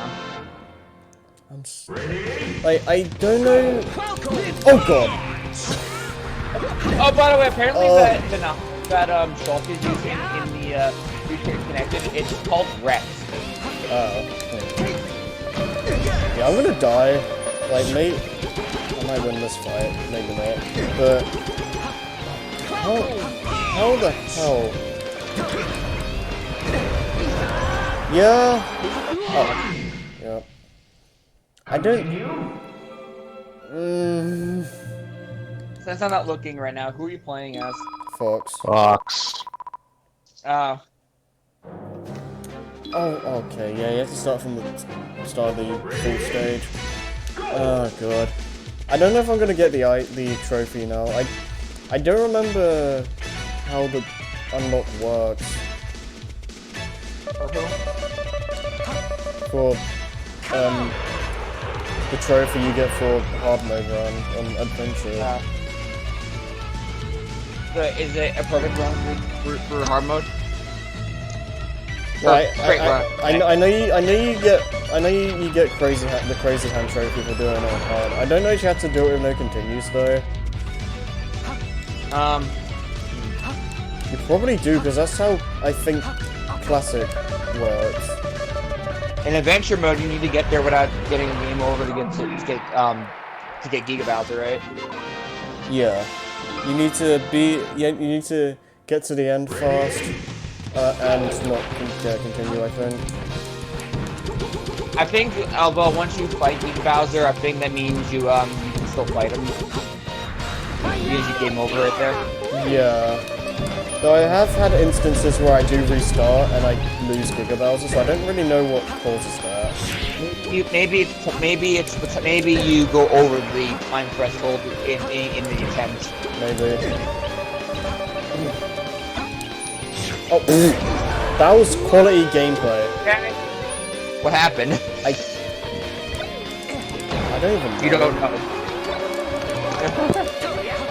now. Like, I don't know. Oh god. Oh, by the way, apparently that Shulk is using in the Future Connected, it's called Rex. Oh. Yeah, I'm gonna die. Like, I might win this fight, maybe not. But how the hell? Yeah. Oh. Yeah. I don't. Since I'm not looking right now, who are you playing as? Fox. Fox. Oh, okay. Yeah, you have to start from the start of the full stage. Oh god. I don't know if I'm gonna get the trophy now. I don't remember how the unlock works. For the trophy you get for hard mode run on adventure. Is it a perfect run for hard mode? Right, Straight run. I know you get the crazy hand trophy for doing it on hard. I don't know if you have to do it with no continues though. You probably do because that's how I think classic works. In adventure mode, you need to get there without getting a game over to get Giga Bowser, right? Yeah, you need to get to the end fast and not continue. I think. I think, although once you fight Giga Bowser, I think that means you can still fight him. Because you game over right there. Yeah. Though I have had instances where I do restart and I lose Giga Bowser, so I don't really know what causes that. Maybe you go over the time threshold in the attempt. Maybe. Oh, that was quality gameplay. What happened? I don't even know. You don't know.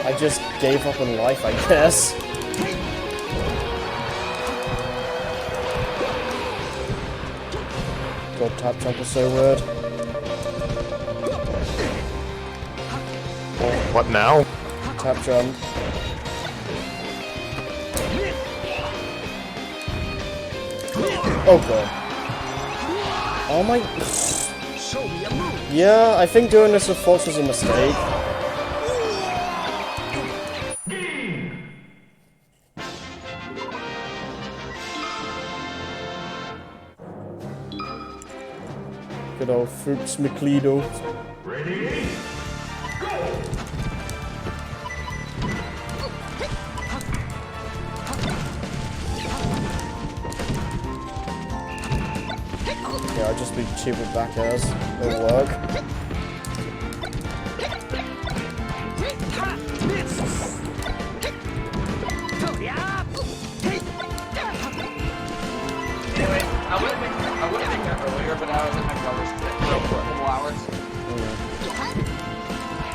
I just gave up on life, I guess. God, tap jump is so weird. What now? Tap jump. Oh god. Oh my... Yeah, I think doing this with Fox was a mistake. Good old Fuchs McLeod. Ready? Yeah, I'll just be cheap with back airs. It'll work. Anyway, I would have been that earlier, but I was in my brother's for a couple hours.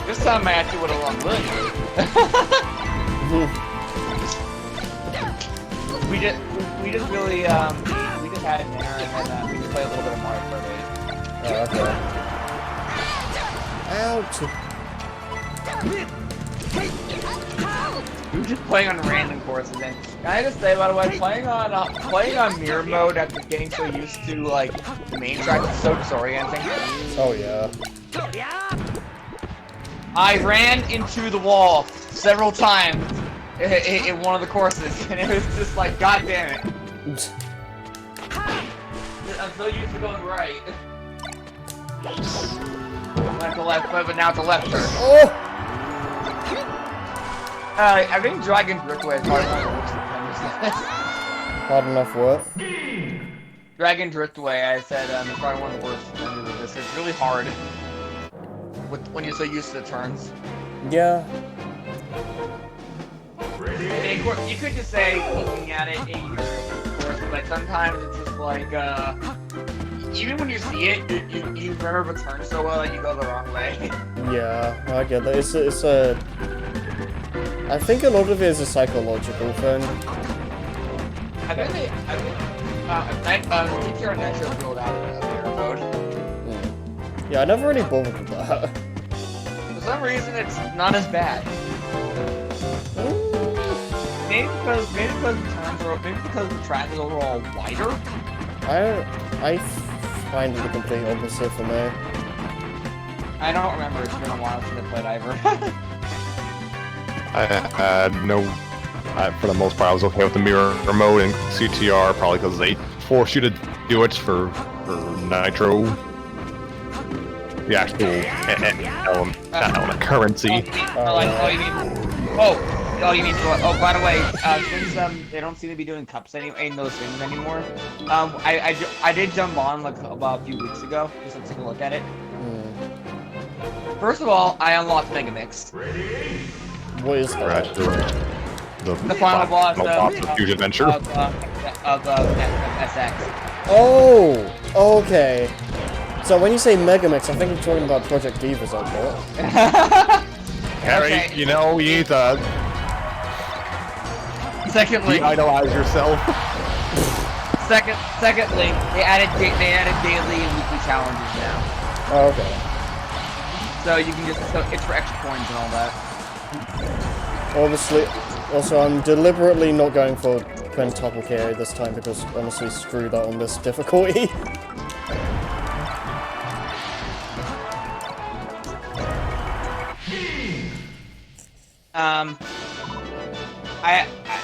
This time I actually would have won good. we just really we just had dinner and then we just played a little bit of Mario Kart 8. Oh, okay. Ouch! We were just playing on random courses, and can I just say, by the way, playing on mirror mode after getting so used to like the main track is so disorienting. Oh yeah. I ran into the wall several times in one of the courses, and it was just like, god damn it. I'm so used to going right. Went to left, but now it's a left turn. Oh! I think Dragon Driftway is hard enough to Hard enough what? Dragon Driftway, I said, is probably one of the worst vendors of this. It's really hard when you're so used to the turns. Yeah. And of course, you could just say, looking at it, but sometimes it's just like, even when you see it, you remember the turn so well that you go the wrong way. Yeah, I get that. It's a... I think a lot of it is a psychological thing. I think TTR and Nitro build out mirror mode. Yeah, I never really bothered with that. For some reason, it's not as bad. Maybe because the turns are, maybe because the track is overall wider. I find it the complete opposite for me. I don't remember. It's been a while since I played either. I had for the most part, I was okay with the mirror mode and CTR, probably because they force you to do it for Nitro. The actual element currency. You mean by the way, since they don't seem to be doing cups in those things anymore, I did jump on like about a few weeks ago just to take a look at it. First of all, I unlocked Mega Mix. What is that? The final boss of Huge Adventure. of SX. Oh! Okay. So when you say Megamix, I think you're talking about Project Divas, I thought. Harry, Okay. you know, you need to Secondly, idolize yourself. Secondly, they added daily and weekly challenges now, Oh, okay. so you can it's for extra coins and all that. Obviously, also I'm deliberately not going for quintuple KO this time because honestly screw that on this difficulty.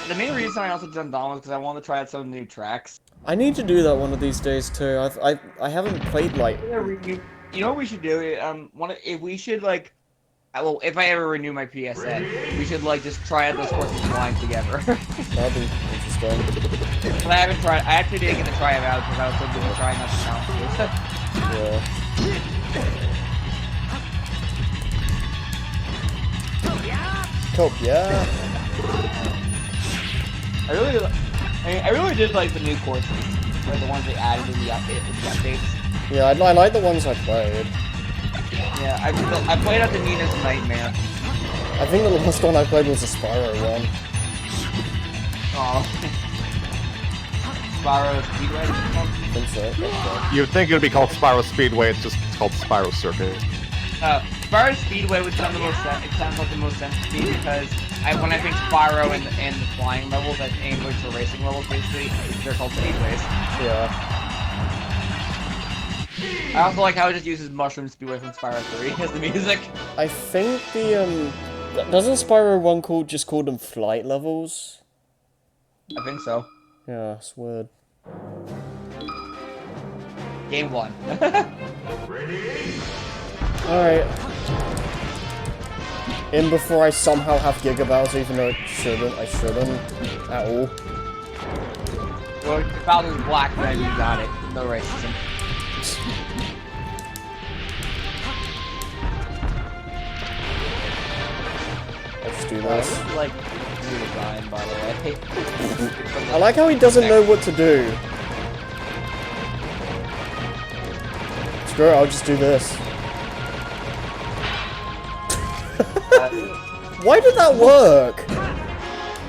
The main reason I also jumped on was because I wanted to try out some new tracks. I need to do that one of these days too. I haven't played like... You know what we should do? We should like well, if I ever renew my PSN, we should like just try out those courses flying together. That'd be interesting. But I haven't tried. I actually didn't get to try it out because I was so busy trying out the challenges. Yeah. Cope, yeah. I really did like the new courses, like the ones they added in the updates. Yeah, I like the ones I played. Yeah, I played out the Nina's Nightmare. I think the last one I played was the Spyro one. Oh. Spyro Speedway. I think so. You'd think it'd be called Spyro Speedway, it's just called Spyro Circuit. Spyro Speedway would sound the most. It sounds like the most sense to me because when I think Spyro and the flying levels, I aim for racing levels. Basically, they're called speedways. Yeah. I also like how it just uses Mushroom Speedway from Spyro 3 as the music. I think the doesn't Spyro 1 just call them flight levels? I think so. Yeah, it's weird. Game 1. Alright. In before I somehow have Giga Bowser, even though I shouldn't at all. Well, if Bowser's black, then you got it. No racism. Let's do this. Like, new design, by the way. I like how he doesn't know what to do. Screw it, I'll just do this. Why did that work?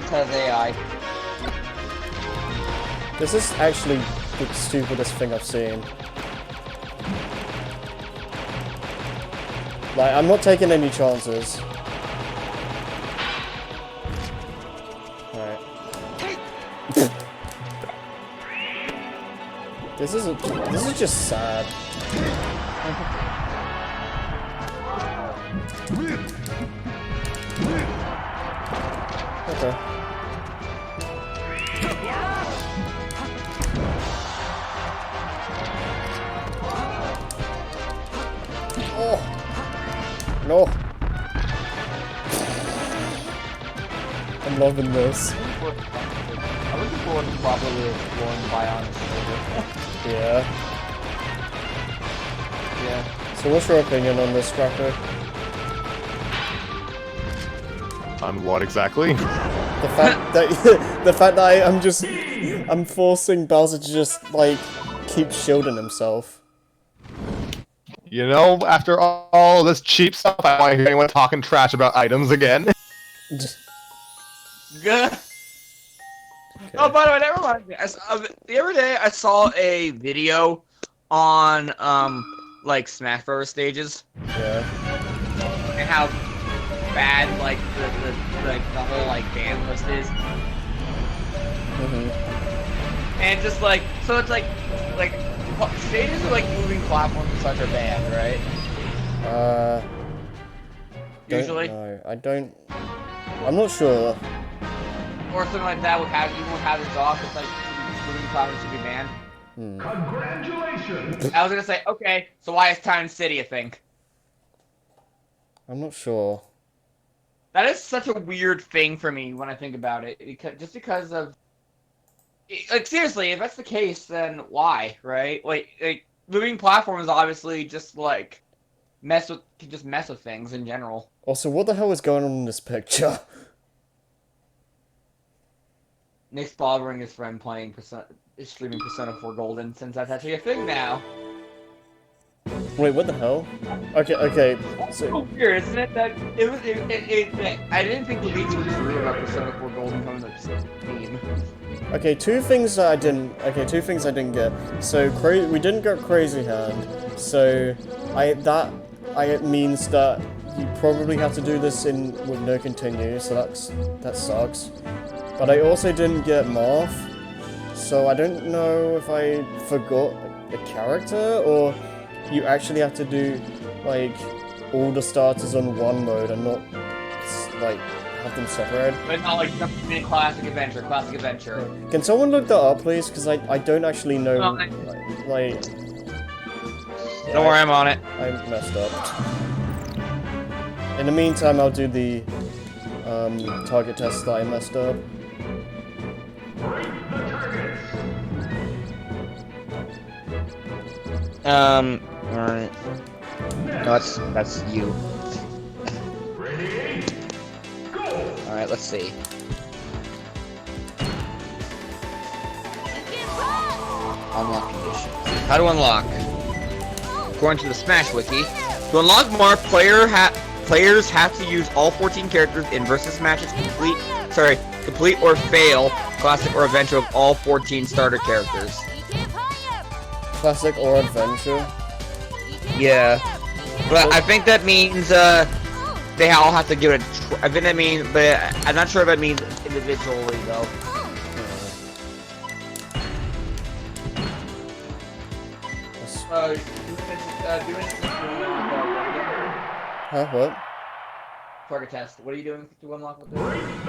Because AI. This is actually the stupidest thing I've seen. Like, I'm not taking any chances. Alright. This is just sad. Okay. Oh no! I'm loving this. I'm looking forward to properly exploring Bionic's further. Yeah. Yeah. So what's your opinion on this, Cracker? On what exactly? The fact that I'm forcing Bowser to just like keep shielding himself. You know, after all this cheap stuff, I don't want to hear anyone talking trash about items again. Good. Oh, by the way, that reminds me. The other day, I saw a video on like Smash Bros. Stages Yeah. and how bad like the whole like ban list is, and just like so it's like stages are like moving platforms and such are banned, right? Usually. I don't. I'm not sure. Or something like that with hazards off. It's like moving platforms should be banned. Congratulations! I was gonna say, okay, so why is Town City a thing? I'm not sure. That is such a weird thing for me when I think about it, because of, like, seriously, if that's the case, then why, right? Like moving platforms obviously just like mess with things in general. Also, what the hell is going on in this picture? Nick's bothering his friend is streaming Persona 4 Golden, since that's actually a thing now. Wait, what the hell? Okay, So so weird, isn't it? That I didn't think the leaks were true about Persona 4 Golden coming to 16. okay, two things I didn't get. So we didn't get Crazy Hand. So it means that you probably have to do this with no continue. So that sucks. But I also didn't get Marth. So I don't know if I forgot a character or you actually have to do like all the starters on one mode and not like have them separated. But not like classic adventure. Can someone look that up, please? Because I don't actually know. No, like. Don't worry, I'm on it. I messed up. In the meantime, I'll do the target test that I messed up. Break the targets. Alright. No, that's you. Ready? Go! Alright, let's see. Unlock conditions. How to unlock? According to the Smash Wiki, to unlock Marth, players have to use all 14 characters in versus matches complete or fail classic or adventure of all 14 starter characters. Classic or adventure? Yeah. But I think that means, they all have to give it a I think that means, but I'm not sure if that means individually, though. Huh? What? Target test. What are you doing to unlock with this?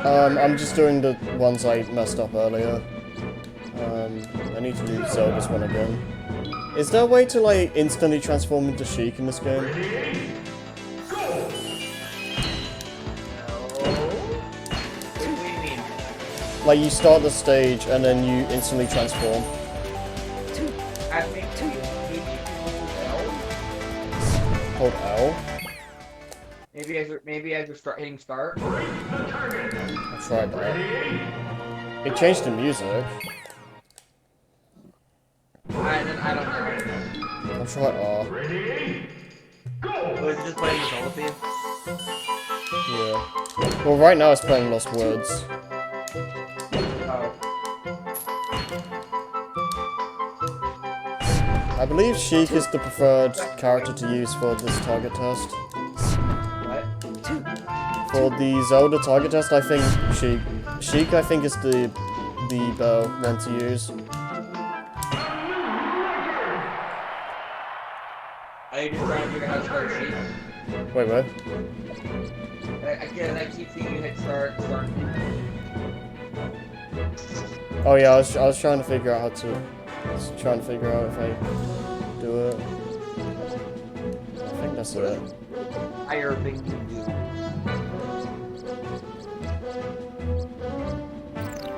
I'm just doing the ones I messed up earlier. I need to do Zelda's one again. Is there a way to, like, instantly transform into Sheik in this game? What do you mean? Like, you start the stage and then you instantly transform. I think L? Hold L. Maybe as you start hitting start. I'll try that. It changed the music. I don't know. I'll try R. Was it just playing the Zelda theme? Yeah. Well, right now it's playing Lost Words. Oh. I believe Sheik is the preferred character to use for this target test. What? For the Zelda target test, I think Sheik. Sheik, I think, is the one to use. Are you just trying to figure out how to start sheet? Wait, what? I keep seeing you hit start. Oh yeah, I was trying to figure out how to. Trying to figure out if I do it. I think that's it. Higher thing to do.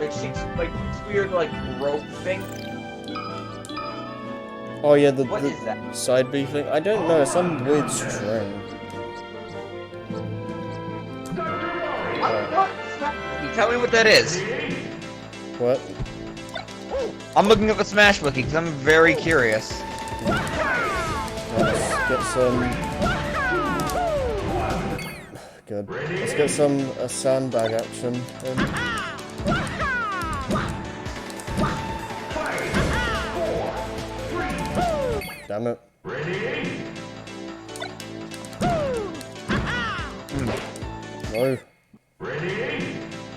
Like she's like this weird like rope thing. Oh yeah, the What is that? side B thing. I don't know. Some weird string. You tell me what that is. What? I'm looking at the Smash Wiki because I'm very curious. Let's get some. Good. Let's get some sandbag action. Damn it. No.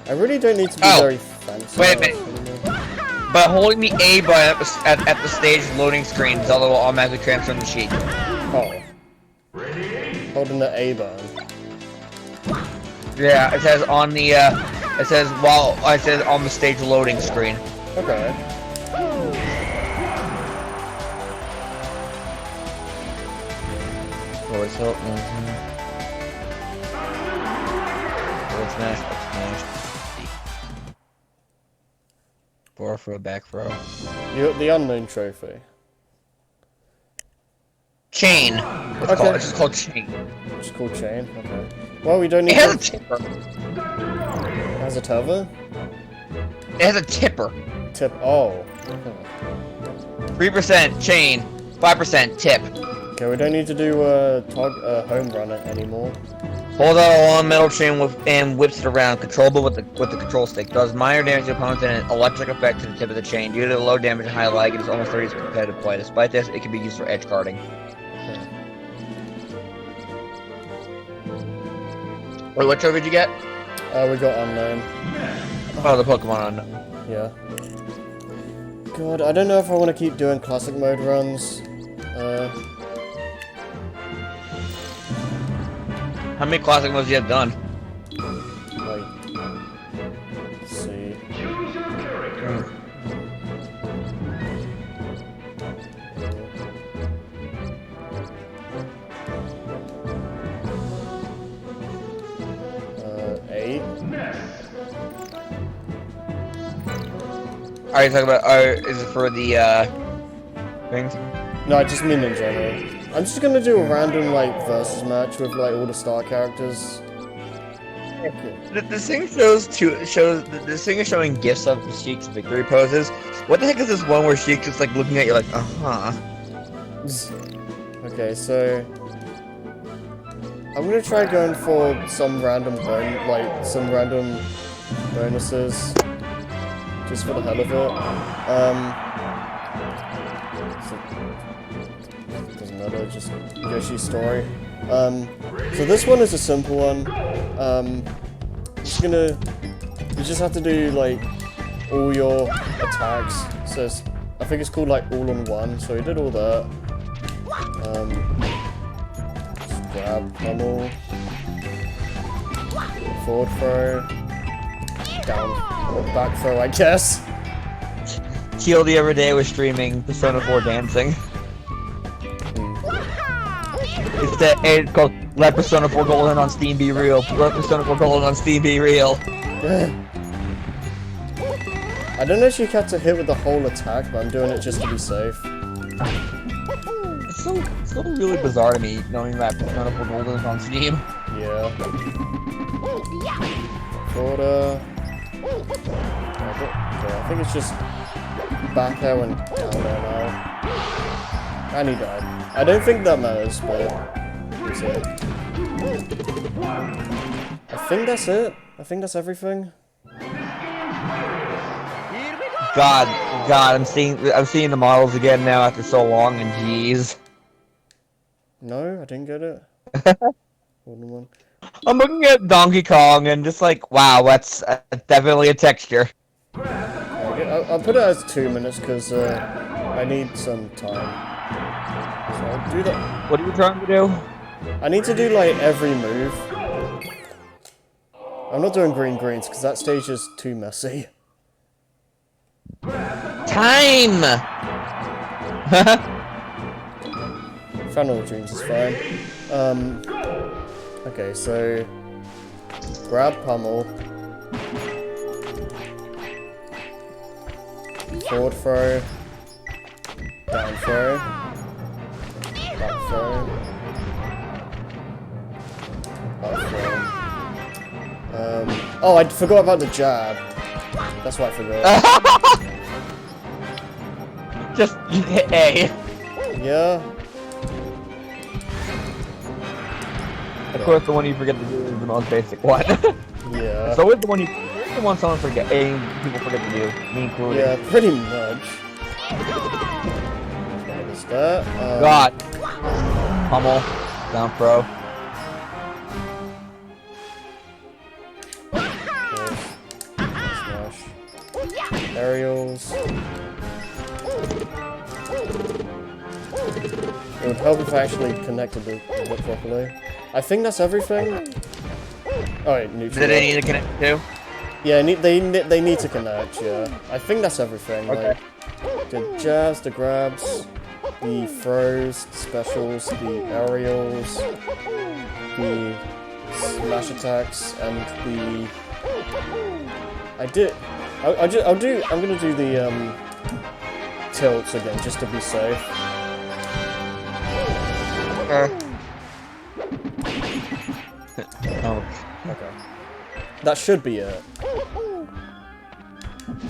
I really don't need to be very fancy. Wait a minute. But holding the A button at the stage loading screen, Zelda will automatically transform the sheet. Oh. Holding the A button. Yeah, it says on the it says on the stage loading screen. Okay. Forward tilt. Forward smash. Up smash. Forward throw, back throw. You got the unknown trophy. Chain. It's Okay. just called chain. It's called chain. Okay. Well, we don't need. It has a to... tipper. Has a tether? It has a tipper. Tip. Oh. 3% chain, 5% tip. Okay, we don't need to do home run it anymore. Hold out a long metal chain and whips it around, controllable with the control stick. Does minor damage to opponents and an electric effect to the tip of the chain. Due to the low damage and high lag, it is almost 30 competitive play. Despite this, it can be used for edge guarding. Wait, what trophy did you get? We got unknown. Oh, the Pokemon unknown. Yeah. God, I don't know if I want to keep doing classic mode runs. How many classic modes you have done? Like, let's see. Choose your character. Are you talking about? Is it for the things? No, I just mean in general. I'm just gonna do a random like versus match with like all the star characters. This thing this thing is showing gifs of Sheik's victory poses. What the heck is this one where Sheik's just like looking at you like, Okay, so I'm gonna try going for some random bonuses, just for the hell of it. Doesn't matter, just Yoshi's story. So this one is a simple one. You just have to do like all your attacks. So I think it's called like all on one. So we did all that. Just grab, pummel, forward throw, down, or back throw, I guess. Teal the other day was streaming Persona 4 dancing. It's called Let Persona 4 Golden on Steam Be Real. Let Persona 4 Golden on Steam Be Real. I don't know if you have to hit with the whole attack, but I'm doing it just to be safe. It's still really bizarre to me knowing that Persona 4 Golden is on Steam. Yeah. Quarter. I think it's just back air and down there now. And he died. I don't think that matters, but that's it. I think that's it. I think that's everything. God, I'm seeing the models again now after so long, and jeez. No, I didn't get it. Hold on. I'm looking at Donkey Kong and just like, wow, that's definitely a texture. I'll put it as 2 minutes because I need some time. So I'll do that. What are you trying to do? I need to do like every move. I'm not doing greens because that stage is too messy. Time! Final Dreams is fine. Okay, so grab pummel, forward throw, down throw, back throw, up throw. Oh, I forgot about the jab. That's why I forgot. Just hit A. Yeah. Of course, the one you forget to do is the most basic one. Yeah. So it's the one someone people forget to do, me included. Yeah, pretty much. What is that? God. Pummel. Down throw. Smash. Aerials. It would help if I actually connected it properly. I think that's everything. Oh wait, neutral. Did they need to connect to? Yeah, they need to connect. Yeah, I think that's everything. Okay. Like the jabs, the grabs, the throws, the specials, the aerials, the smash attacks, and the. I'm gonna do the tilts again just to be safe. Oh. Okay. That should be it.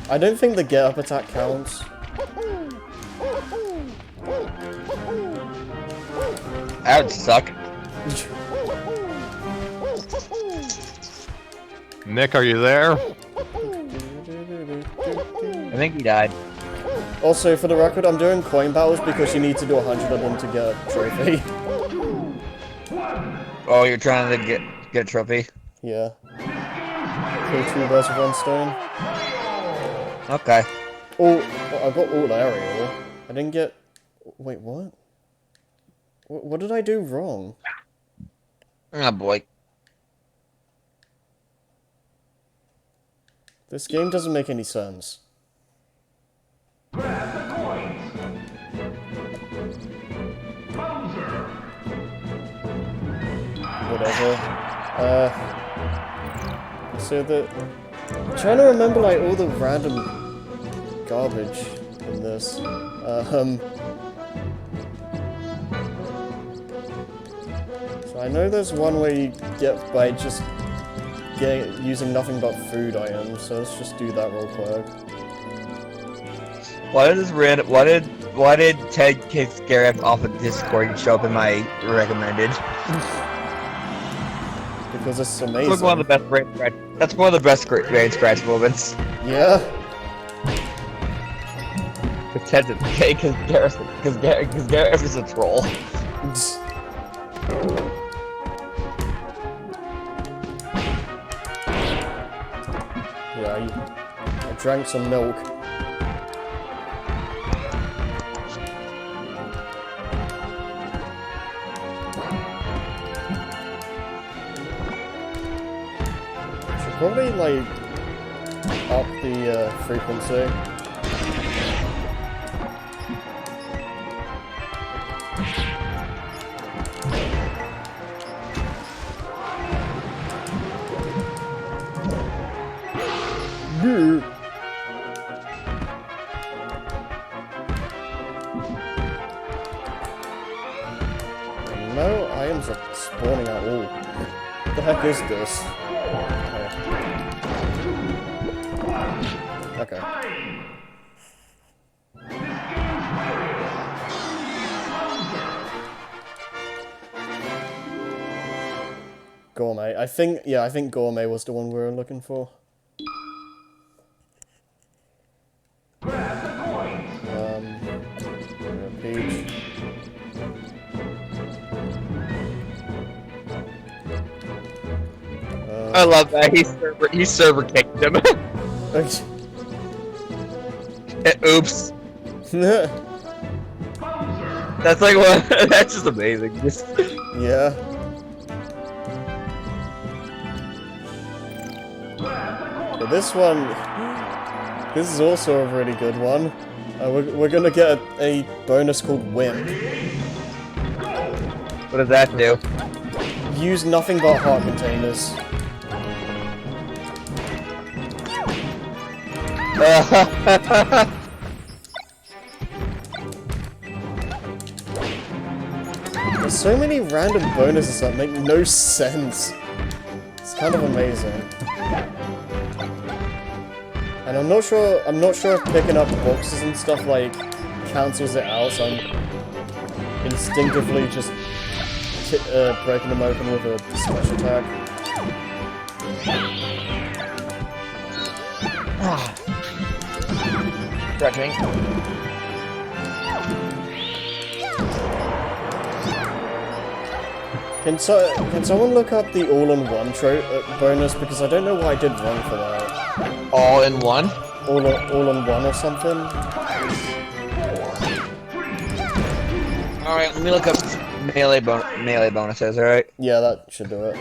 I don't think the get up attack counts. That would suck. Nick, are you there? I think he died. Also, for the record, I'm doing coin battles because you need to do 100 of them to get a trophy. Oh, you're trying to get a trophy? Yeah. Kill 2 birds with 1 stone. Okay. Oh, I got all aerial. I didn't get... Wait, what? What did I do wrong? Oh boy. This game doesn't make any sense. Whatever. So I'm trying to remember like all the random garbage in this. So I know there's one way you get by just using nothing but food items, so let's just do that real quick. Why did Ted Scarif off of Discord show up in my recommended? Because it's amazing. That's one of the best brain scratch. That's one of the best brain scratch moments. Yeah. Because Ted's because Gareth is a troll. Yeah, I drank some milk. Should probably like up the frequency. No items are spawning at all. What the heck is this? Okay. Gourmet. I think Gourmet was the one we were looking for. Peach. I love that he server kicked him. Oops. That's like what? That's just amazing. Yeah. But this one, this is also a really good one. We're gonna get a bonus called Wimp. What does that do? Use nothing but heart containers. There's so many random bonuses that make no sense. It's kind of amazing. And I'm not sure if picking up boxes and stuff like cancels it out, so I'm instinctively just breaking them open with a smash attack. Stretching. Can someone look up the all-in-one bonus, because I don't know why I did wrong for that. All in one? All-in-one or something? Alright, let me look up melee bonuses, alright? Yeah, that should do it.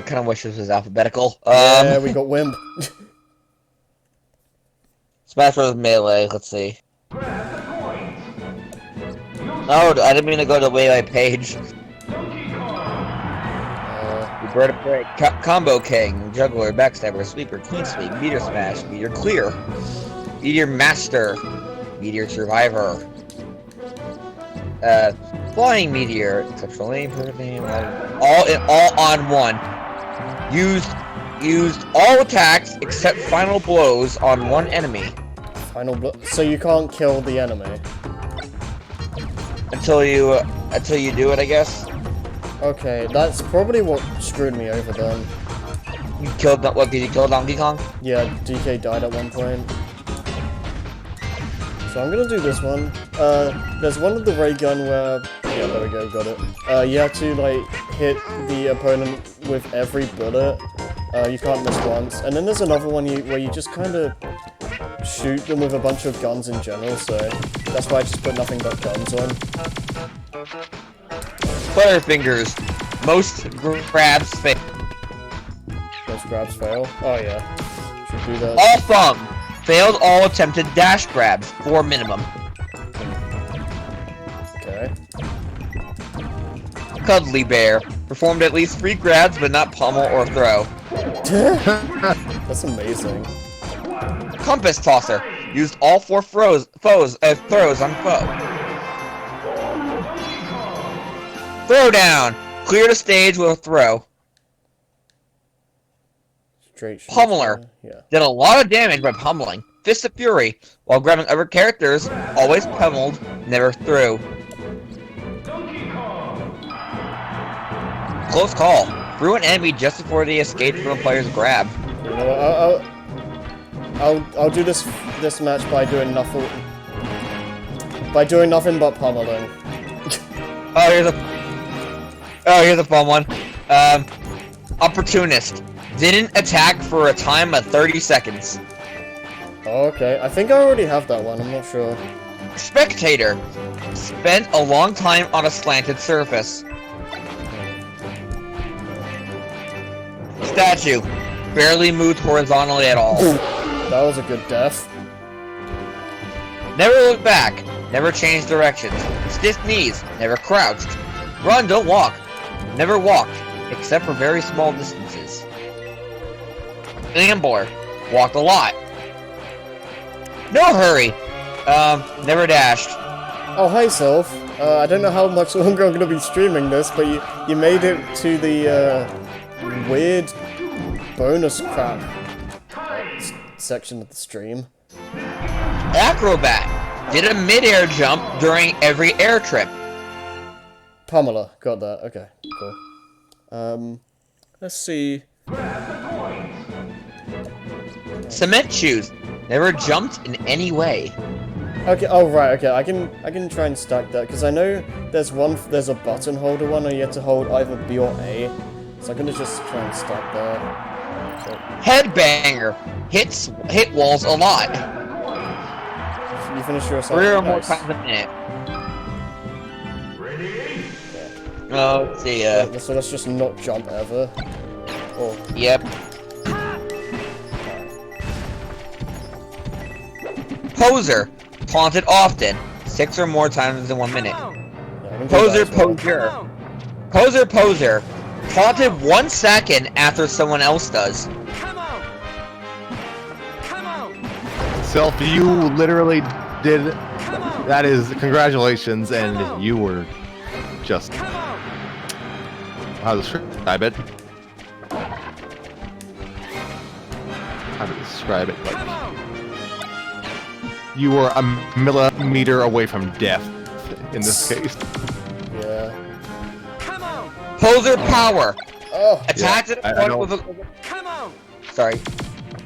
Kind of wish this was alphabetical. Yeah, we got Wimp. Smash Bros. Melee, let's see. Oh, I didn't mean to go to the Melee page. Bird of Prey, Combo King, Juggler, Backstabber, Sweeper, Clean Sweep, Meteor Smash, Meteor Clear, Meteor Master, Meteor Survivor, Flying Meteor, Exceptional Aim, Perfect Aim, all on one. Used all attacks except final blows on one enemy. Final blow. So you can't kill the enemy until you do it, I guess. Okay, that's probably what screwed me over then. You killed what? Did you kill Donkey Kong? Yeah, DK died at one point. So I'm gonna do this one. There's one with the ray gun where, yeah, there we go, got it. You have to like hit the opponent with every bullet. You can't miss once. And then there's another one where you just kind of shoot them with a bunch of guns in general. So that's why I just put nothing but guns on. Butterfingers. Most grabs fail. Most grabs fail. Oh yeah, should do that. All thumb. Failed all attempted dash grabs. 4 minimum. Okay. Cuddly Bear. Performed at least 3 grabs, but not pummel or throw. That's amazing. Compass Tosser. Used all 4 throws on foe. Throw down. Clear the stage with a throw. Straight shooter. Pummeler. Yeah. Did a lot of damage by pummeling. Fist of Fury. While grabbing other characters, always pummeled, never threw. Close call. Threw an enemy just before they escaped from a player's grab. You know what? I'll do this match by doing nothing. By doing nothing but pummeling. Here's a fun one. Opportunist. Didn't attack for a time of 30 seconds. Oh, okay. I think I already have that one. I'm not sure. Spectator. Spent a long time on a slanted surface. Statue. Barely moved horizontally at all. That was a good death. Never looked back. Never changed directions. Stiff knees. Never crouched. Run, don't walk. Never walked, except for very small distances. Gambler. Walked a lot. No hurry. Never dashed. Oh, hi, Sylph. I don't know how much longer I'm going to be streaming this, but you made it to the weird bonus crap section of the stream. Acrobat. Did a mid-air jump during every air trip. Pamela, got that. Okay, cool. Let's see. Cement shoes. Never jumped in any way. Okay. Oh right. Okay. I can try and stack that because I know there's a button holder one, and you have to hold either B or A. So I'm gonna just try and stack that. So, Headbanger. Hit walls a lot. you finish your 3 or more nice. times a minute. Ready? Oh, let's see. So let's just not jump ever. Or Yep. Poser. Taunted often. 6 or more times in 1 minute. yeah, I can do that as well. Poser. Taunted 1 second after someone else does. Self, you literally did. That is congratulations, and you were just. How to describe it? How to describe it? Like you were a millimeter away from death in this case. Yeah. Poser power. Oh. Attacked Yeah, at I a don't- point with a... Sorry.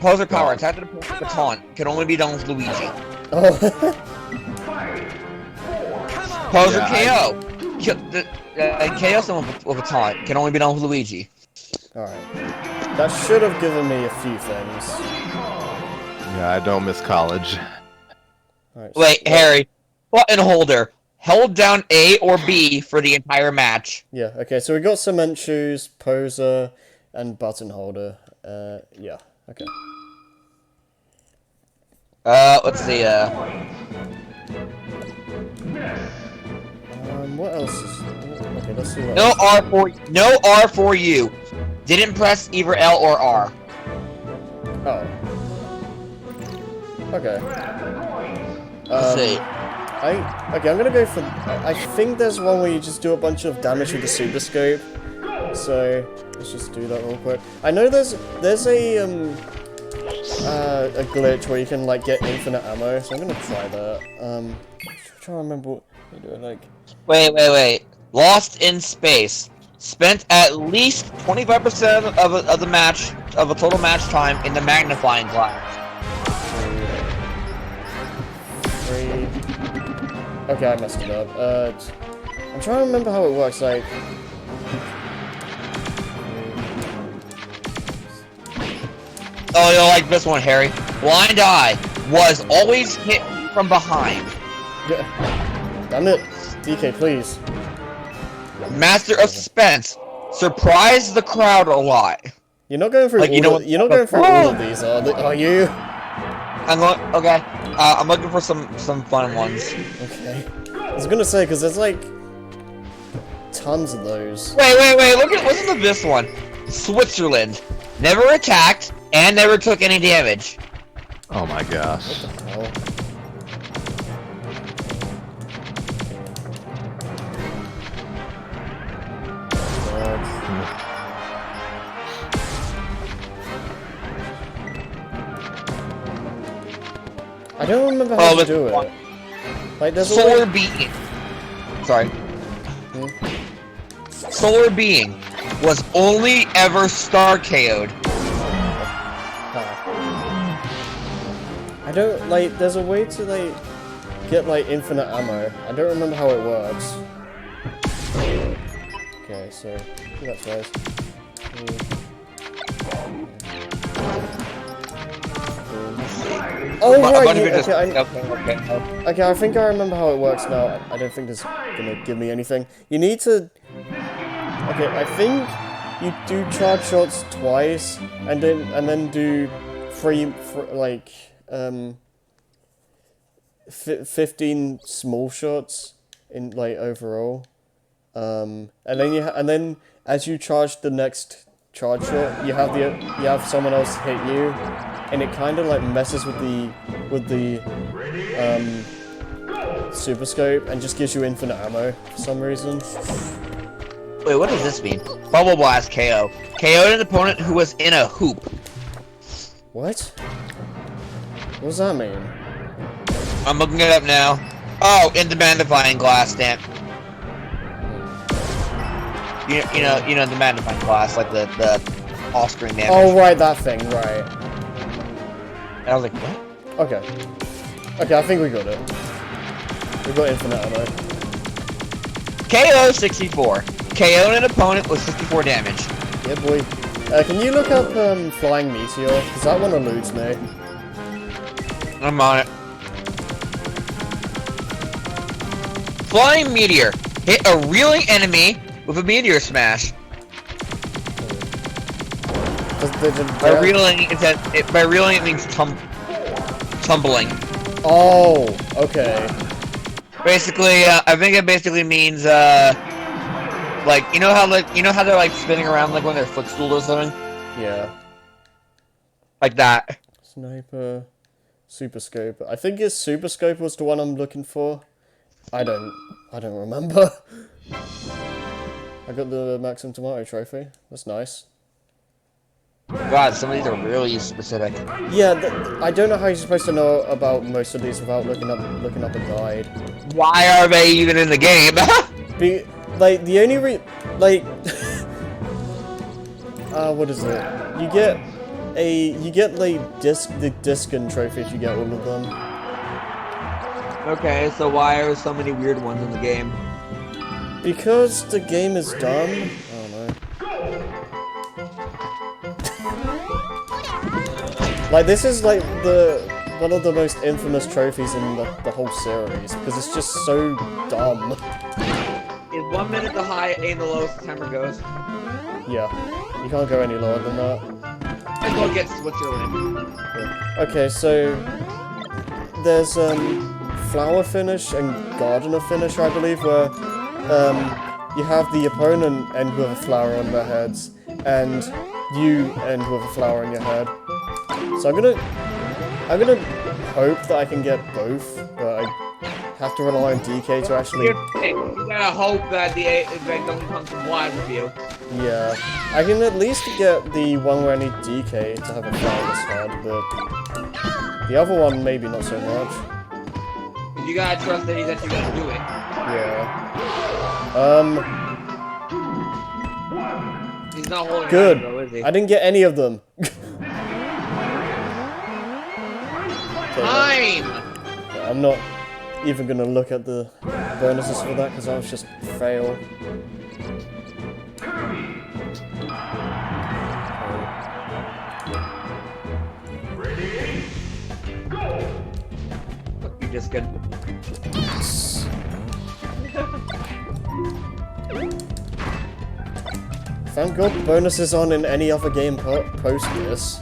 Poser power. Attacked at a point with a taunt. Can only be done with Luigi. Oh. Poser Yeah, KO someone with a taunt. Can only be done with Luigi. All right. That should have given me a few things. Yeah, I don't miss college. All right. Wait, Harry. Button holder. Held down A or B for the entire match. Yeah. Okay. So we got cement shoes, poser, and button holder. Yeah. Okay. Let's see, What else is... Okay, let's see what No else. No R for you. Didn't press either L or R. Oh. Okay. Let's see. Okay, I'm gonna go for... I think there's one where you just do a bunch of damage with the super scope. So, let's just do that real quick. I know there's a glitch where you can, like, get infinite ammo, so I'm gonna try that. I'm trying to remember what you do, like... Wait. Lost in space. Spent at least 25% of the match, of a total match time in the magnifying glass. 3... Okay, I messed it up. I'm trying to remember how it works, like... Oh, you'll like this one, Harry. Blind Eye was always hit from behind. Yeah. Damn it. DK, please. Master of Suspense. Surprised the crowd a lot. You're not going through Like, you know you're not going through all of these, are you? I'm going. Okay. I'm looking for some fun ones. Okay. I was gonna say, because there's like tons of those. Wait. Listen to this one. Switzerland. Never attacked and never took any damage. Oh my gosh. What the hell? I don't remember how to do it. Like, there's a Solar way... Being. Sorry. Solar Being was only ever star KO'd. I don't, like, there's a way to, like, get, like, infinite ammo. I don't remember how it works. Okay, so, that's nice. Oh, right, okay, I think I remember how it works now. I don't think it's gonna give me anything. You need to... Okay, I think you do charge shots twice, and then do 15 small shots in, like, overall. And then as you charge the next charge shot, you have someone else hit you, and it kind of like messes with the super scope and just gives you infinite ammo for some reason. Wait, what does this mean? Bubble Blast KO. KO'd an opponent who was in a hoop. What? What does that mean? I'm looking it up now. Oh, in the magnifying glass, damn. You know the magnifying glass, like the off-screen damage. Oh, right, that thing, right. And I was like, what? Okay. Okay, I think we got it. We got infinite ammo. KO 64. KO'd an opponent with 64 damage. Yeah, boy. Can you look up Flying Meteor? Because that one eludes me. I'm on it. Flying Meteor. Hit a reeling enemy with a meteor smash. By reeling, it means tumbling. Oh, okay. Basically, I think it basically means like you know how they're like spinning around like when they're footstool or something. Yeah. Like that. Sniper, Super Scope. I think his Super Scope was the one I'm looking for. I don't remember. I got the Maxim Tomato trophy. That's nice. God, some of these are really specific. Yeah, I don't know how you're supposed to know about most of these without looking up a guide. Why are they even in the game? Like the only what is it? You get like the Discon trophy if you get all of them. Okay, so why are so many weird ones in the game? Because the game is dumb. I don't know. Like, this is like one of the most infamous trophies in the whole series because it's just so dumb. Is 1 minute the high and the lowest the timer goes? Yeah, you can't go any lower than that. And we'll get Switzerland. Yeah. Okay, so there's Flower Finish and Gardener Finish, I believe, where you have the opponent end with a flower on their heads, and you end with a flower on your head. So I'm gonna hope that I can get both, but I have to rely on DK to actually. You gotta hope that the event doesn't come to blind with you. Yeah, I can at least get the one where I need DK to have a flowerless head, but the other one maybe not so much. You gotta trust that you're gonna do it. Yeah. He's not holding Good. it though, is he? I didn't get any of them. Time! I'm not even gonna look at the bonuses for that because that was just fail. You just get. Thank God bonuses on in any other game post this.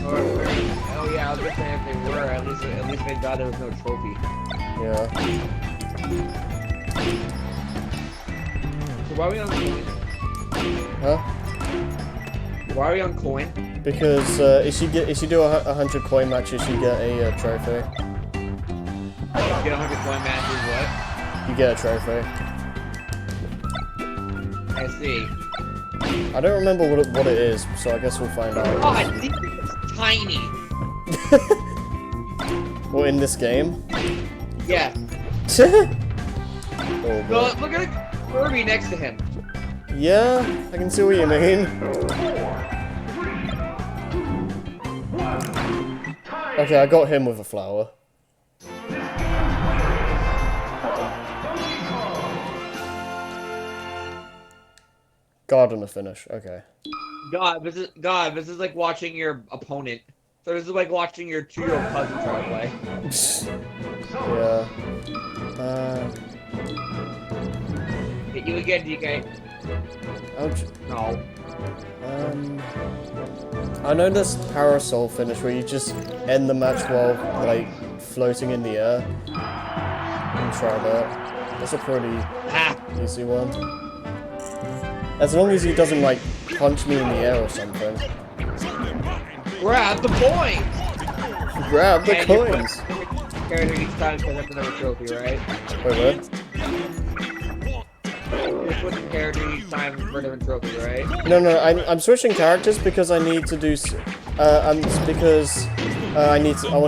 Oh yeah, I was gonna say if they were, at least thank God there was no trophy. Yeah. Why are we on coin? Huh? Why are we on coin? Because if you do 100 coin matches, you get a trophy. Get 100 coin matches, You get a trophy. what? I see. I don't remember what it is, so I guess we'll find out. Oh, I think it's tiny. Well, in this game. Yeah. Oh, No, boy. look at Kirby next to him. Yeah, I can see what you mean. Okay, I got him with a flower. Gardener finish. Okay. God, this is like watching your opponent. So this is like watching your 2-year-old cousin try to play. Yeah. Hit you again, DK. Ouch. No. I know this parasol finish where you just end the match while like floating in the air. And try that. That's a pretty Ah, easy one. As long as he doesn't like punch me in the air or something. grab the point! Grab the And you put coins. character each time because that's another trophy, right? Wait, what? You're switching character each time for a different trophy, right? No, I'm switching characters because I need to do. I want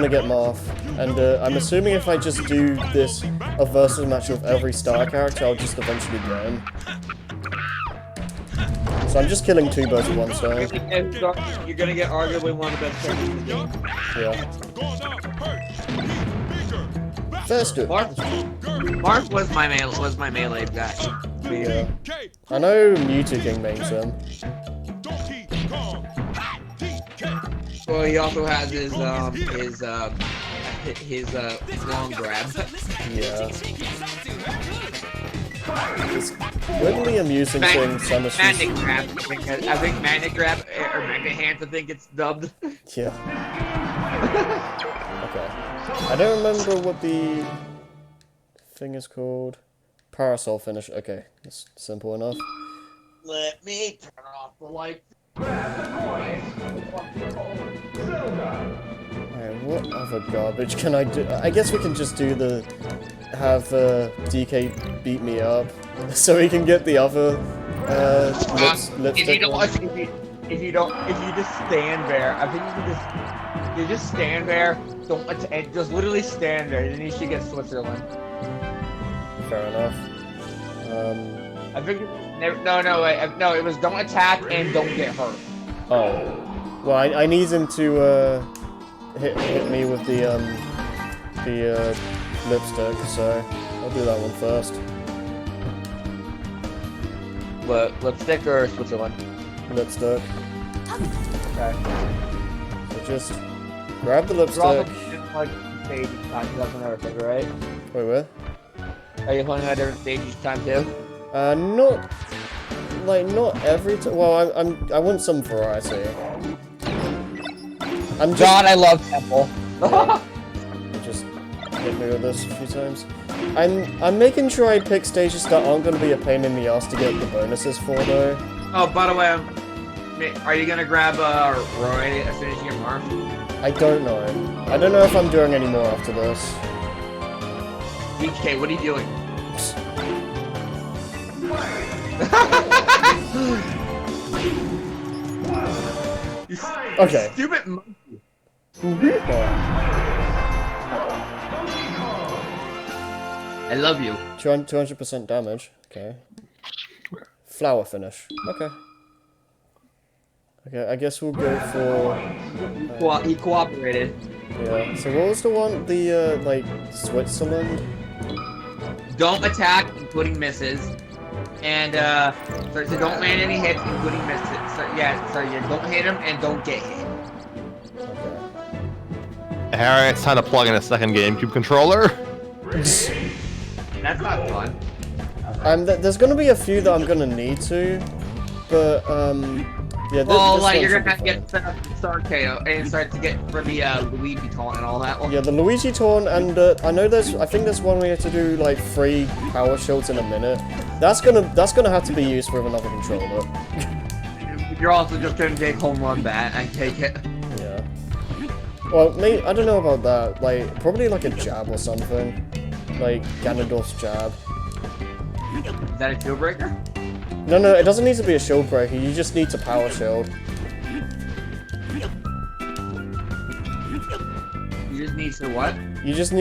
to get Marth, and I'm assuming if I just do this a versus match with every star character, I'll just eventually get him. So I'm just killing 2 birds with 1 stone. You're gonna get arguably one of the best characters in the game. Yeah. Faster. Mark was my melee guy. Yeah. I know Mewtwo King mains him. Well, he also has his long grab. Yeah. It's weirdly amusing seeing Samus Magnet use... grab. I think magnet grab or magnet hands. I think it's dubbed. Yeah. Okay. I don't remember what the thing is called. Parasol finish. Okay, that's simple enough. Let me turn off the light. Alright, what other garbage can I do? I guess we can just do the... have DK beat me up so he can get the other lipstick If you one. just stand there, I think you just stand there, and just literally stand there, and then you should get Switzerland. Fair enough. I think no, it was don't attack and don't get hurt. Oh. Well, I need him to hit me with the lipstick, so I'll do that one first. Lipstick or Switzerland? Lipstick. Okay. So just grab the You're also lipstick. like stage each time. That's another thing, right? Wait, where? Are you playing at a different stage each time too? Not every time. Well, I want some variety. I'm just. God, I love Temple. You just hit me with this a few times. I'm making sure I pick stages that aren't going to be a pain in the ass to get the bonuses for though. Oh, by the way, are you gonna grab Roy as soon as you get Marth? I don't know. I don't know if I'm doing any more after this. DK, what are you doing? Okay. Stupid monkey. I love you. 200% damage. Okay. Flower finish. Okay. Okay, I guess we'll go for... He cooperated. Yeah. So what was the one? The, like, Switzerland? Don't attack, including misses. And, so don't land any hits, including misses. So, yeah, don't hit him and don't get hit. Okay. Harry, it's time to plug in a second GameCube controller. That's not fun. There's gonna be a few that I'm gonna need to, but, yeah, Well, this like, one you're should gonna be have to fine. get start KO and start to get for the Luigi taunt and all that. Well, Yeah, the Luigi Torn, and I think there's one we have to do like 3 power shields in a minute. That's gonna have to be used with another controller. You're also just gonna take home run bat, I take it. Yeah. Well, maybe, I don't know about that. Like, probably like a jab or something. Like Ganondorf's jab. Is that a deal breaker? No, it doesn't need to be a shield breaker. You just need to power shield. You just need to what? You just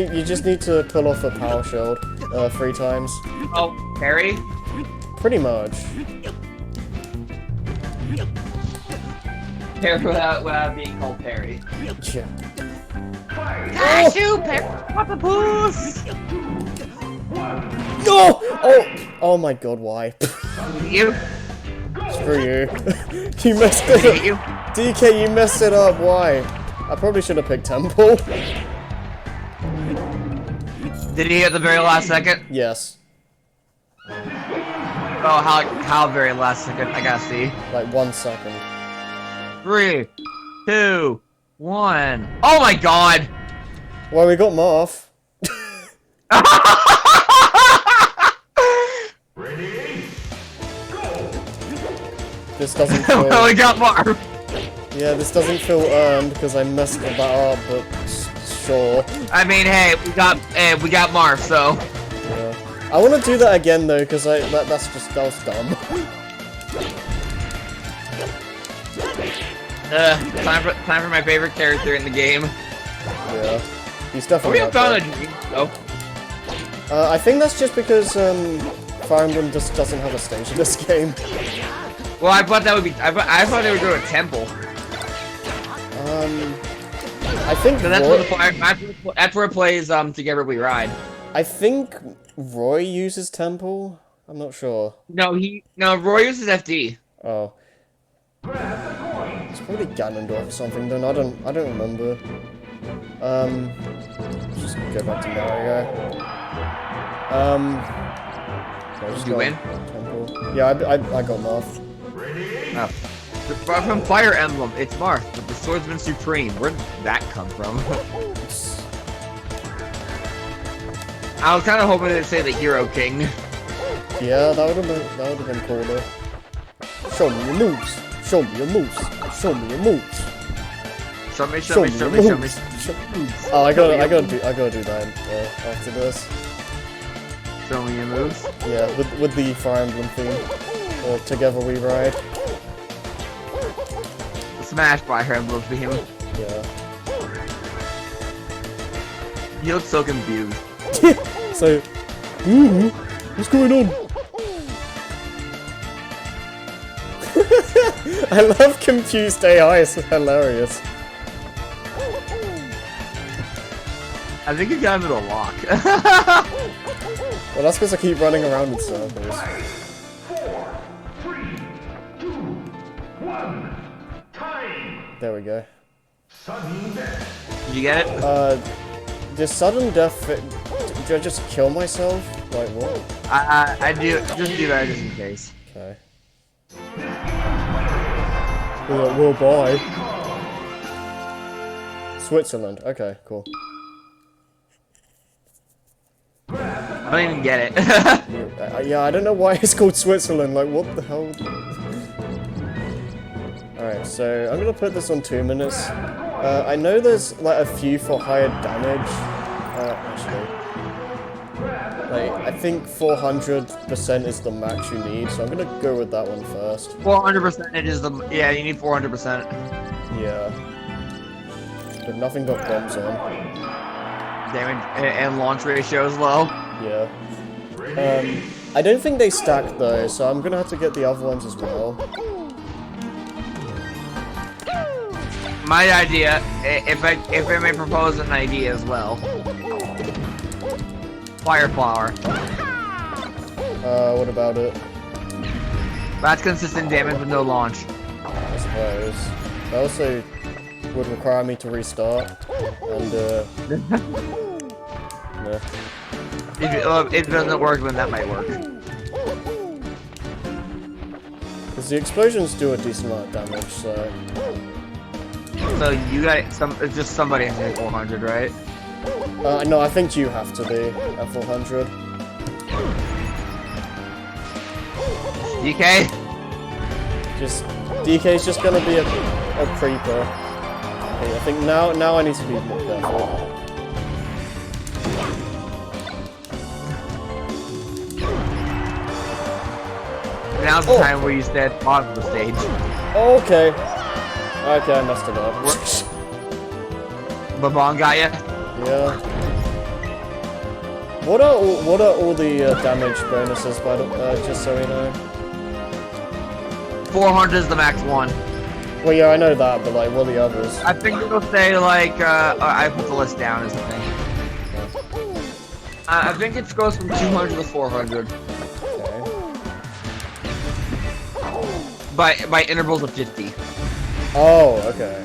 need to pull off a power shield 3 times. Oh, parry? Pretty much. Parry without being called parry. Yeah. Got you, parry! Papa Poos! No! Oh my god, why? You? Screw you. You messed it up. You? DK, you messed it up, why? I probably should have picked Temple. Did he at the very last second? Yes. Oh, how very last second? I gotta see. Like 1 second. 3, 2, 1. Oh my god! Well, we got Marth. Ready? Go! This doesn't Well, feel... we got Marv. Yeah, this doesn't feel earned because I messed that up, but sure. I mean, hey, we got Marv, so. Yeah. I want to do that again though, because that was dumb. Time for my favorite character in the game. Yeah. He's Oh, definitely we up found a there. dream. Oh, I think that's just because Fire Emblem just doesn't have a stage in this game. well, I thought that would be. I thought they would go to Temple. I think So that's Roy, where it plays. Together we ride. I think Roy uses Temple. I'm not sure. No, Roy uses FD. Oh. It's probably Ganondorf or something. Then I don't remember. Just go back to Mario. I just You got win? Temple. Yeah, I got Marth. Oh. From Fire Emblem, it's Marth, but the Swordsman Supreme. Where did that come from? I was kind of hoping they'd say the Hero King. Yeah, that would have been cooler. Show me your moves. Show me your moves. Show me your moves. Show me. Oh, I gotta do that after this. Show me your moves. Yeah, with the Fire Emblem theme. Or Together We Ride. Smash Fire Emblem theme. Yeah. You look so confused. So, what's going on? I love confused AI, it's hilarious. I think you got him in a lock. Well, that's because I keep running around in circles. 4, 3, 2, 1. Time! There we go. Sudden death. Did you get it? The sudden death, do I just kill myself? Like what? I do. Just do that just in case. Okay. Well, bye. Switzerland, okay, cool. I don't even get it. Yeah, I don't know why it's called Switzerland, like what the hell? Alright, so I'm gonna put this on 2 minutes. I know there's like a few for higher damage. Actually. Like, I think 400% is the max you need, so I'm gonna go with that one first. 400% it is the. Yeah, you need 400%. Yeah. But nothing got bombs on. Damage and launch ratio is low. Yeah. I don't think they stack though, so I'm gonna have to get the other ones as well. My idea, if I may propose an idea as well. Fire Flower. What about it? That's consistent damage with no launch. I suppose. That also would require me to restart, and nah. If it doesn't work, then that might work. Because the explosions do a decent amount of damage, so... So you got it's just somebody has to hit 400, right? no, I think you have to be at 400. DK? Just DK's just gonna be a creeper. Okay, I think now I need to be more careful. Now's the time where you stay at the bottom of the stage. Okay. Okay, I messed it up. Babong got ya? Yeah. What are all the damage bonuses, by the just so we know? 400 is the max one. Well, yeah, I know that, but like, what are the others? I think it'll say like, I put the list down as the thing. I think it goes from 200 to 400. Okay. By intervals of 50. Oh, okay.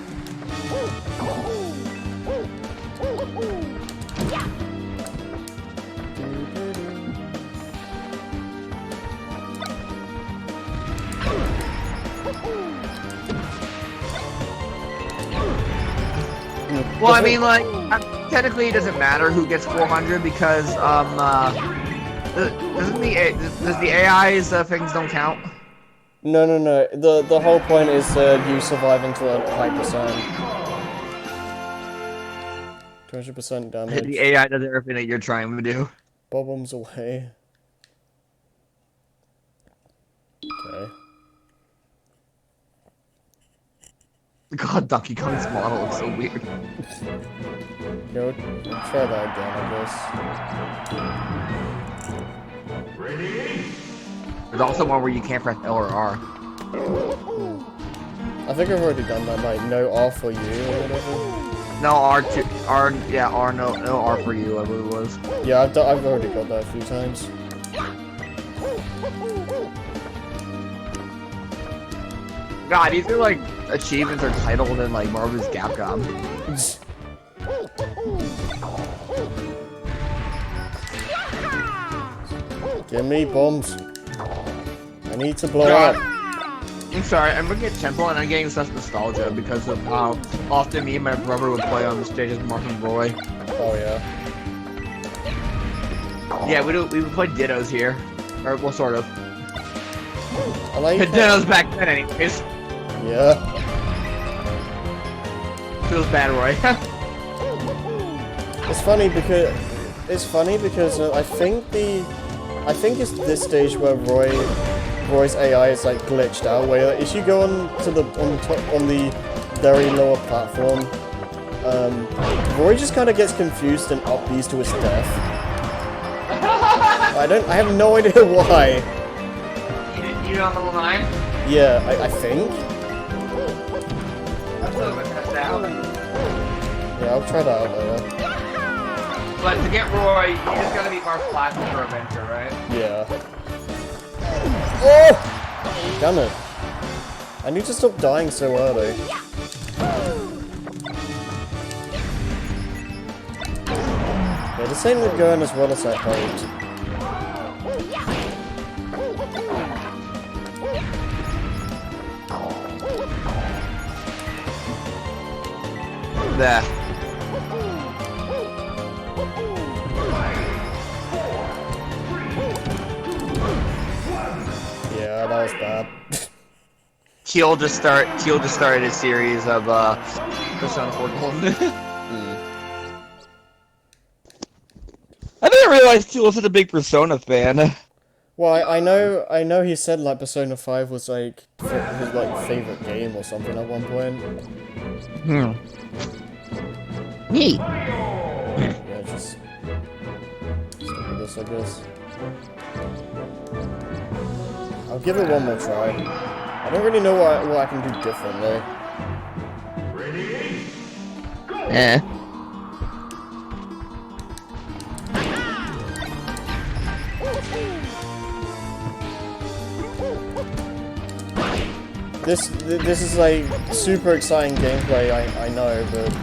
Well, I mean, like, technically it doesn't matter who gets 400 because, does the AI's things don't count? No. The whole point is you surviving to a high percent. 200% damage. The AI does everything that you're trying to do. Bob-ombs away. Okay. God, Donkey Kong's model looks so weird. Go try that again, I guess. Ready? There's also one where you can't press L or R. I think I've already done that, like no R for you or whatever. No no R for you, whatever it was. Yeah, I've already got that a few times. God, these are like achievements are titled in like Marvel's Capcom. Give me bombs. I need to blow God. up. I'm sorry, I'm looking at Temple and I'm getting such nostalgia because of how often me and my brother would play on the stage as Mark and Roy. Oh yeah. Yeah, we would play Dittos here. Or, well, sort of. I like Dittos back then anyways. Yeah. Feels bad, Roy. It's funny because I think it's this stage where Roy's AI is like glitched out. Where if you go on the very lower platform, Roy just kind of gets confused and upbeats to his death. I have no idea why. You on level 9? Yeah, I think. That's a little bit messed out. Yeah, I'll try that out later. But to get Roy, you just gotta beat Mark Platinum for Adventure, right? Yeah. Oh! Damn it. I need to stop dying so early. Yeah, this ain't going as well as I hoped. There. Yeah, that was bad. Keel just started a series of Persona 4 Golden. I didn't realize Keel was such a big Persona fan. Well, I know he said like Persona 5 was like his like favorite game or something at one point. Neat. Yeah, just stick with this, I guess. I'll give it one more try. I don't really know what I can do differently. Ready? Go! Eh. This is like super exciting gameplay, I know, but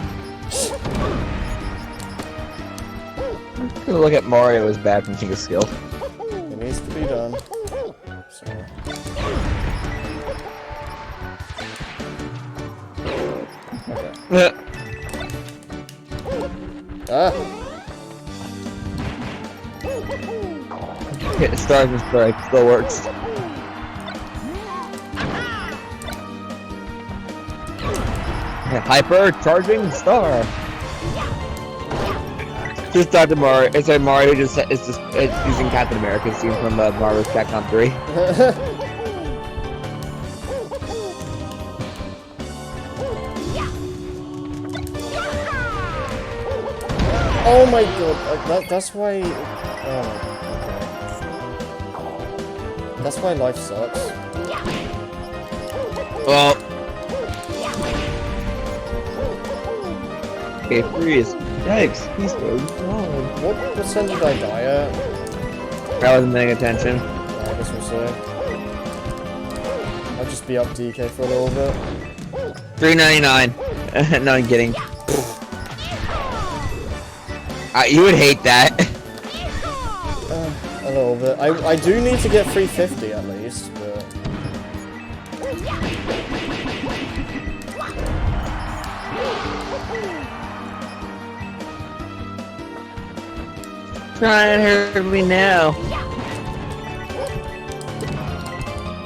Gonna look at Mario as bad from King of Skill. it needs to be done. So. Okay. Ah! Hit Stars and Stripes still works. Hyper charging star. Just Dr. Mario. It's like Mario it's using Captain America's scene from Marvel's Capcom 3. Oh my god, that's why... Oh, okay. That's why life sucks. Well. Okay, freeze. Yikes, he's so strong. What percent did I die at? I wasn't paying attention. I guess we'll see. I'll just be up DK for a little bit. $3.99. No, I'm kidding. You would hate that. A little bit. I do need to get 350 at least, but... Try and hurt me now.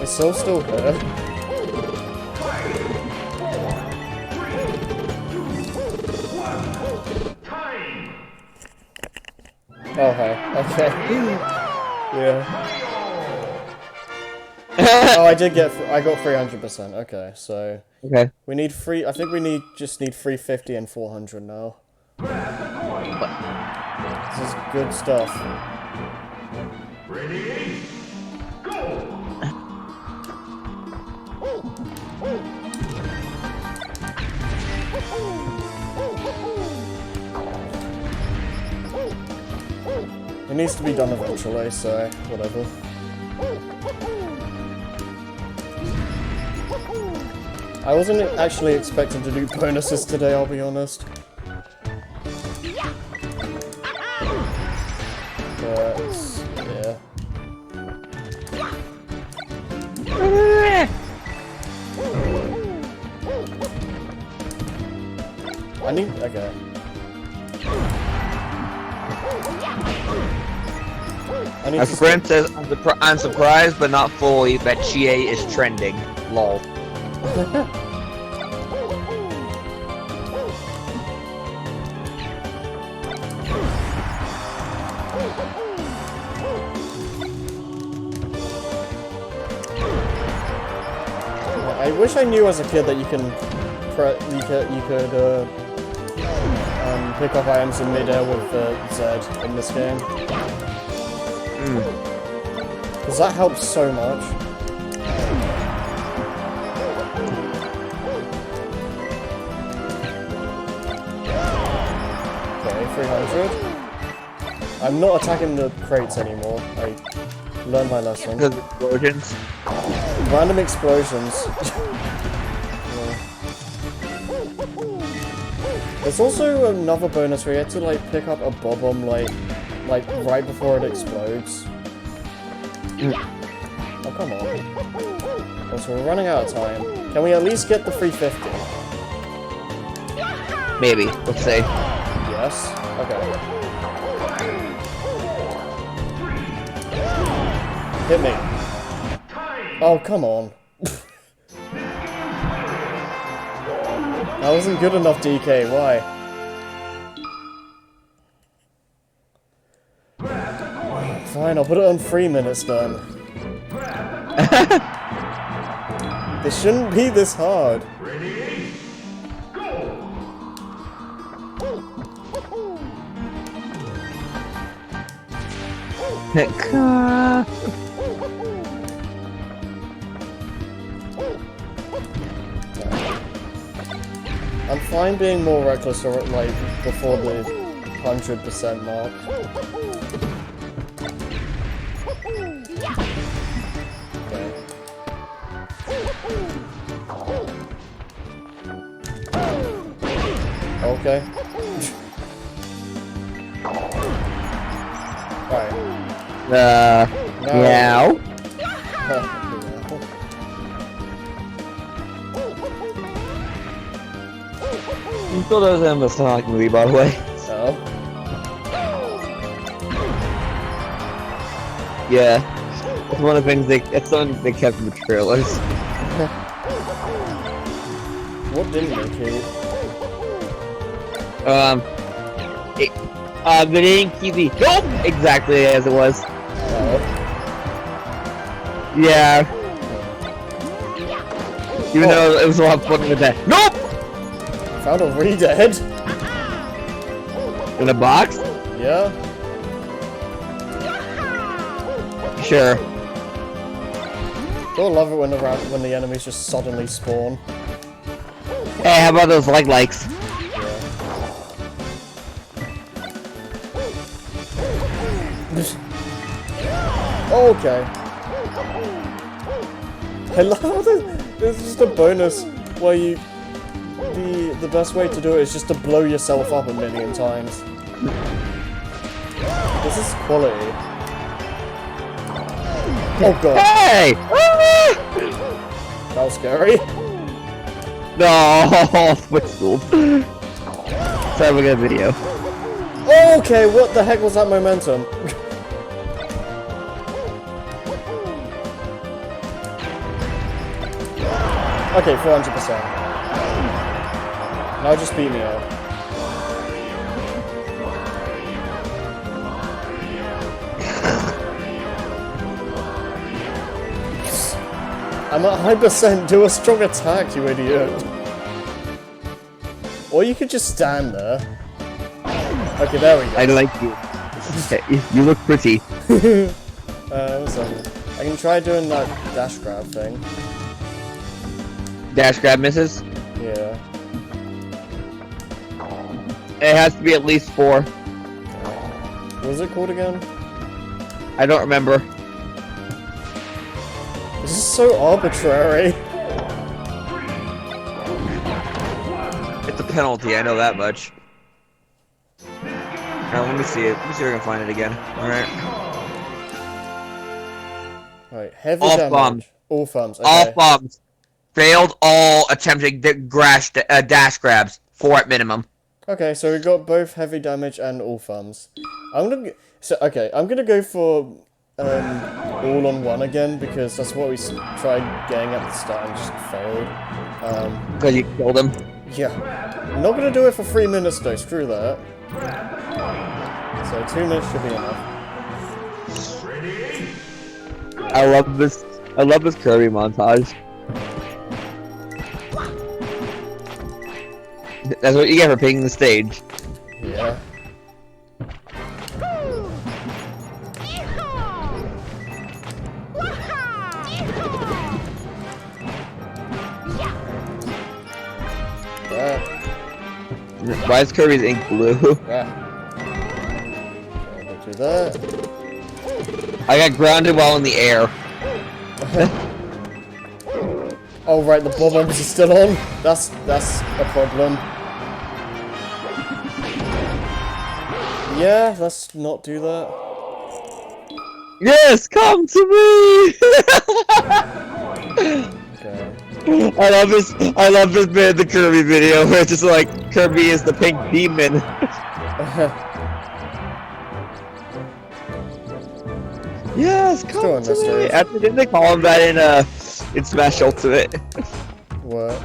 It's still here. Oh, hey. Okay. Yeah. Oh, I got 300%. Okay, so Okay. we need I think we just need 350 and 400 now. This is good stuff. Ready? Go! It needs to be done eventually, so whatever. I wasn't actually expecting to do bonuses today, I'll be honest. But, yeah. I need... okay. I need My to friend says, I'm surprised but not fully that Chie is trending. Lol. I wish I knew as a kid that you can pick up items in midair with Z in this game. Because that helps so much. Okay, 300. I'm not attacking the crates anymore. I learned my lesson. Because of explosions. Random explosions. Yeah. There's also another bonus where you have to like pick up a bomb like right before it explodes. Oh come on. Oh, so we're running out of time. Can we at least get the 350? Maybe. Let's say. Yes. Okay. Hit me. Oh, come on. That wasn't good enough, DK. Why? Fine, I'll put it on 3 minutes then. This shouldn't be this hard. Ready? Go! I'm fine being more reckless or like before the 100% mark. Okay. Alright. Meow. He still doesn't have a Sonic movie, by the way. Oh. Yeah. It's one of the things it's something they kept in the trailers. What didn't they keep? They didn't keep the nope exactly as it was. Oh. Yeah. Even though it was a lot of fun with that. Nope! Found a re-dead. In a box? Yeah. Sure. Don't love it when the enemies just suddenly spawn. Hey, how about those likes? Okay. I love how there's just a bonus where you the best way to do it is just to blow yourself up a million times. This is quality. Oh god, Hey! that was scary. No, footstool. Sorry, we got a video. Okay, what the heck was that momentum? Okay, 400%. Now just beat me up. I'm at high percent. Do a strong attack, you idiot. Or you could just stand there. Okay, there we go. I like you. You look pretty. What's that? I can try doing that dash grab thing. Dash grab misses. Yeah. It has to be at least 4. What was it called again? I don't remember. This is so arbitrary. It's a penalty, I know that much. Now let me see it. Let me see if I can find it again. Alright. Right, heavy All damage. thumbs. All thumbs. Okay. All thumbs. Failed all attempting dash grabs. 4 at minimum. Okay, so we got both heavy damage and all thumbs. I'm gonna go for all on one again because that's what we tried getting at the start and just failed. Because you killed him. Yeah. I'm not gonna do it for 3 minutes though. Screw that. So 2 minutes should be enough. I love this Kirby montage. That's what you get for picking the stage. Yeah. Why is Kirby's ink blue? Yeah. Do that. I got grounded while in the air. Oh right, the bomb bombs are still on. That's a problem. Yeah, let's not do that. Yes, come to me! Okay. I love this bit of the Kirby video where it's just like Kirby is the pink demon. Yes, Still come on this to me. stage. After didn't they call him that in Smash Ultimate? What?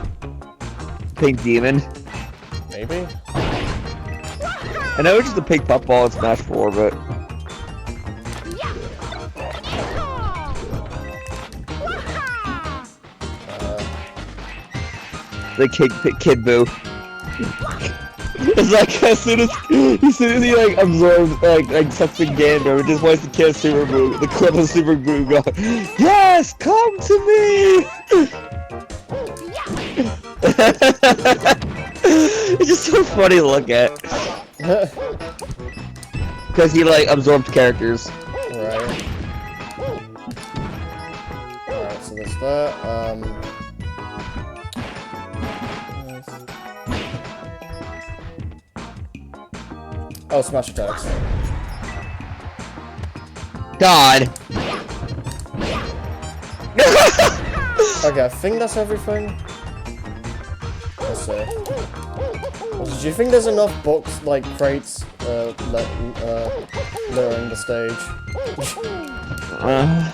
Pink demon. Maybe? I know it's just a pink puffball in Smash 4, but the kid boo. It's like as soon as he like absorbs like something Gander, it just wants to kill Super Boo. The clip of Super Boo go, yes, come to me. It's just so funny to look at because he like absorbed characters. Right. Alright, so there's that. Oh, smash attacks. God. Okay, I think that's everything. Let's see. Do you think there's enough box, like, crates, lowering the stage? Oh, man.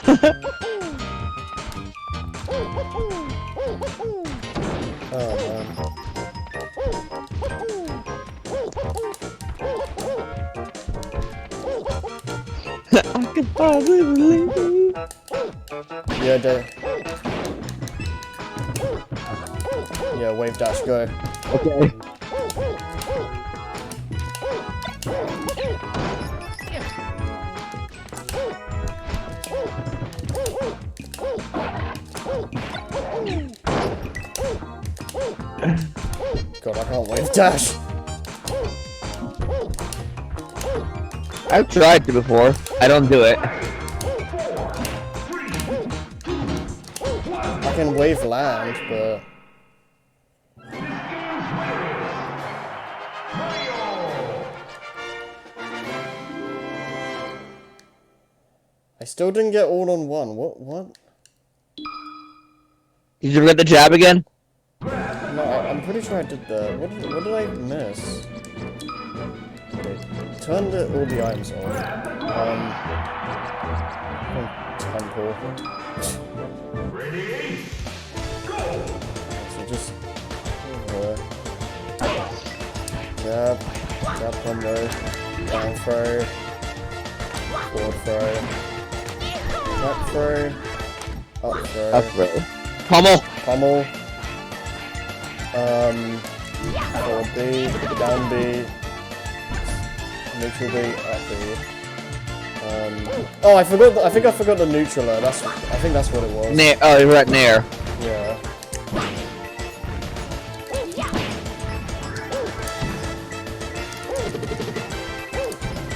I can finally believe. Yeah, yeah, wave dash, go. Okay. God, I can't wave dash. I've tried to before. I don't do it. I can wave land, but I still didn't get all on one. What? Did you forget the jab again? No, I'm pretty sure I did that. What did I miss? Okay, turn all the items on. Temple. Ready? Go! So just jab, combo, down throw, forward throw, back throw, up throw, Up throw. Pummel. pummel, forward B, down B, neutral B, up B. Oh, I think I forgot the neutraler. I think that's what it was. Nair. Oh, you're at Nair. Yeah.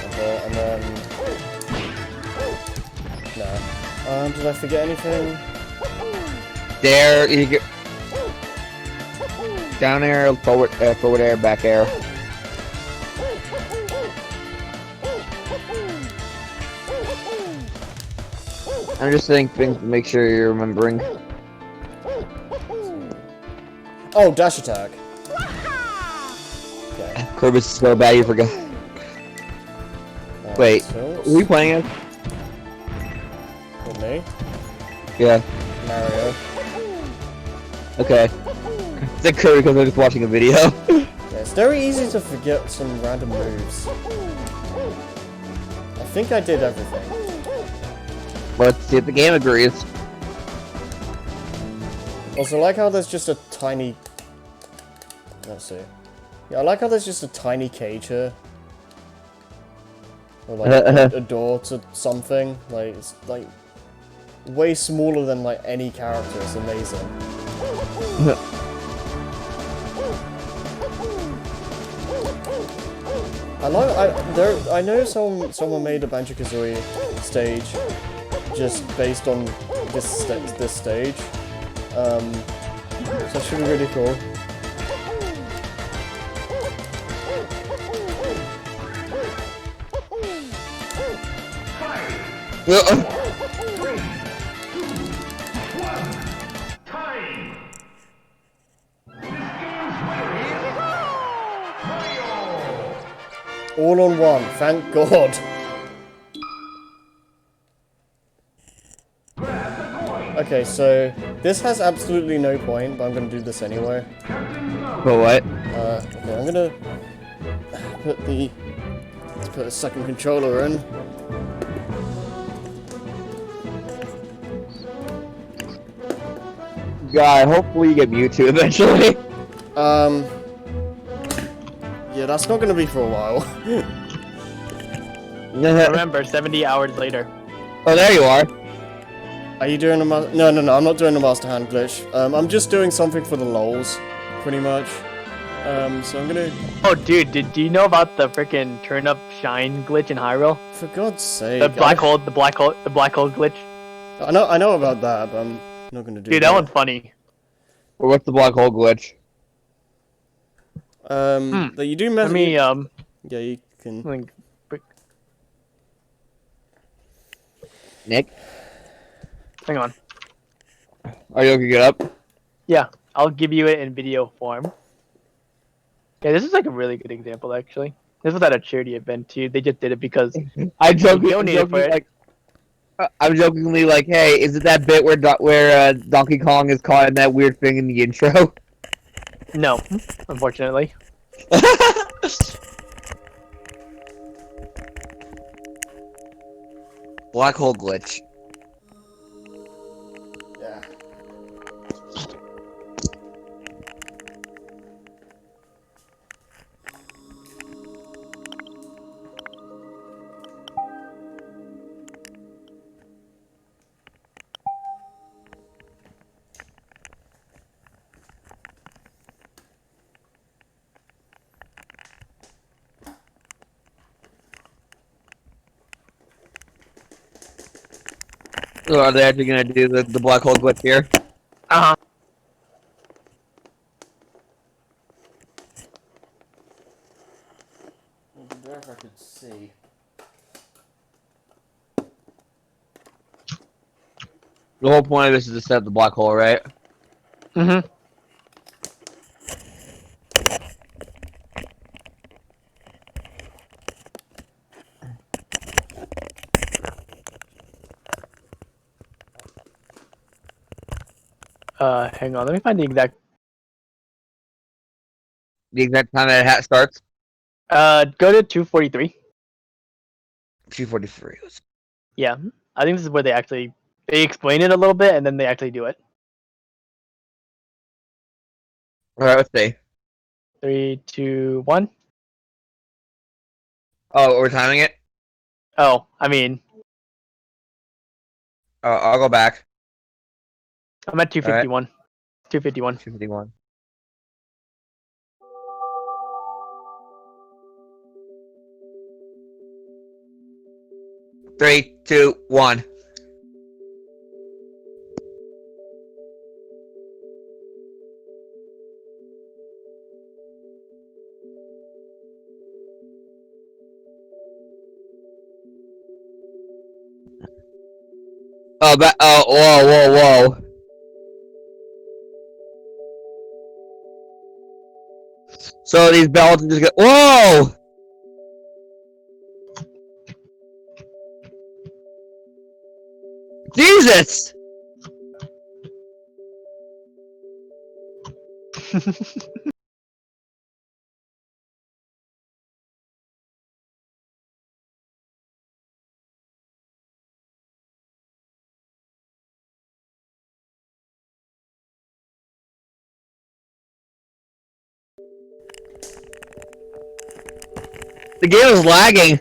Okay, and then nah. Did I forget anything? There. You get down air, forward air, back air. I'm just saying things to make sure you're remembering. Oh, dash attack. Okay. Kirby's is so bad you forgot. Wait, So, were we playing it? with me, Yeah. Mario. Okay. It's like Kirby because I was watching a video. Yeah, it's very easy to forget some random moves. I think I did everything. Let's see if the game agrees. Also, I like how there's just a tiny... Let's see. Yeah, I like how there's just a tiny cage here. Or like a door to something. Like, it's like... way smaller than like any character. It's amazing. I know someone made a Banjo-Kazooie stage just based on this stage. So that should be really cool. Time! All on one, thank God. Okay, so this has absolutely no point, but I'm gonna do this anyway. But what? Okay, I'm gonna let's put a second controller in. God, hopefully you get Mewtwo eventually. Yeah, that's not gonna be for a while. Remember, 70 hours later. Oh, there you are. Are you doing a No, I'm not doing a Master Hand glitch. I'm just doing something for the lols, pretty much. So I'm gonna... Oh, dude, do you know about the freaking turnip shine glitch in Hyrule? For God's sake. The black hole glitch. I know about that, but I'm not gonna do Dude, that one's funny. Or what's the black hole glitch? That you do mess... Let me, Yeah, you can... link. Nick? Hang on. Are you looking it up? Yeah, I'll give you it in video form. Yeah, this is like a really good example, actually. This was at a charity event, too. They just did it because... I'm donated for it. I'm jokingly like, hey, is it that bit where Donkey Kong is caught in that weird thing in the intro? No, unfortunately. Black hole glitch. Yeah. So are they actually gonna do the black hole glitch here? Uh huh. It'd be better if I could see. The whole point of this is to set up the black hole, right? Mhm. Hang on. Let me find the exact. The exact time that hat starts. Go to 243. 2:43. Yeah, I think this is where they explain it a little bit and then they actually do it. All right, let's see. 3, 2, 1. Oh, we're timing it. Oh, I mean, I'll go back. I'm at 251. 251. 2:51. Three, two, one. Oh, whoa. So these belts just go. Whoa! Jesus! The game is lagging.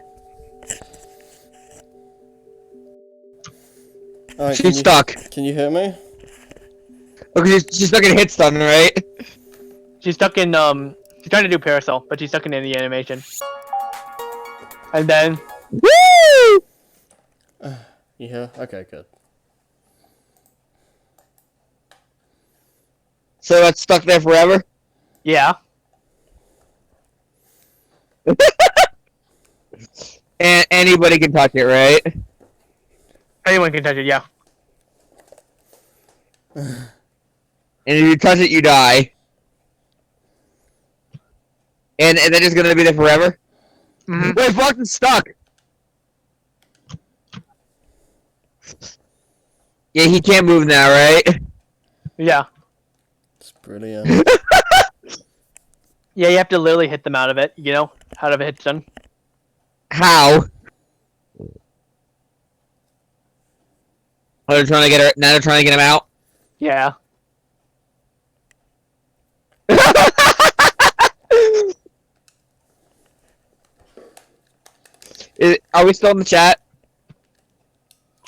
Alright, She's stuck. Can you hear me? Okay, she's stuck in hit stun, right? She's stuck in, she's trying to do parasol, but she's stuck in the animation. And then, Woo! You hear? Okay, good. So that's stuck there forever? yeah. And anybody can touch it, right? Anyone can touch it, yeah. And if you touch it, you die. And then it's gonna be there forever? Mhm. Wait, Fox is stuck! Yeah, he can't move now, right? Yeah. It's brilliant. Yeah, you have to literally hit them out of it, you know? Out of a hit stun. How? Oh, they're trying to get her. Now they're trying to get him out. Yeah. Are we still in the chat,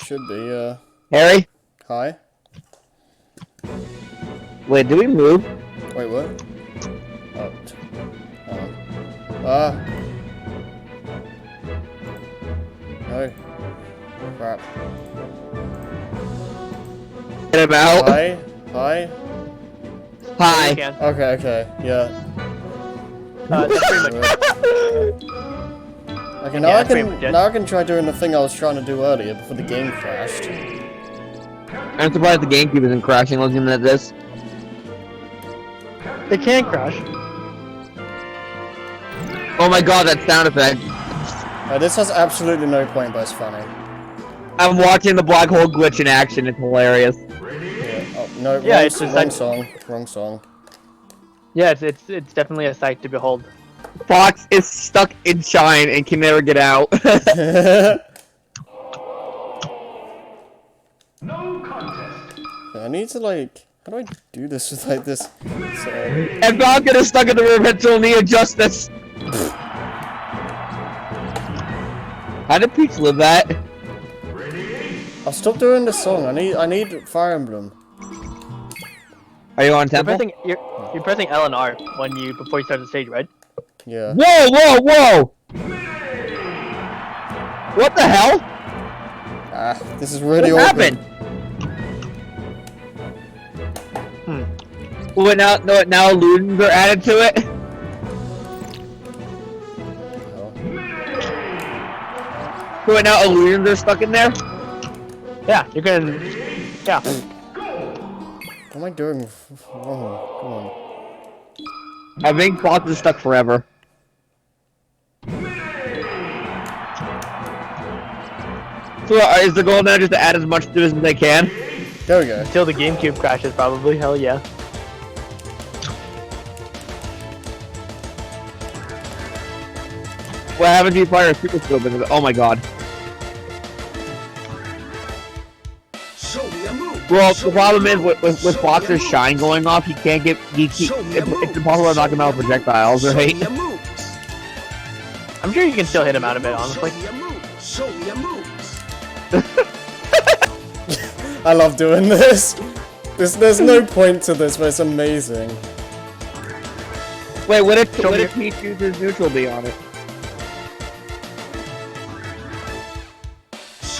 Should be, Harry? hi? Wait, did we move? Wait, what? Oh. Ah. No. Crap. Get him out. Hi? Hi? Hi. You can. Okay, yeah. That's pretty much Okay, now Yeah, I that's pretty much can it. now I can try doing the thing I was trying to do earlier before the game crashed. I'm surprised the GameCube isn't crashing looking at this. It can crash. Oh my god, that sound effect. This has absolutely no point, but it's funny. I'm watching the black hole glitch in action. It's hilarious. Yeah. Oh, no, Yeah, wrong, it's just wrong like- song. Wrong song. Yeah, it's definitely a sight to behold. Fox is stuck in Shine and can never get out. I need to like. How do I do this with like this? So, And Falcon is stuck in the room until Nia Justice. How did Peach live that? I'll stop doing the song. I need Fire Emblem. Are you on You're temple? you're pressing L and R before you start the stage, right? Yeah. Whoa, whoa, whoa! What the hell? Ah, this is really What awkward. happened? Well, now illusions are added to it. Well, now illusions are stuck in there. Yeah, you can. Yeah. What am I doing wrong? Come on. I think Fox is stuck forever. So is the goal now just to add as much to it as they can? There we go. Until the GameCube crashes, probably. Hell yeah. What happens if you fire a super scope into it? Oh my god. Well, the problem is with Fox's shine going off, he can't get. It's impossible to knock him out with projectiles, right? I'm sure you can still hit him out of it, honestly. I love doing this. There's no point to this, but it's amazing. Wait, what if he chooses neutral B on it?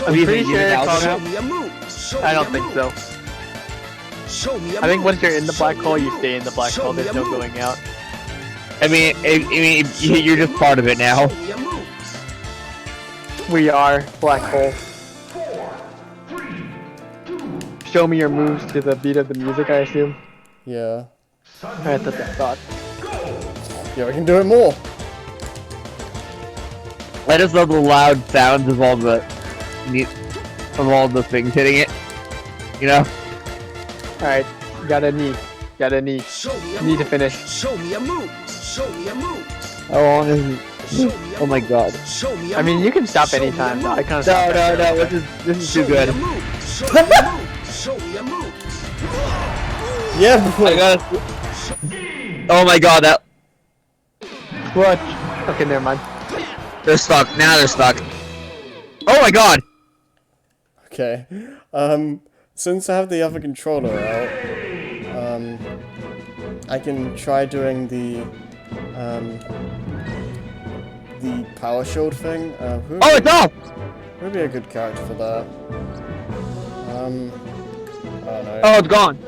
I'm pretty sure it's called. I don't think so. I think once you're in the black hole, you stay in the black hole. There's no going out. I mean, you're just part of it now. We are black hole. Show me your moves to the beat of the music, I assume. Yeah. Alright, that's what I thought. Yeah, we can do it more. I just love the loud sounds of all the things hitting it. You know? Alright, got a knee. Need to finish. How long is it? Oh my god. I mean, you can stop anytime. Though. I kind of No, this is too good. Yeah, I boy. gotta. Oh my god, that What? Okay, never mind. they're stuck. Now they're stuck. Oh my god. Okay. Since I have the other controller out, I can try doing the power shield thing. Who Oh, it's off. would be a good character for that? I don't know. Oh, it's gone.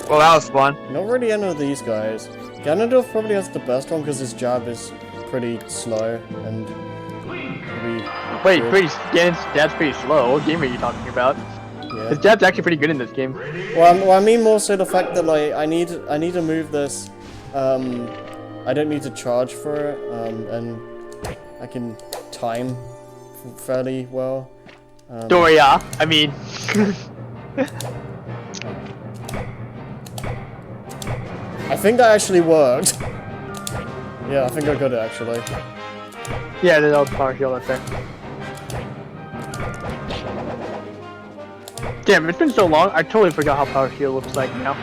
Well, that was fun. Not really any of these guys. Ganondorf probably has the best one because his jab is pretty slow and pretty. Wait, good. Jab's pretty slow. What game are you talking about? Yeah. His jab's actually pretty good in this game. Well, I mean more so the fact that like I need to move this. I don't need to charge for it, and I can time fairly well. Doria, I mean. I think that actually worked. Yeah, I think I got it actually. Yeah, there's no power shield up there. Damn, it's been so long, I totally forgot how power shield looks like now.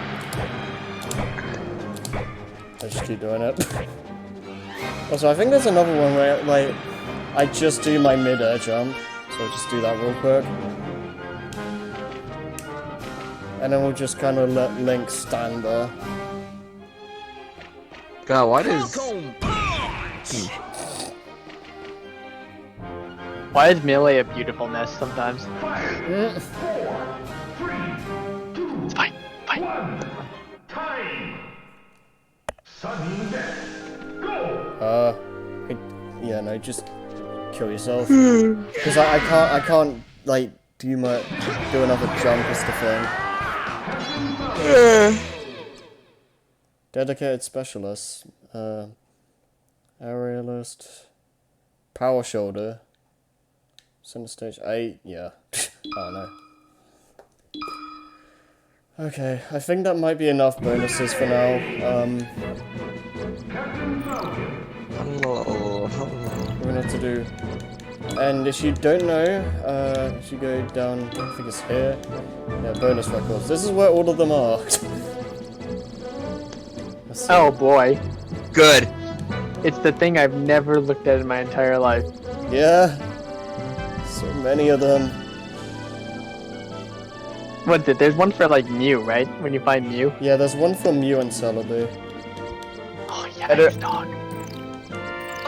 I just keep doing it. Also, I think there's another one where like I just do my mid-air jump, so I'll just do that real quick. And then we'll just kind of let Link stand there. God, why does? Why is Melee a beautifulness sometimes? It's fine, fine. Time. Sudden death. Go. Yeah, no, just kill yourself. Because I can't like do another jump as the thing. Dedicated specialist, aerialist, power shoulder, center stage 8. Yeah, I don't know. Okay, I think that might be enough bonuses for now. We're gonna have to do. And if you don't know, if you go down, I think it's here. Yeah, bonus records. This is where all of them are. Let's see. Oh boy. Good. It's the thing I've never looked at in my entire life. Yeah. So many of them. What's it? There's one for like Mew, right? When you find Mew. Yeah, there's one for Mew and Celebi. Oh yeah, it's dog.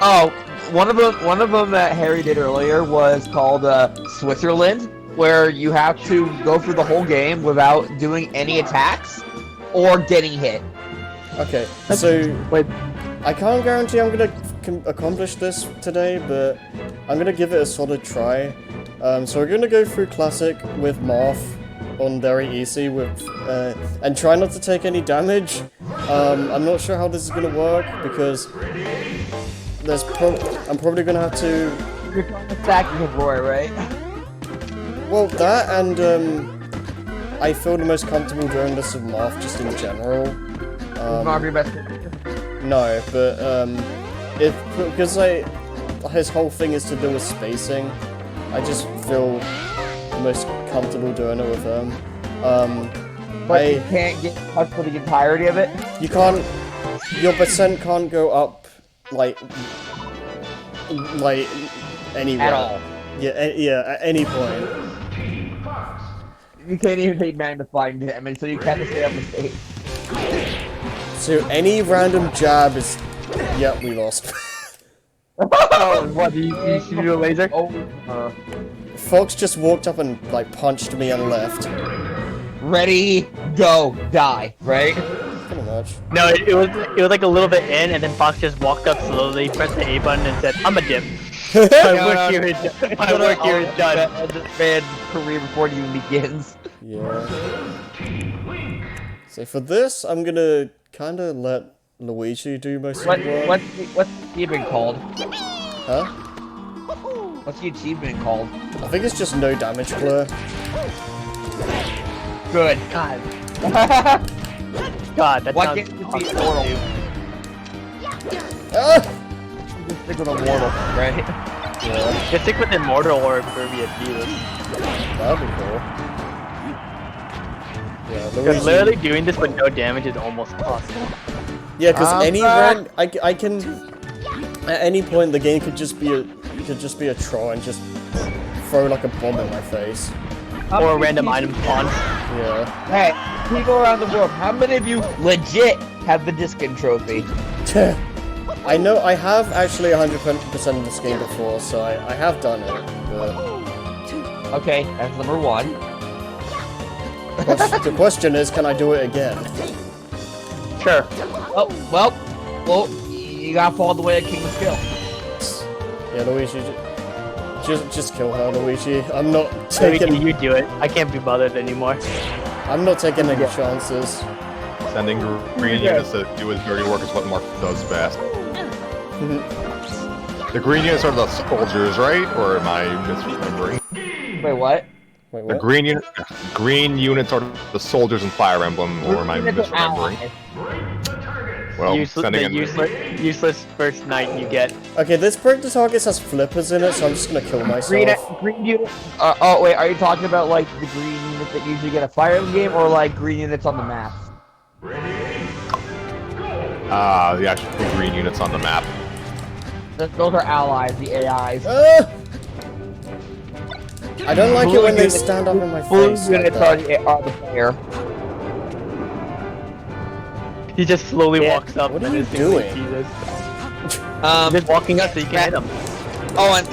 Oh, one of them that Harry did earlier was called Switzerland, where you have to go through the whole game without doing any attacks or getting hit. Okay, so Wait, I can't guarantee I'm gonna accomplish this today, but I'm gonna give it a solid try. So we're gonna go through Classic with Marth on very easy with, and try not to take any damage. I'm not sure how this is gonna work because I'm probably gonna have to. You're trying to stack with Roy, right? Well, that and I feel the most comfortable doing this with Marth just in general. Marv, your best. No, but because his whole thing is to do with spacing, I just feel the most comfortable doing it with him. But you can't get touched for the entirety of it. You can't. Your percent can't go up like anywhere At all. Yeah, at any point. You can't even take magnifying damage, so you can't stay on the stage. So any random jab is. Yep, we lost. oh, what? Do you shoot a laser? Oh, Fox just walked up and like punched me and left. ready, go, die, right? Pretty much. No, it was like a little bit in, and then Fox just walked up slowly, pressed the A button, and said, "I'm a dip." My work here is done. This man's career before it even begins. Yeah. So for this, I'm gonna kind of let Luigi do most of the work. What's the achievement called? Huh? What's the achievement called? I think it's just no damage clear. Good. God. God, that Why sounds can't you be awesome, immortal? dude. Ah! Just stick with immortal, right? Yeah, Just stick with Immortal or Kirby at Beavis. that'd be cool. Yeah, Because Luigi. literally doing this with no damage is almost impossible. Yeah, because any back. run, I can. At any point, the game could just be a troll and just throw like a bomb in my face. Or a random item spawn. Yeah. Hey, people around the world, how many of you legit have the Diskin trophy? I know I have actually 100% of this game before, so I have done it. But Okay, that's number one. the question is, can I do it again? Sure. Oh, well, you gotta fall the way of King of Skill. Yeah, Luigi, just kill her, Luigi. I'm not Maybe taking. you do it. I can't be bothered anymore. I'm not taking any chances. Sending green units to do his dirty work is what Mark does best. The green units are the soldiers, right? Or am I misremembering? Wait, what? Wait, The what? green units are the soldiers in Fire Emblem, or am I misremembering? Well, sending in Useless first knight you get. Okay, this break the targets has flippers in it, so I'm just gonna kill myself. Green unit. Oh wait, are you talking about like the green units that usually get a Fire Emblem game, or like green units on the map? the actual green units on the map. Those are allies, the AIs. I don't like it when they stand up in my Blue face like units that. are the player. He just slowly walks up. What are and you is thinking, doing? Jesus. He's just walking up so you can hit him. Oh, and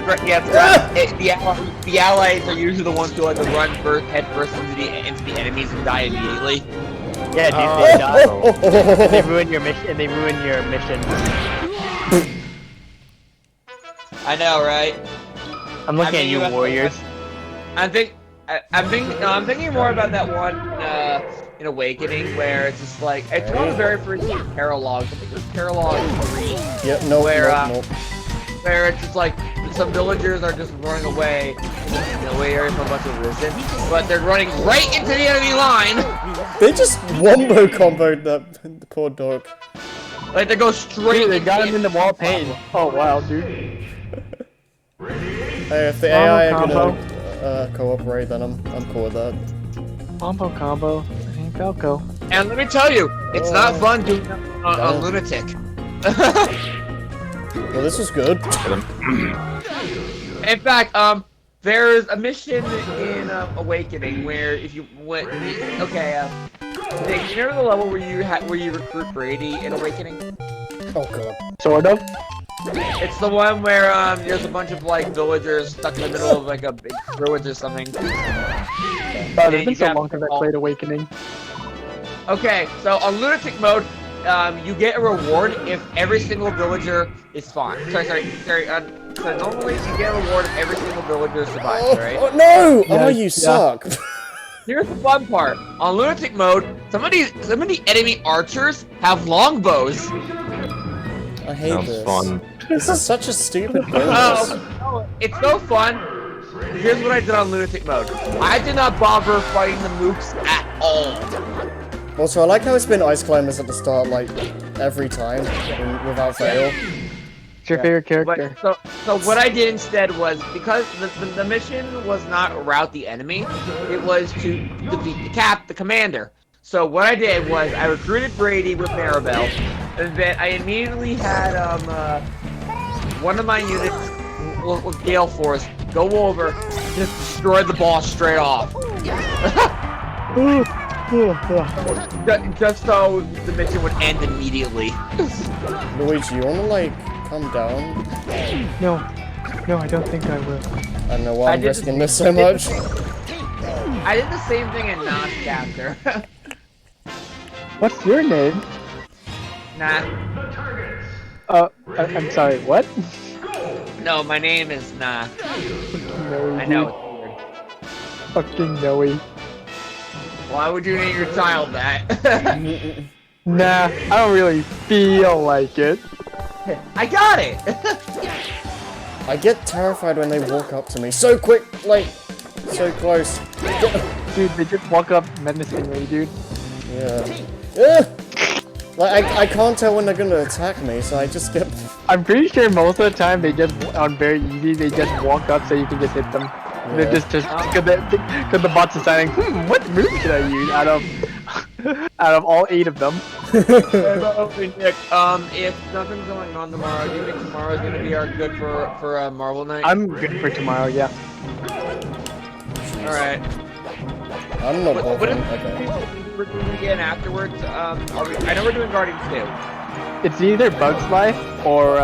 the allies are usually the ones who like to run head first into the enemies and die immediately. Yeah, dude, they die. They ruin your mission. They ruin your mission. I know, right? I'm looking at you, you- warriors. I'm thinking more about that one in Awakening where it's just like it's one of the very first paralogs. I think it was Paralog 3. Yep, no, Where, no. where it's just like some villagers are just running away in a way from a bunch of resistance, but they're running right into the enemy line. They just wombo comboed the poor dog. Like they go straight. Dude, they got him in the wall pain. Oh wow, dude. Hey, if the AI are gonna cooperate, then I'm cool with that. Combo. Hey, Falco. And let me tell you, it's not fun doing a lunatic. Well, this was good. In fact, there's a mission in Awakening where if you went, okay, Nick, you remember the level where you recruit Brady in Awakening? Oh god. Sort of. It's the one where there's a bunch of like villagers stuck in the middle of like a big ruins or something. Oh, it's been so long since I played Awakening. Okay, so on lunatic mode, you get a reward if every single villager is fine. Sorry. So normally you get a reward if every single villager survives, right? Oh no! Yeah, Oh, you suck. Here's the fun part. On lunatic mode, some of the enemy archers have longbows. I hate Sounds this. fun. This is such a stupid bonus. Oh, it's so fun. Here's what I did on lunatic mode. I did not bother fighting the mooks at all. Also, I like how it's been Ice Climbers at the start, like, every time, without fail. What's your favorite character? But, so what I did instead was, because the mission was not rout the enemy, it was to defeat the commander. So what I did was, I recruited Brady with Maribel, and then I immediately had one of my units with Gale Force go over, just destroy the boss straight off. Just so the mission would end immediately. Luigi, you wanna, like, calm down? No, I don't think I will. I don't know why I I'm did risking the- this so much. I did the same thing in Na's chapter. What's your name? Nah. I'm sorry, what? No, my name is Nah. No, I know it's weird. Fucking Noe. Why would you name your child that? Nah, I don't really feel like it. I got it! I get terrified when they walk up to me so quick, like, so close. Dude, they just walk up menacingly, dude. Yeah. Like, I can't tell when they're gonna attack me, so I just get... I'm pretty sure most of the time they just, on very easy, they just walk up so you can just hit them. They're just because the bot's deciding, what move should I use out of all 8 of them? Nick, if nothing's going on tomorrow, do you think tomorrow's gonna be our good for Marvel Night? I'm good for tomorrow, yeah. Alright. I'm not What bothering. if Okay. we're doing again afterwards? I know we're doing Guardians 2. It's either Bugs Life or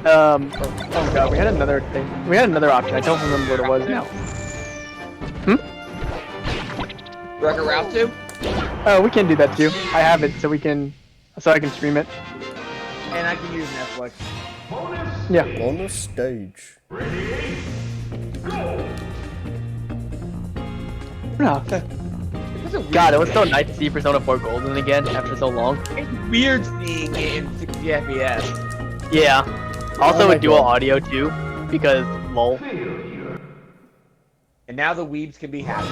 oh god, we had another thing. We had another option. I don't remember what it was now. Wreck-It Ralph 2? Oh, we can do that too. I have it, so I can stream it. And I can use Netflix. Yeah. On the stage. God, it was so nice to see Persona 4 Golden again after so long. It's weird seeing it in 60 FPS. Yeah. Also Oh my with dual God. audio too, because lol. And now the weebs can be happy.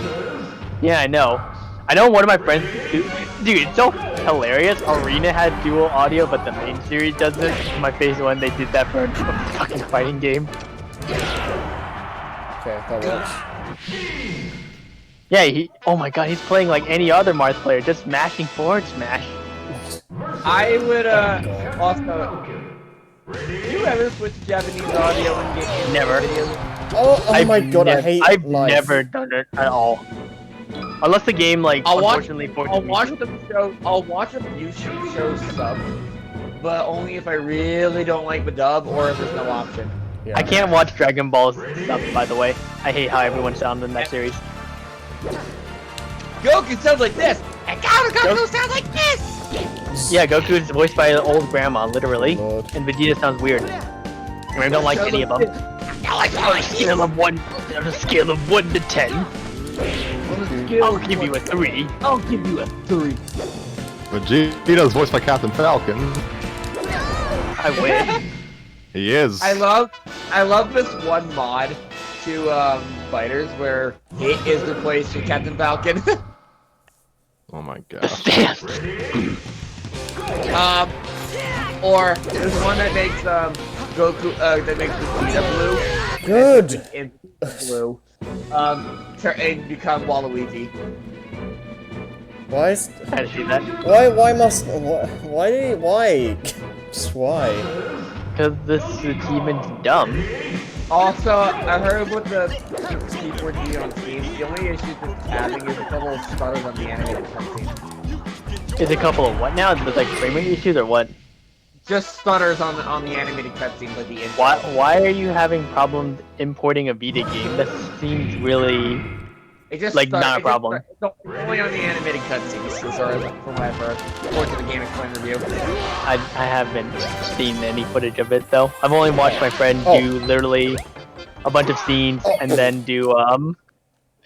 Yeah, I know. I know one of my friends, dude, it's so hilarious. Arena had dual audio, but the main series doesn't. My face when they did that for a fucking fighting game. Okay, that works. Yeah, oh my god, he's playing like any other Mars player, just mashing forward smash. I would also. Do you ever switch to Japanese audio and get Never. videos? Oh my god, I hate I've life. never done it at all. Unless the game like unfortunately forces I'll me watch to. them show. I'll watch a YouTube show sub, but only if I really don't like the dub or if there's no option. Yeah. I can't watch Dragon Ball stuff, by the way. I hate how everyone sounds in that series. Goku sounds like this, and Goku sounds like this. Yeah, Goku is voiced by an old grandma, literally. Lord. And Vegeta sounds weird. And I don't like any of them. On a scale of 1 to 10, I'll give you a 3. I'll give you a 3. Vegeta's voiced by Captain Falcon. I win. He is. I love this one mod to fighters where Hit is replaced with Captain Falcon. Oh my gosh. Damn. Or there's one that makes Goku that makes Vegeta blue. Good. And blue. And become Waluigi. Why is... I see that. Why must... Why? Just why? Because this achievement's dumb. Also, I heard with the keyboard D on Steam, the only issue with tabbing is a couple of stutters on the animated cutscene. Is a couple of what now? There's like frame rate issues or what? Just stutters on the animated cutscenes, like the intro. Why are you having problems importing a Vita game? That seems really It just like not a it just problem. it's only on the animated cutscenes, from what I've heard. According to the Game Explain review. I haven't seen any footage of it though. I've only watched my friend do literally a bunch of scenes and then do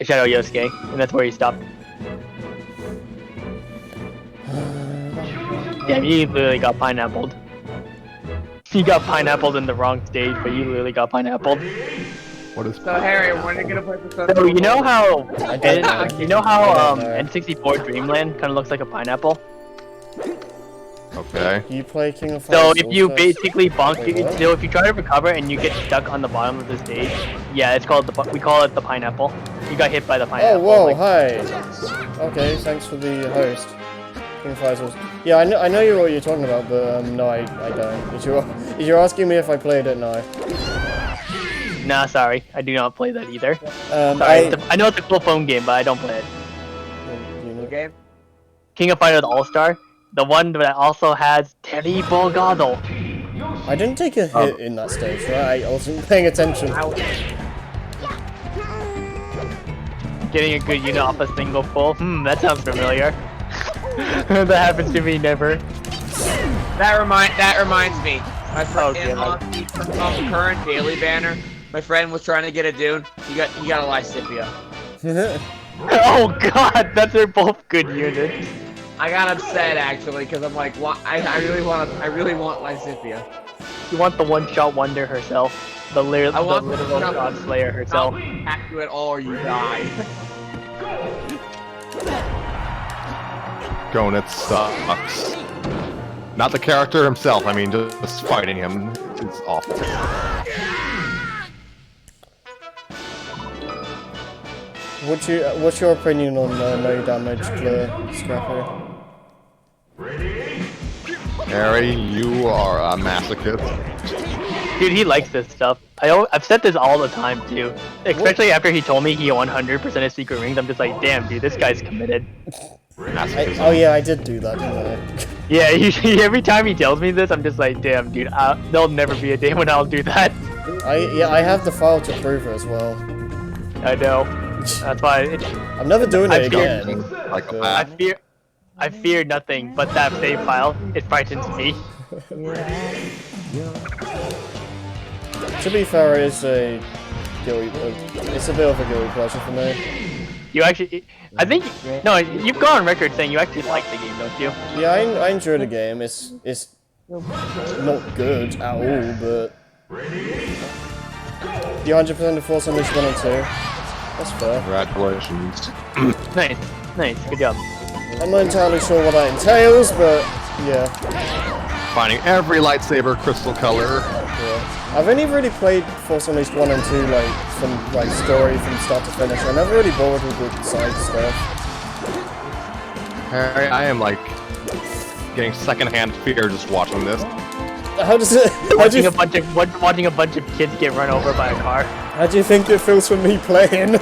Shadow Yosuke, and that's where he stopped. Yeah, you literally got pineappled. You got pineappled in the wrong stage, but you literally got pineappled. What is? So Harry, when are you gonna play the So you know how I don't know. you know how I don't know. N64 Dreamland kind of looks like a pineapple. Okay. You play King of So Fighters if you also? basically bonk, Wait, what? so if you try to recover and you get stuck on the bottom of the stage, yeah, it's called we call it the pineapple. You got hit by the Oh, pineapple. whoa, like- hi. Okay, thanks for the host. King of Fighters. Yeah, I know what you're talking about, but no, I don't. If you're asking me if I played it, no. Nah, sorry, I do not play that either. I... Sorry, I know it's a cool phone game, but I don't play it. you know. game? King of Fighters All Star, the one that also has Terry Bogado. I didn't take a hit in that stage, right? I wasn't paying attention. Getting a good unit off a single pull. That sounds familiar. That happens to me never. That reminds me. My friend Okay. on the current daily banner, my friend was trying to get a Dune. He got a Lysipia. Oh god, that's they're both good units. I got upset actually because I'm like, I really want Lysipia. You want the one-shot wonder herself. The I want the literal one-shot- God Slayer herself. I'll attack you at all or you die. Gonit sucks. Not the character himself. I mean, just fighting him is awful. What's your opinion on no damage clear, Scrapper? Harry, you are a masochist. Dude, he likes this stuff. I've said this all the time too. Especially after he told me he 100% of Secret Rings. I'm just like, damn, dude, this guy's committed. Masochism. Oh yeah, I did do that, didn't I? Yeah, every time he tells me this, I'm just like, damn, dude, there'll never be a day when I'll do that. I have the file to prove it as well. I know. That's why I'm never doing I it fear- again. Like a I fear nothing but that save file. It frightens me. To be fair, it's a it's a bit of a guilty pleasure for me. You actually, I think, no, you've gone on record saying you actually like the game, don't you? Yeah, I enjoy the game. It's not good at all, but you 100% of Force Unleashed 1 and 2. That's fair. Congratulations. Nice, good job. I'm not entirely sure what that entails, but yeah. Finding every lightsaber crystal color. Yeah. I've only really played Force Unleashed 1 and 2, like, from, like, story from start to finish. I'm never really bored with the side stuff. Harry, I am like getting secondhand fear just watching this. How does it... Watching a bunch of kids get run over by a car. How do you think it feels for me playing?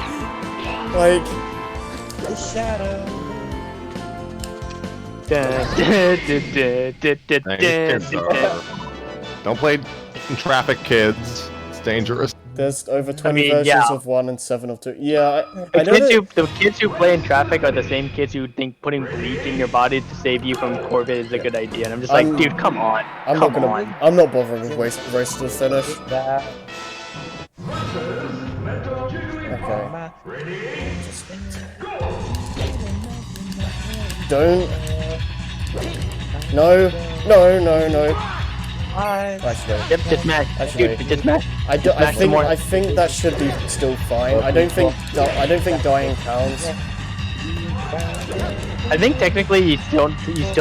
Like... Don't play in traffic, kids. It's dangerous. There's over 20 mean, versions yeah. of 1 and 7 of 2. Yeah, I know that... The kids who play in traffic are the same kids who think putting bleach in your body to save you from Corbett is a good idea. And I'm just like, dude, come on. I'm come not gonna... on. I'm not bothering with race to the finish. Okay. Don't... No. Actually, Yep, just smash. Actually- Dude, just smash. I Smash some more. think that should be still fine. I don't think dying counts. I think technically you still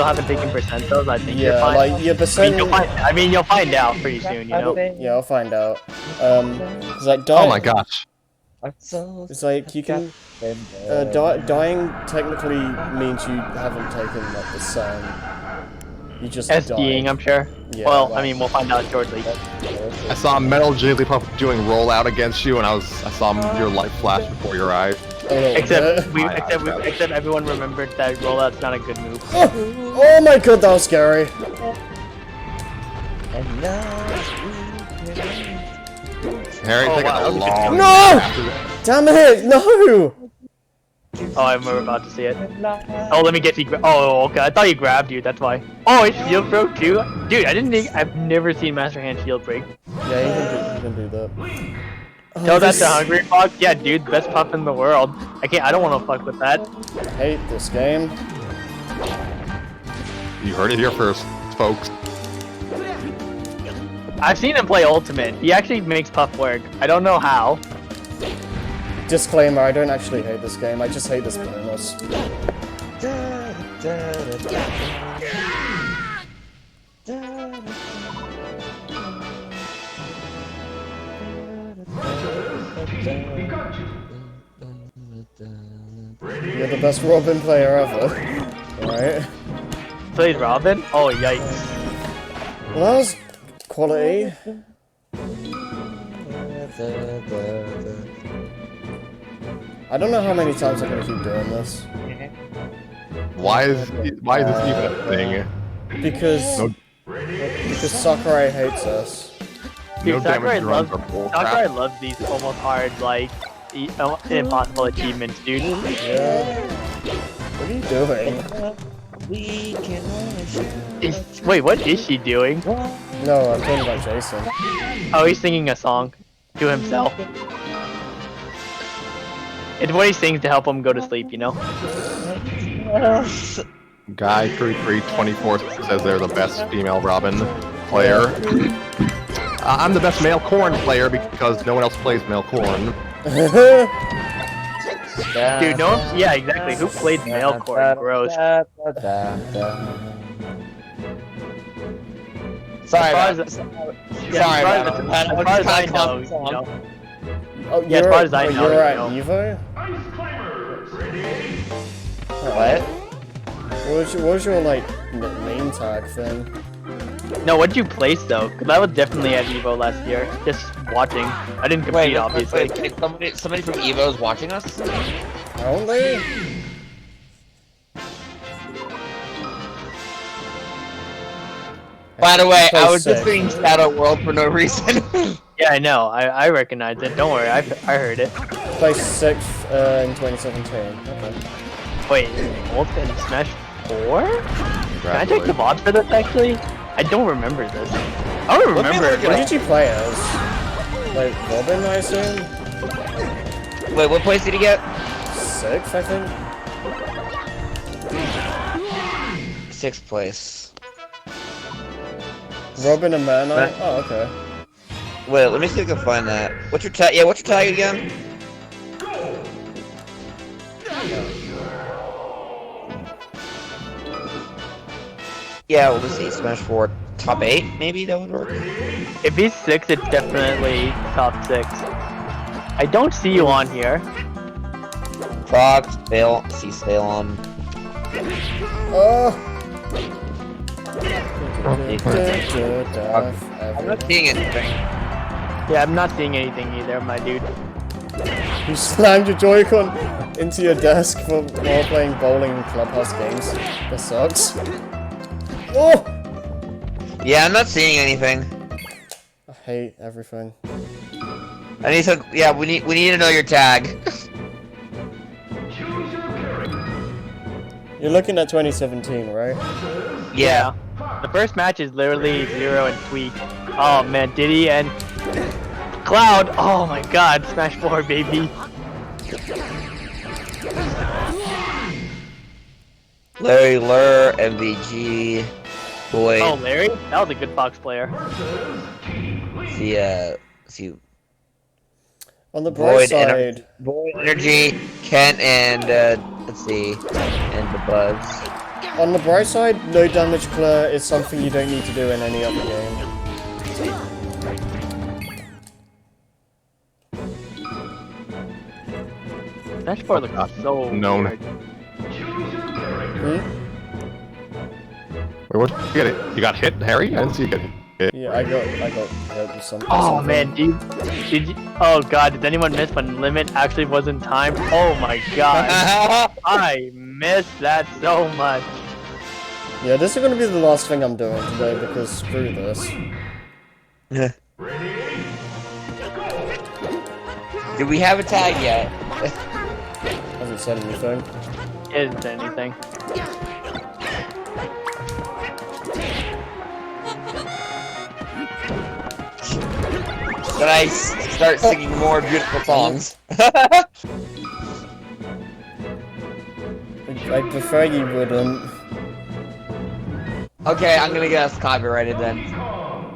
haven't taken percentiles. I think you're Yeah, fine. like your percent. I mean, you'll find out pretty soon. You know. Yeah, I'll find out. It's like Oh my gosh. It's like you can. Dying technically means you haven't taken like the same. You just SDing, died. I'm sure. Yeah, Well, like- I mean, we'll find out shortly. I saw Metal Jigglypuff doing rollout against you, and I saw your life flash before your eyes. A little Except bit. except everyone remembered that rollout's not a good move. Oh my god, that was scary. Harry, Oh, taking wow, a that was long. No! Damn it! No! Oh, I'm about to see it. Oh, let me get you. Oh, okay. I thought you grabbed you. That's why. Oh, it's shield broke too, dude. I've never seen Master Hand shield break. Yeah, you can do that. Tell that this- to Hungry Fox. Yeah, dude, best puff in the world. I don't want to fuck with that. I hate this game. You heard it here first, folks. I've seen him play Ultimate. He actually makes puff work. I don't know how. Disclaimer, I don't actually hate this game, I just hate this bonus. You're the best Robin player ever. Alright. Played Robin? Oh, yikes. Well, that was quality. I don't know how many times I'm gonna keep doing this. Why is this even a thing? Because No- Sakurai hates us. Dude, No Sakurai damage runs loves, are bull Sakurai crap. loves these almost hard, like, impossible achievements, dude. Yeah. What are you doing? Wait, what is she doing? No, I'm talking about Jason. Oh, he's singing a song to himself. It's what he sings to help him go to sleep, you know? Guy 3324 says they're the best female Robin player. I'm the best male Corn player because no one else plays male Corn. Dude, no one, yeah, exactly. Who played Mailcore? Gross. Sorry, As about far that. Yeah, Sorry, as about far that. as, as far as I know, you know. Oh, Yeah, as far as I know, you're you at know. Evo? Ice climbers, ready? What? What was your like name tag thing? No, what'd you place though? Because I was definitely at Evo last year, just watching. I didn't compete, obviously. Wait, somebody from Evo is watching us? Only? By the way, I Place was just six. being Shadow World for no reason. Yeah, I know. I recognize it. Don't worry. I heard it. Placed 6th in 2017. Okay. Wait, Ult in Smash 4? Can I take the VOD for this actually? I don't remember this. I don't Let me remember. look it What up. did you play as? Like Robin, I assume? Wait, what place did he get? 6th, I think? 6th place. Robin and Man Knight? Oh, okay. Wait, let me see if I can find that. What's your tag? Yeah, what's your tag again? Yeah, well, let's see. Smash 4 top 8, maybe that would work. If he's 6, it's definitely top 6. I don't see you on here. Fox, Fail, see Salem. Oh! I'm not seeing anything. Yeah, I'm not seeing anything either, my dude. You slammed your Joy-Con into your desk while playing bowling in Clubhouse games. That sucks. Oh! Yeah, I'm not seeing anything. I hate everything. I need to. Yeah, we need to know your tag. Choose your character. You're looking at 2017, right? Yeah. The first match is literally Zero and Tweak. Oh man, Diddy and Cloud. Oh my god, Smash 4, baby. Larry Lur, MVG. Boy, Oh, Larry? That was a good Fox player. see, On the bright Void and side, Void Energy, Kent, and let's see, and the Buzz. on the bright side, no damage clear is something you don't need to do in any other game. That part looks so Known. weird. Hmm? Wait, what? You get it? You got hit, Harry? I didn't see you get hit. Yeah, I got hurt with something. Oh man, did you? Oh god, did anyone miss when Limit actually was in time? Oh my god, I missed that so much. Yeah, this is gonna be the last thing I'm doing today because screw this. Do we have a tag yet? Hasn't said anything. Isn't anything. Should I start singing more beautiful songs? I prefer you wouldn't. Okay, I'm gonna get us copyrighted then.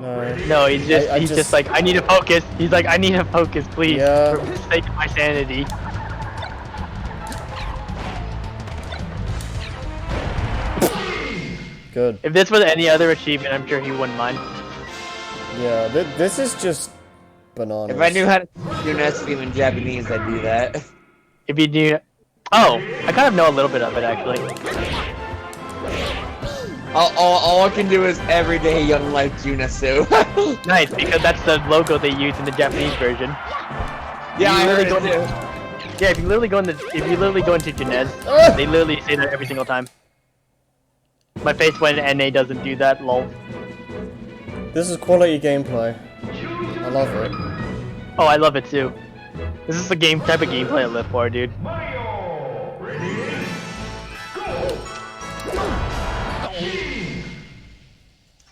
No. No, he's just I he's just- just like, I need to focus. He's like, I need to focus, please, Yeah. for the sake of my sanity. Good. If this was any other achievement, I'm sure he wouldn't mind. Yeah, this is just bananas. If I knew how to do Nessim in Japanese, I'd do that. If you knew, oh, I kind of know a little bit of it actually. All I can do is everyday young life Junasu. Nice, because that's the logo they use in the Japanese version. Yeah, I You heard really it don't- too. Yeah, if you literally go into Janez, Ah! they literally say that every single time. My face when NA doesn't do that, lol. This is quality gameplay. I love it. Oh, I love it too. This is the type of gameplay I live for, dude. Mario, ready,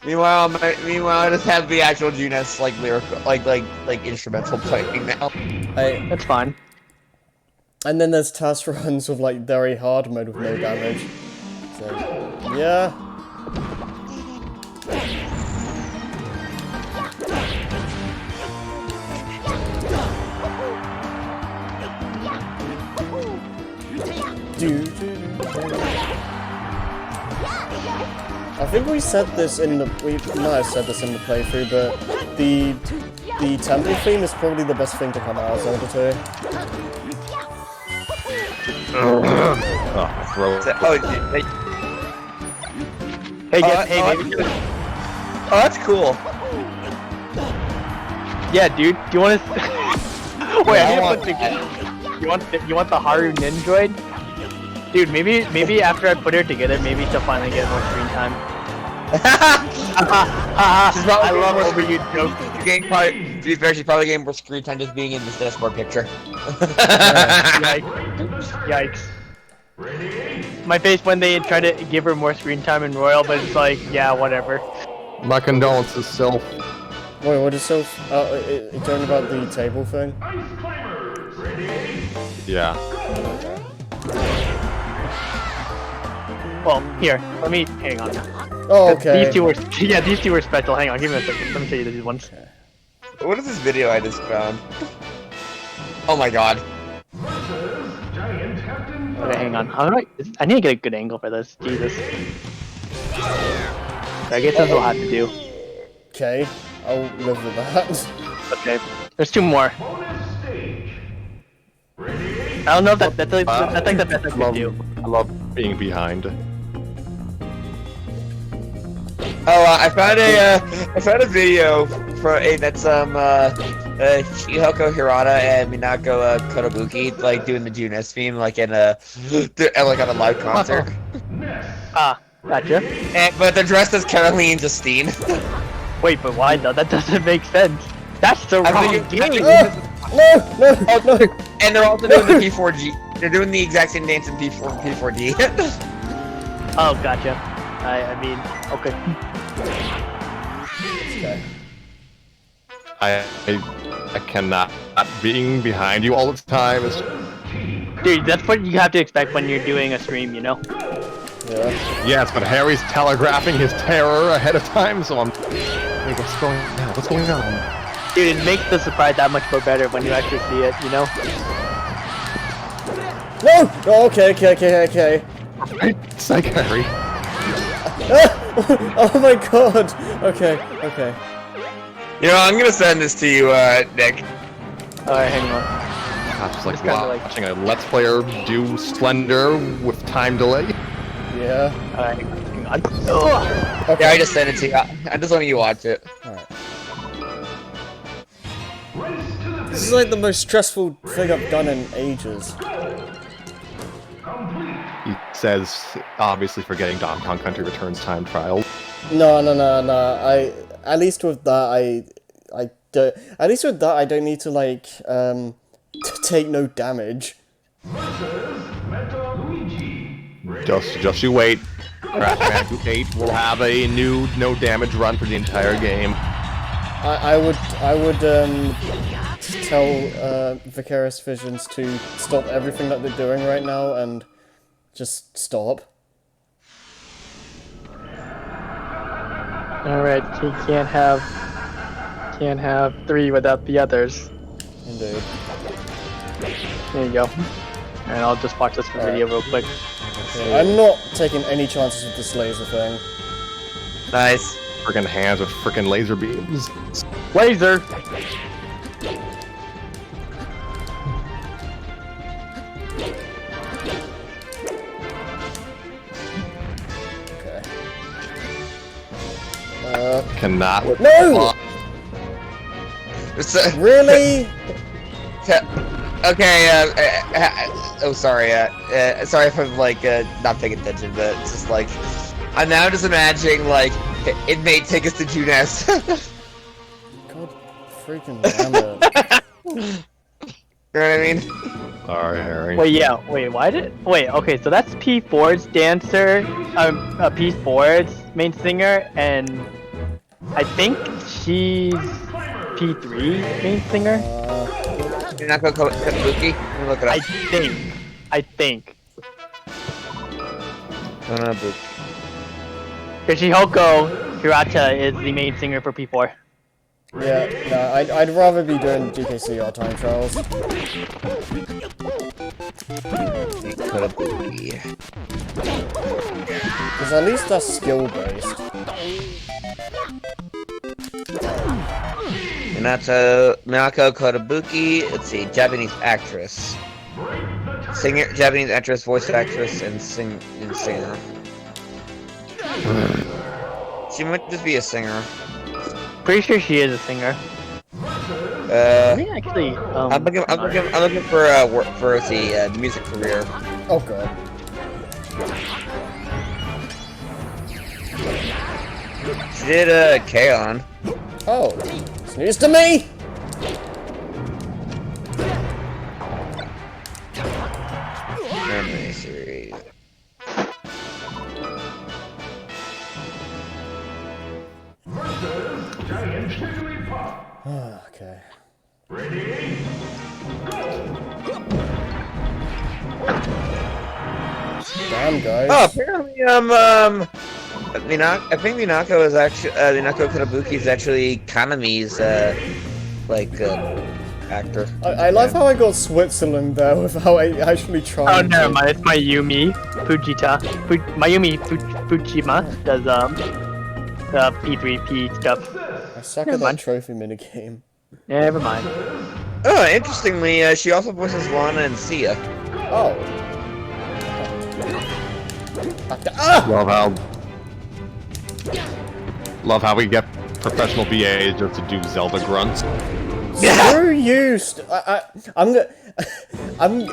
Meanwhile, I just have the actual Junas like lyrical, like instrumental playing now. That's fine. And then there's task runs with like very hard mode with no damage. So yeah. I think we said this in the we might have said this in the playthrough, but the temple theme is probably the best thing to come out of Zelda 2. Oh, throw it. Hey, Oh, hey, oh, maybe. Oh, that's cool. Yeah, dude. Do you want to? Wait, Yeah, I I want need to put the. You want the Haru Nindroid? Dude, maybe after I put her together, maybe she'll finally get more screen time. I love overused jokes. Getting probably, to be fair, she's probably getting more screen time just being in this Discord picture. Yikes. My face when they try to give her more screen time in Royal, but it's like, yeah, whatever. My condolences, Sylph. Wait, what is so? You're talking about the table thing? ice climbers, ready, Yeah. Well, here, let me hang on. Oh, okay. These two were, yeah, these two were special. Hang on, give me a second. Let me show you these ones. What is this video I just found? Oh my god. giant Captain Okay, hang on. How do I need to get a good angle for this. Jesus. I guess that's what I'll have to do. Okay, I'll live with that. Okay. There's two more. bonus stage, ready, I don't know if that's like the best I can do. I love being behind. Oh, I found a video for that's Chihoko Hirata and Minako Kotobuki like doing the Junes theme like in a like on a live concert. Ah, gotcha. But they're dressed as Caroline and Justine. Wait, but why though? That doesn't make sense. That's the I wrong think game. No! And they're also doing the P4G. They're doing the exact same dance in P4D. Oh, gotcha. I mean, okay. Okay. I cannot. Being behind you all the time is. Dude, that's what you have to expect when you're doing a stream, you know? Yeah. Yes, but Harry's telegraphing his terror ahead of time, so I'm like, what's going on? What's going on? Dude, it makes the surprise that much more better when you actually see it, you know? No! Oh, okay. Psych Harry. Oh my god! Okay. You know, I'm gonna send this to you, Nick. Alright, hang on. I'm just like It's kinda like- watching a Let's Player do Slender with time delay. Yeah. Alright, hang on. Ugh. Okay. Yeah, I just sent it to you. I just want you to watch it. Alright. Race to the This is like the most stressful thing I've done in ages. complete. He says, obviously forgetting Donkey Kong Country Returns time trial. No. At least with that, at least with that, I don't need to like take no damage. Metal Luigi. Ready? Just you wait. Crash Bandicoot 8 will have a new no damage run for the entire game. I would tell Vicarious Visions to stop everything that they're doing right now and just stop. Alright, he can't have 3 without the others. Indeed. There you go. And I'll just watch this video real quick. Yeah, I'm not taking any chances with this laser thing. Nice. Frickin' hands with frickin' laser beams. Laser! Okay. Cannot. No! So, Really? okay, oh, sorry, sorry if I'm, like, not paying attention, but it's just, like, I'm now just imagining, like, it may take us to Junes. God freaking damn it. You know what I mean? Sorry, Harry. Wait, okay, so that's P4's dancer, P4's main singer, and I think she's P3 main singer? You're not gonna call it Kabuki? Let me look it up. I think. Kabuki. Yoshihoko Hirata is the main singer for P4. Yeah, no, I'd rather be doing DKC or time trials. Kabuki. Because at least that's skill based. Minako Kotobuki, let's see, Japanese actress. Singer, Japanese actress, voice actress, and singer. She might just be a singer. Pretty sure she is a singer. Uh, Me actually, I'm looking for work for the music career. Oh god. She did K-On! Oh, it's news to me! Anime series. Giant Jigglypuff. Okay. Ready? Damn, guys. Oh, apparently, I think Minako is actually, Minako Kotobuki is actually Kanami's, actor. I love how I got Switzerland there with how I actually tried. Oh, never mind. It's Mayumi Fujita. Mayumi Fujima does the P3P stuff. I suck Never at that mind. trophy minigame. Never mind. Oh, interestingly, she also voices Lana and Sia. Oh. Ah! Love how we get professional VAs just to do Zelda grunts. Screw you! I'm gonna. I'm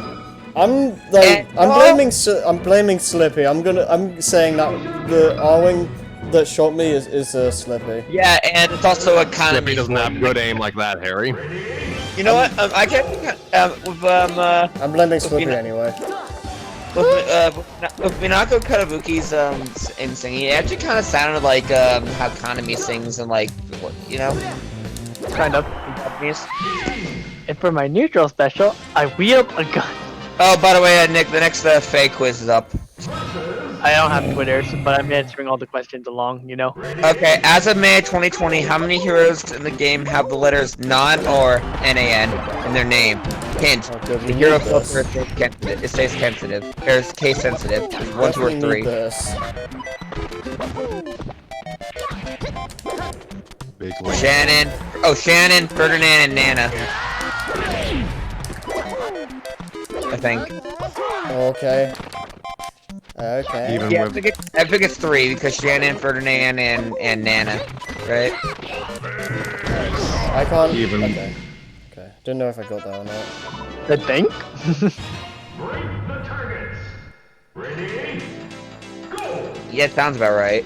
blaming Slippy. I'm saying that the Arwing that shot me is Slippy. Yeah, and it's also a Slippy Kanami. doesn't have good aim like that, Harry. You know what? I can't. I'm blaming Slippy Mina- anyway. With Minako Kotobuki's in singing, it actually kind of sounded like how Kanami sings and like, you know, Kind of. Japanese. And for my neutral special, I wield a gun. Oh, by the way, Nick, the next Faye quiz is up. I don't have Twitter, but I'm answering all the questions along, you know? Okay, as of May 2020, how many heroes in the game have the letters NAN or NAN in their name? Hint, Oh, good, the we hero need this. filter it stays sensitive. There's case sensitive. There's 1, 2, or Definitely need 3. this. Big link. Shannon, Ferdinand, and Nana. I think. Okay. Okay. Even Yeah, with I think it's 3 because Shannon, Ferdinand, and Nana, right? I can't. Even- Okay. Okay. Didn't know if I got that or not. I think? Break the targets. Ready? Go! Yeah, it sounds about right.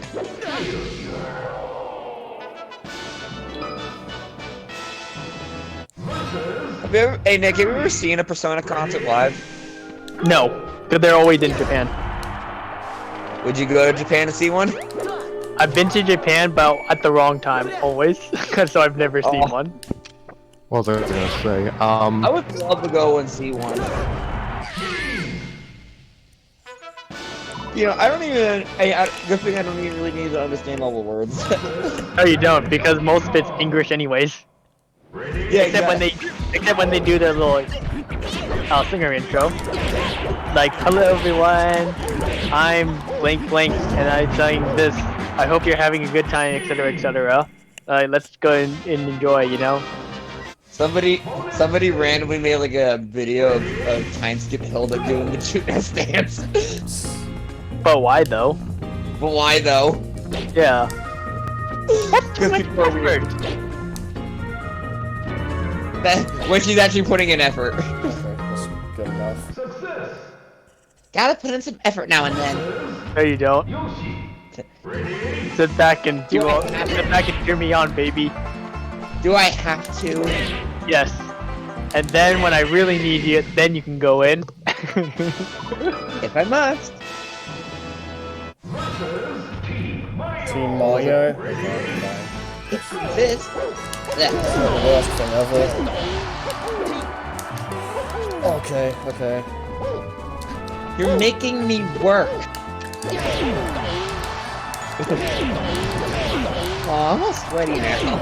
Hey Nick, have you ever seen a Persona concert live? No, because they're always in Japan. Would you go to Japan to see one? I've been to Japan, but at the wrong time, always. So I've never seen Oh. one. what was I gonna say? I would love to go and see one. You know, I don't even. Good thing I don't even really need to understand all the words. No, you don't, because most of it's English anyways. Yeah, Except when they do their little singer intro. Like, hello everyone, I'm blank blank, and I'm saying this. I hope you're having a good time, etc., etc. Let's go and enjoy, you know. Somebody randomly made like a video of Time Skip Hilda doing the Judas dance. But why though? But why though? Yeah. Because people are weird. When she's actually putting in effort. Okay, that's good enough. Success. Gotta put in some effort now and then. No, you don't. Yoshi. Ready? Sit back and sit back and cheer me on, baby. Do I have to? Yes. And then when I really need you, then you can go in. If I must. Team Mario. Team Mario. Okay, fine. This. That. Not the worst thing ever. Okay, okay. You're making me work. Oh, I'm all sweaty now.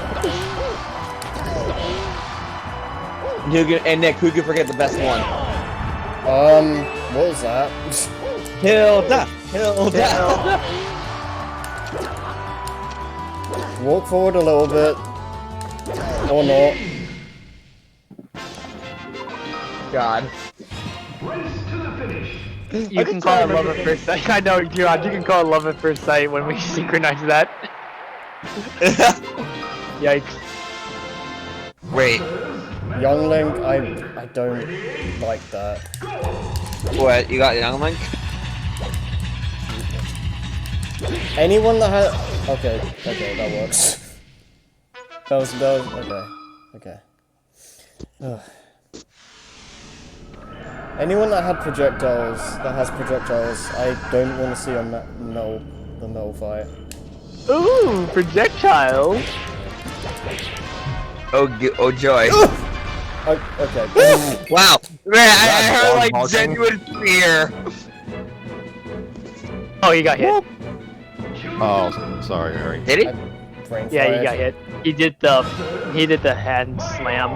And Nick, who could forget the best one? What was that? Hilda! Walk forward a little bit. Or not. God. Race to the finish. You can call it love at first sight. I know, Gerard, you can call it love at first sight when we synchronize that. Yikes. Wait, Young Link, I don't like that. what? You got Young Link? Anyone that had... Okay, that works. That was okay. Ugh. Anyone that has projectiles, I don't want to see on that the Mel fight. Ooh, projectile. Oh joy. Okay. Wow. Man, I heard dog like barking. genuine fear. Oh, you got hit. Oh, sorry, Harry. Did he? Brain Yeah, fired. you got hit. He did the hand slam.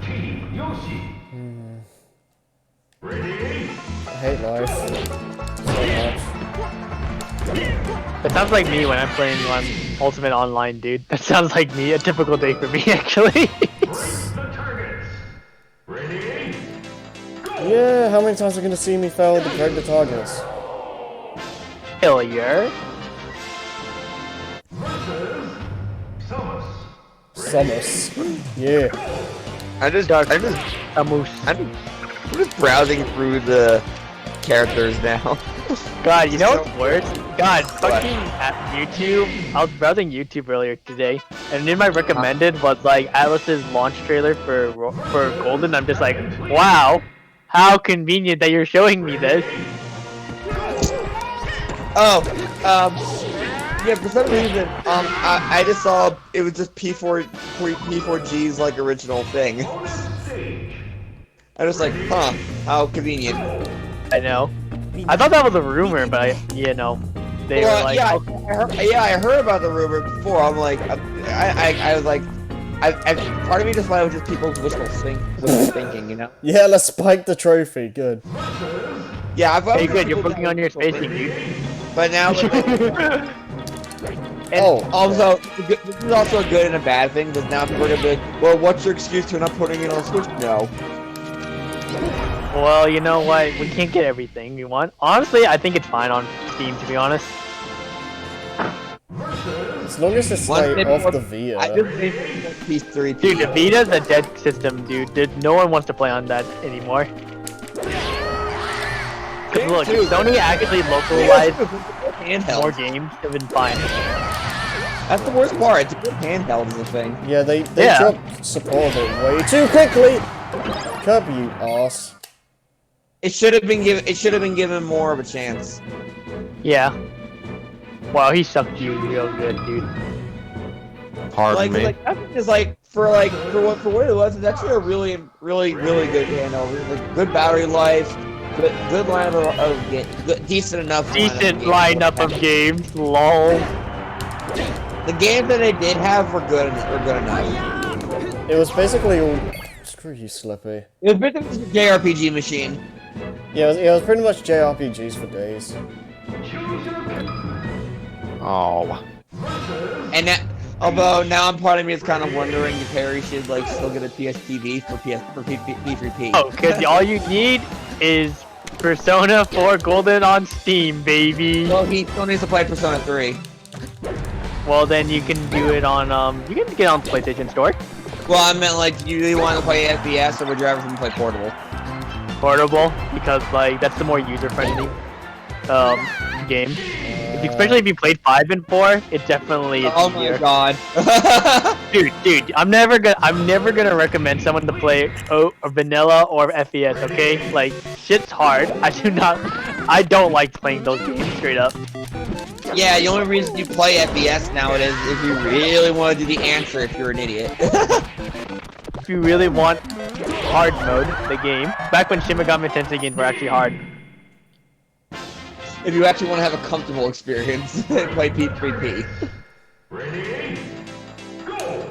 Team Yoshi. Ready? I hate life so much. That sounds like me when I'm playing on Ultimate Online, dude. That sounds like me. A typical day for me, actually. The targets. Ready? Yeah, how many times are you gonna see me fail to break the targets? Failure. Samus. Samus. Yeah. I'm just A moose. I'm just browsing through the characters now. God, you know what's worse? God, fucking at YouTube. I was browsing YouTube earlier today, and in my recommended was like Atlas's launch trailer for Golden. I'm just like, wow, how convenient that you're showing me this. Oh, Yeah, for some reason, I just saw it was just P4G's like original thing. I was like, huh, how convenient. I know. I thought that was a rumor, but you know, they were like, yeah, okay. I heard about the rumor before. I'm like, I was like, part of me just thought it was just people's wishful thinking, you know? Yeah, let's spike the trophy. Good. Yeah, I've Hey, good, you're booking on your spacing, dude. But now, Oh. also, this is also a good and a bad thing, because now people are gonna be like, well, what's your excuse for not putting it on Switch? No. Well, you know what? We can't get everything we want. Honestly, I think it's fine on Steam, to be honest. As long as it's One like bit off more- the I Vita. just think P3. Dude, the Vita's a dead system, dude. No one wants to play on that anymore. Cause look, if Sony actually localized handheld. more games, it would been fine. That's the worst part. It's a good handheld is the thing. Yeah, they Yeah. dropped support of it way too quickly. Kirby, you arse. It should have been given. It should have been given more of a chance. Yeah. Wow, he sucked you real good, dude. Pardon me. Like that is like for what it was. It's actually a really good handheld. Like good battery life, good lineup of decent enough. Decent lineup of games, lol. The games that they did have were good enough. It was basically all. Screw you, Slippy. It was basically just a JRPG machine. Yeah, it was pretty much JRPGs for days. Oh. And that, although now I'm part of me is kind of wondering if Harry should like still get a PSTV for P3P. Oh, cause all you need is Persona 4 Golden on Steam, baby. Well, he still needs to play Persona 3. Well, then you can do it on, you can get on PlayStation Store. Well, I meant like, do you want to play FPS or would you rather play portable? Portable, because, like, that's the more user-friendly, game. Especially if you played 5 and 4, it definitely is Oh my easier. god. Dude, I'm never gonna recommend someone to play vanilla or FES, okay? Like, shit's hard. I don't like playing those games straight up. Yeah, the only reason you play FPS nowadays is if you really want to do the answer if you're an idiot. If you really want hard mode, the game. Back when Shin Megami Tensei games were actually hard. If you actually want to have a comfortable experience, play P3P. Ready? Go!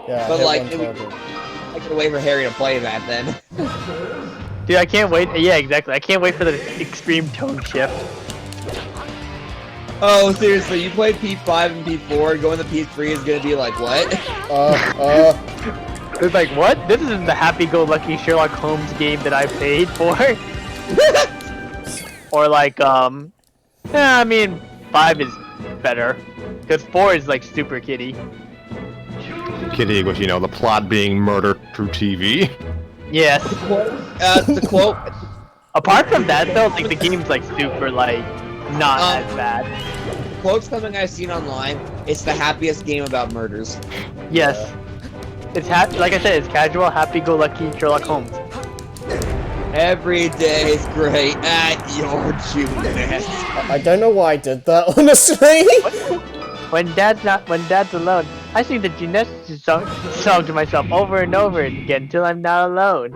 Yeah, But, hit like, one it would- target. I could wait for Harry to play that then. Dude, I can't wait. Yeah, exactly. I can't wait for the extreme tone shift. Oh, seriously, you play P5 and P4, going to P3 is gonna be like, what? It's like, what? This isn't the happy-go-lucky Sherlock Holmes game that I paid for. Or like, yeah, I mean, 5 is better. Because 4 is like super kiddie. Kiddie with, you know, the plot being murder through TV. Yes. The quote, Apart from that though, like the game's like super like, not as bad. quote something I've seen online, it's the happiest game about murders. Yes. It's like I said, it's casual, happy-go-lucky Sherlock Holmes. Every day is great at your Judas. I don't know why I did that, honestly. When dad's alone, I sing the Genesis song to myself over and over again until I'm not alone.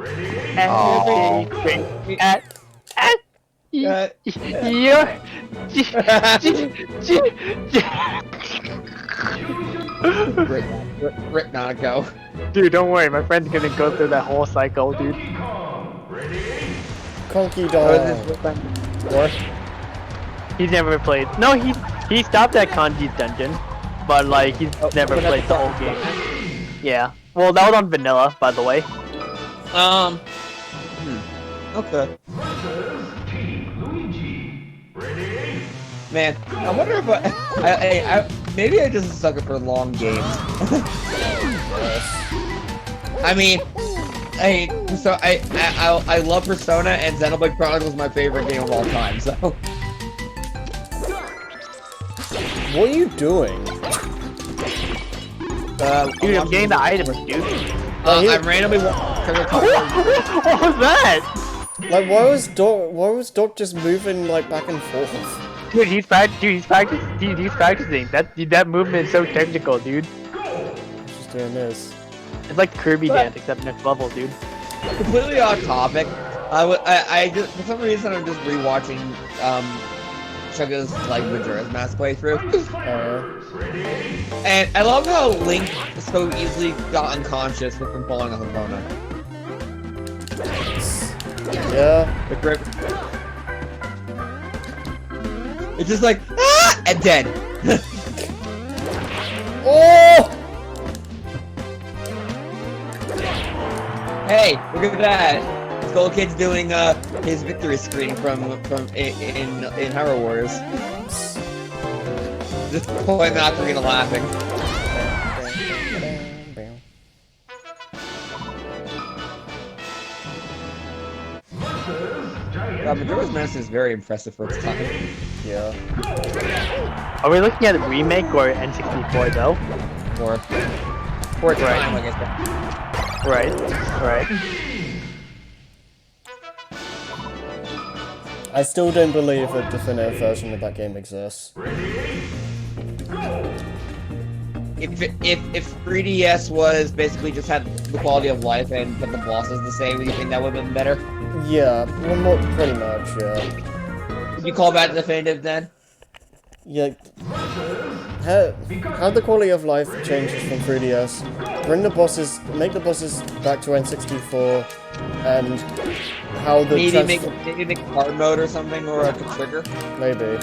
Every day at your Rip Nanako. Dude, don't worry, my friend's gonna go through that whole cycle, dude. Conky What dog. is this? What? He's never played. No, he stopped at Kanji's dungeon, but like he's never played the whole game. Yeah. Well, that was on vanilla, by the way. Okay. Man, I wonder if I maybe I just suck it for long games. I mean, I love Persona and Xenoblade Chronicles is my favorite game of all time. So What are you doing? Dude, I'm getting the items, dude. I'm randomly. What was that? Like, why was Doc just moving like back and forth? Dude, he's practicing. That movement is so technical, dude. He's just doing this. It's like Kirby dance except next level, dude. Completely off topic. I just, for some reason, I'm just rewatching Chugga's like Majora's Mask playthrough, and I love how Link so easily got unconscious from falling off a Bona. Yeah. The grip. It's just like ah, and dead. Oh! Hey, look at that. Skull Kid's doing his victory screen from in Hyrule Warriors. Just pulling the ocarina laughing. Majora's Mask is very impressive for its time. Yeah. Are we looking at a remake or N64 though? For its time, I guess. Right. I still don't believe a definitive version of that game exists. If 3DS was basically just had the quality of life and but the bosses the same, do you think that would have been better? Yeah, well, pretty much, yeah. Would you call that definitive then? Yeah. How the quality of life changes from 3DS. Make the bosses back to N64, and how the maybe make hard mode or something, or a trigger. maybe,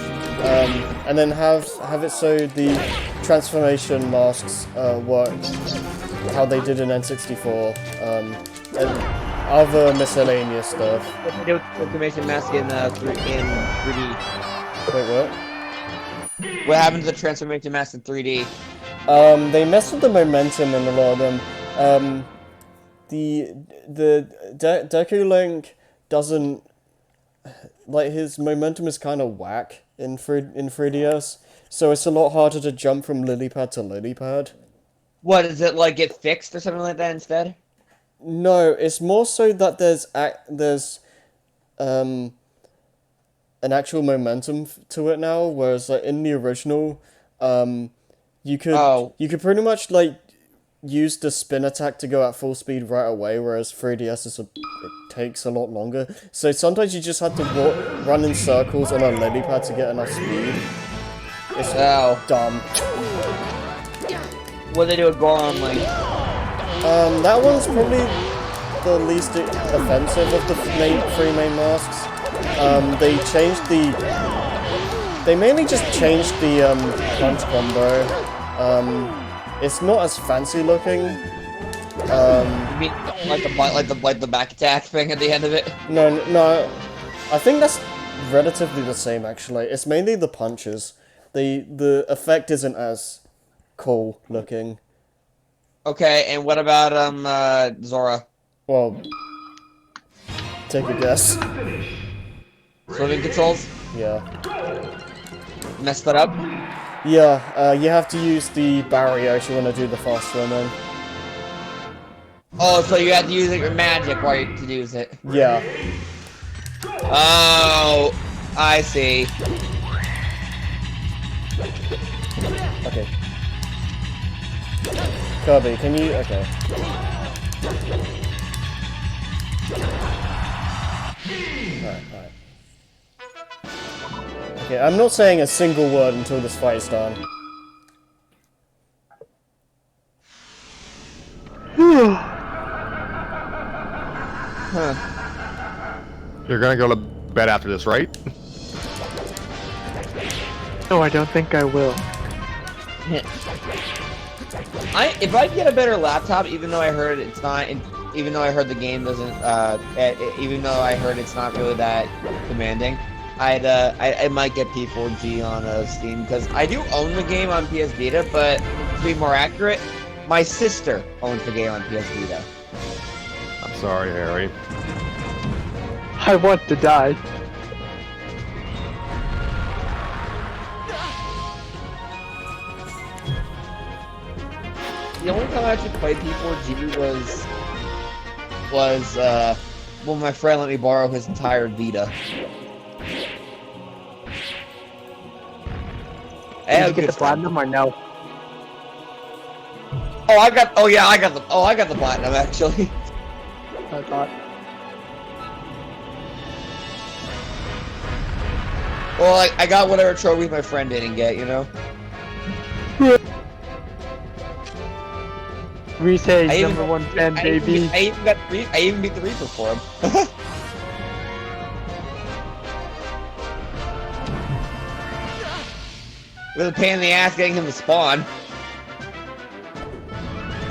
and then have it so the transformation masks work how they did in N64, and other miscellaneous stuff. What do transformation mask in 3D? Wait, what? What happened to the transformation mask in 3D? They messed with the momentum in a lot of them. Deku Link doesn't, like, his momentum is kind of whack in 3DS, so it's a lot harder to jump from lily pad to lily pad. What, is it like get fixed or something like that instead? No, it's more so that there's an actual momentum to it now, whereas like in the original, you could pretty much like use the spin attack to go at full speed right away, whereas 3DS it takes a lot longer. So sometimes you just have to run in circles on a lily pad to get enough speed. It's dumb. What do they do with Goron Link? That one's probably the least offensive of the three main masks. They mainly just changed the punch combo. It's not as fancy looking. You mean like the back attack thing at the end of it? No. I think that's relatively the same actually. It's mainly the punches. The effect isn't as cool looking. Okay, and what about Zora? Well, take a guess. Swimming controls? Yeah. Messed that up? Yeah, you have to use the barrier if you want to do the fast swimming. Oh, so you have to use your magic while you to use it. Yeah. Oh, I see. Okay. Kirby, can you... Okay. Alright. Okay, I'm not saying a single word until this fight is done. You're gonna go to bed after this, right? No, I don't think I will. If I get a better laptop, even though I heard it's not, even though I heard the game doesn't, even though I heard it's not really that demanding, I might get P4G on Steam, because I do own the game on PS Vita, but to be more accurate, my sister owns the game on PS Vita. I'm sorry, Harry. I want to die. The only time I actually played P4G was will my friend let me borrow his entire Vita? Did you get the platinum or no? Oh, I got the platinum actually. I thought. Well, I got whatever trophy my friend didn't get, you know. Reese's I even- number one fan, baby. I even beat the Reaper for him. It was a pain in the ass getting him to spawn.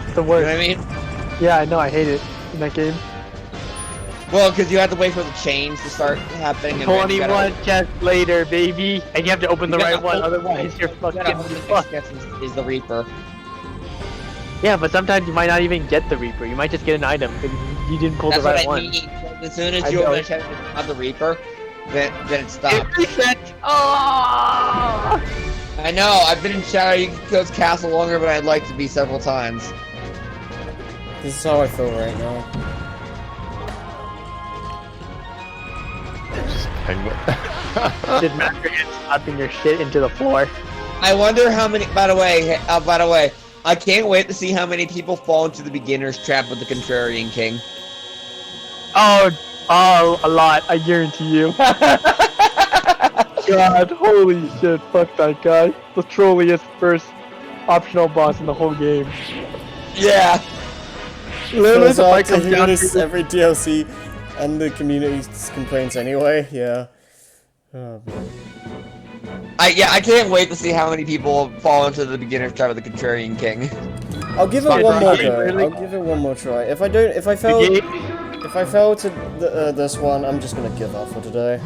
It's the You know worst. what I mean? Yeah, I know. I hate it in that game. Well, because you have to wait for the chains to start happening. And then you 21 chests later, baby. And you have to open the You right gotta one, open- otherwise you're fucking gotta open the fucked. next is the Reaper. Yeah, but sometimes you might not even get the Reaper. You might just get an item because you didn't pull That's the what right I one. mean. As soon as I you know. open a chest and have the Reaper, then it stops. Reset! Oh! I know. I've been in Shadow Yukiko's castle longer than I'd like to be several times. This is how I feel right now. Just penguin. Did Master get slapping your shit into the floor? I wonder how many. By the way, I can't wait to see how many people fall into the beginner's trap with the Contrarian King. Oh, a lot. I guarantee you. God, holy shit! Fuck that guy. The trolliest first optional boss in the whole game. Yeah. Literally, Goes the out fight to comes hear down this to every DLC and the community's complaints anyway. Yeah. Oh, man. I can't wait to see how many people fall into the beginner's trap with the Contrarian King. I'll give it Sorry, one bro. more Really? go. Really? I'll give it one more try. If I fail to this one, I'm just gonna give up for today.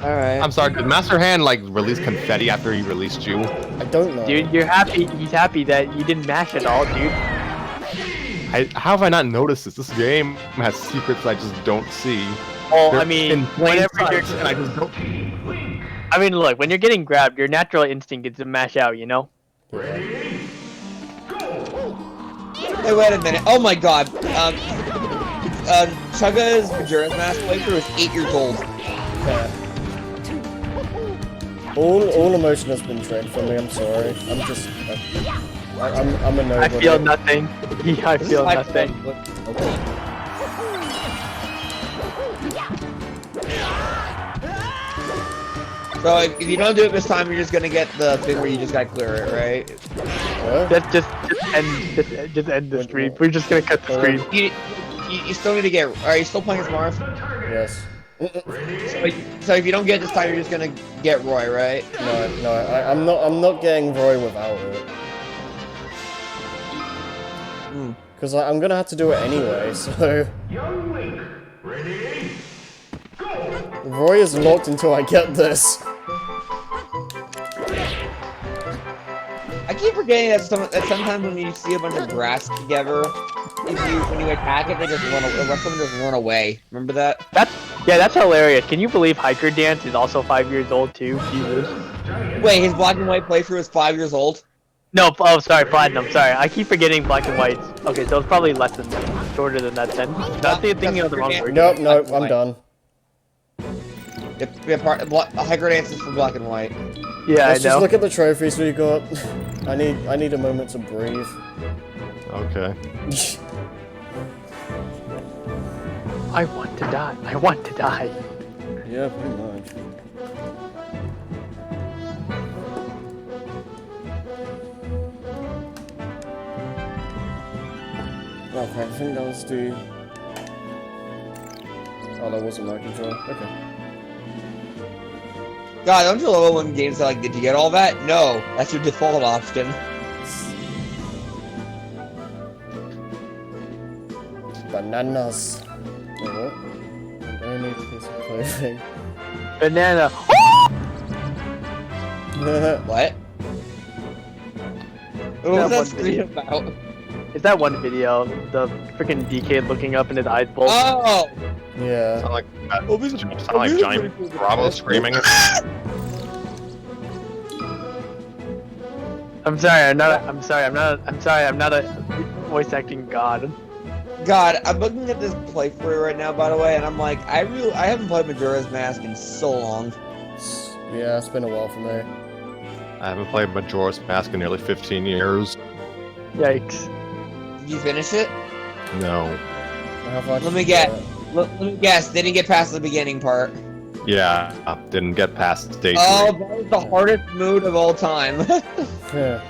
All right. I'm sorry, did Master Hand like release confetti after he released you? I don't know. Dude, you're happy. He's happy that you didn't mash it all, dude. How have I not noticed this? This game has secrets I just don't see. Well, They're I mean, in plain whenever sight, you're, and I just don't. I mean, look, when you're getting grabbed, your natural instinct is to mash out, you know? Yeah. Hey, wait a minute. Oh my god. Chugga's Majora's Mask playthrough is 8 years old. Okay. All emotion has been drained from me. I'm sorry. I'm just. I'm a I nobody. feel nothing. Yeah, I This is feel my nothing. Okay. So if you don't do it this time, you're just gonna get the thing where you just gotta clear it, right? What? Just end the stream. We're just gonna cut the stream. You still need to get. Are you still playing as Marth? Yes. So if you don't get it this time, you're just gonna get Roy, right? No, I'm not getting Roy without it. Hmm. Because I'm gonna have to do it anyway, so... Young Link, ready? Go! Roy is locked until I get this. I keep forgetting that sometimes when you see a bunch of grass together, when you attack it, they just run away. The rest of them just run away. Remember that? That's hilarious. Can you believe Hiker Dance is also 5 years old too? Jesus. Wait, his black and white playthrough is 5 years old? No, oh sorry, Platinum. Sorry, I keep forgetting Black and White. Okay, so it's probably less than that, shorter than that. Then not thinking of the wrong word. Nope, I'm done. Hiker Dance is for black and white. Yeah, Let's I know. just look at the trophies we got. I need a moment to breathe. Okay. I want to die. I want to die. Yeah, pretty much. Okay, I think that was the... Oh, that wasn't my control. Okay. God, don't you love it when games are like, did you get all that? No, that's your default option. Bananas. Wait, what? Only piece of clothing. Banana. What? What was That that one screen video. about? Is that one video? The freaking DK looking up in his eyes bulge. Oh! Yeah. Sound like Oh, this is- sound like giant Bravo screaming. I'm sorry. I'm not a voice acting god. God, I'm looking at this playthrough right now, by the way, and I'm like, I haven't played Majora's Mask in so long. Yeah, it's been a while for me. I haven't played Majora's Mask in nearly 15 years. Yikes. Did you finish it? No. I have watched, Let me guess. Let me guess. They didn't get past the beginning part. Yeah, didn't get past stage Oh, 3. that was the hardest mood of all time. Yeah.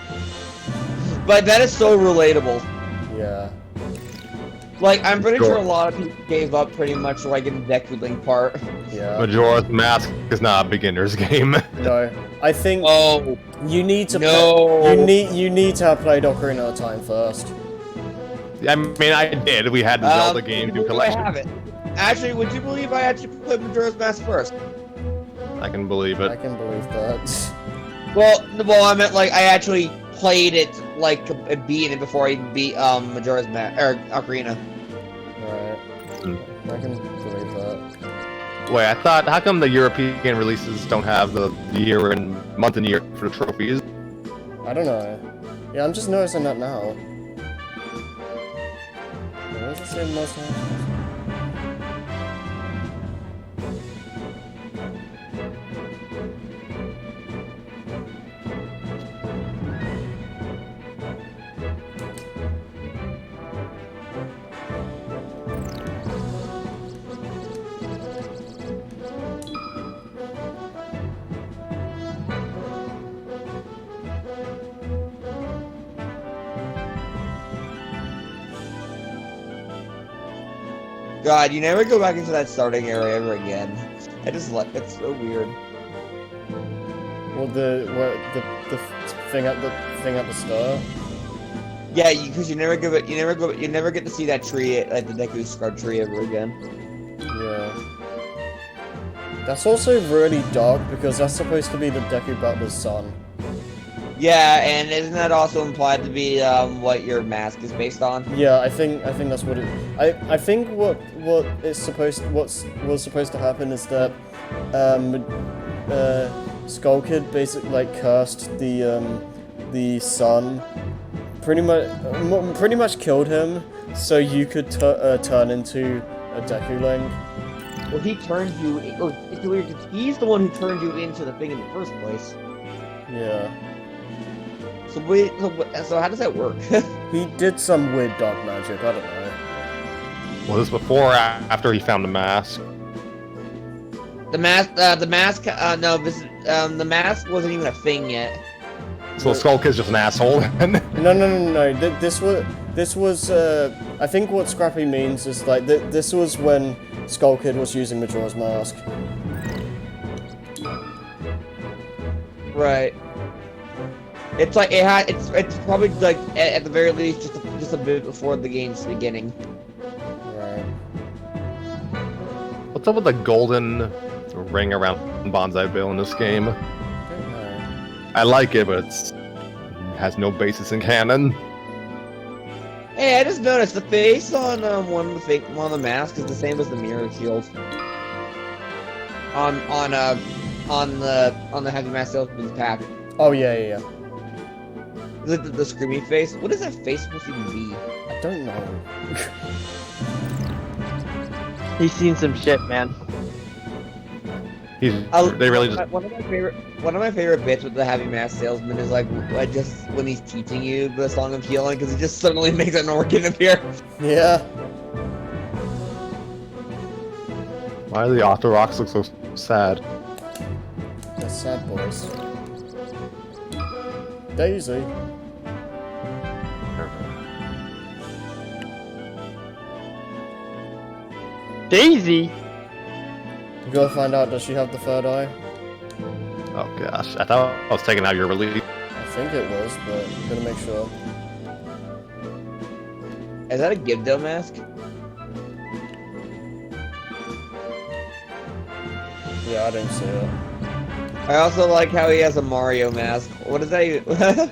But that is so relatable. Yeah. Like, I'm pretty Sure. sure a lot of people gave up pretty much like in the Deku Link part. Yeah. Majora's Mask is not a beginner's game. No. I think Oh, you need to no. you need to have played Ocarina of Time first. I mean, I did. We had the Zelda game to I collection. have it. Actually, would you believe I actually played Majora's Mask first? I can believe I it. can believe that. Well, I meant like I actually played it like beating it before I even beat Majora's Mask or Ocarina. Right. Hmm. I can believe that. Wait, I thought, how come the European releases don't have the year and month and year for the trophies? I don't know. Yeah, I'm just noticing that now. What does it say most times? God, you never go back into that starting area ever again. I just like it's so weird. Well, the thing at the start. Yeah, because you never get to see that tree, like the Deku Scrub tree ever again. Yeah. That's also really dark because that's supposed to be the Deku Butler's son. Yeah, and isn't that also implied to be what your mask is based on? Yeah, I think that's what it. I think what was supposed to happen is that Skull Kid basically like cursed the son, pretty much killed him, so you could turn into a Deku Link. Well, he turned you. It's weird because he's the one who turned you into the thing in the first place. Yeah. So how does that work? He did some weird dark magic. I don't know. Was this before or after he found the mask? the mask, no, the mask wasn't even a thing yet. So Skull Kid's just an asshole. No. This was. I think what Scrappy means is like this was when Skull Kid was using Majora's Mask. Right. It's like it's probably like at the very least just a bit before the game's beginning. Right. What's up with the golden ring around Bonsai Bill in this game? I don't know. I like it, but it has no basis in canon. Hey, I just noticed the face on one of the masks is the same as the mirror shield. On the Heavy Mask Salesman's pack. Oh yeah. The screaming face. What is that face supposed to even be? I don't know. He's seen some shit, man. They really just. One of my favorite bits with the Heavy Mask Salesman is like just when he's teaching you the Song of Healing because he just suddenly makes an organ appear. Yeah. Why do the Octoroks look so sad? They're sad boys. Daisy. Daisy? You gotta find out, does she have the third eye? Oh gosh, I thought I was taking out your relief. I think it was, but I'm gonna make sure. Is that a Gibdo mask? Yeah, I didn't see it. I also like how he has a Mario mask. What is that even?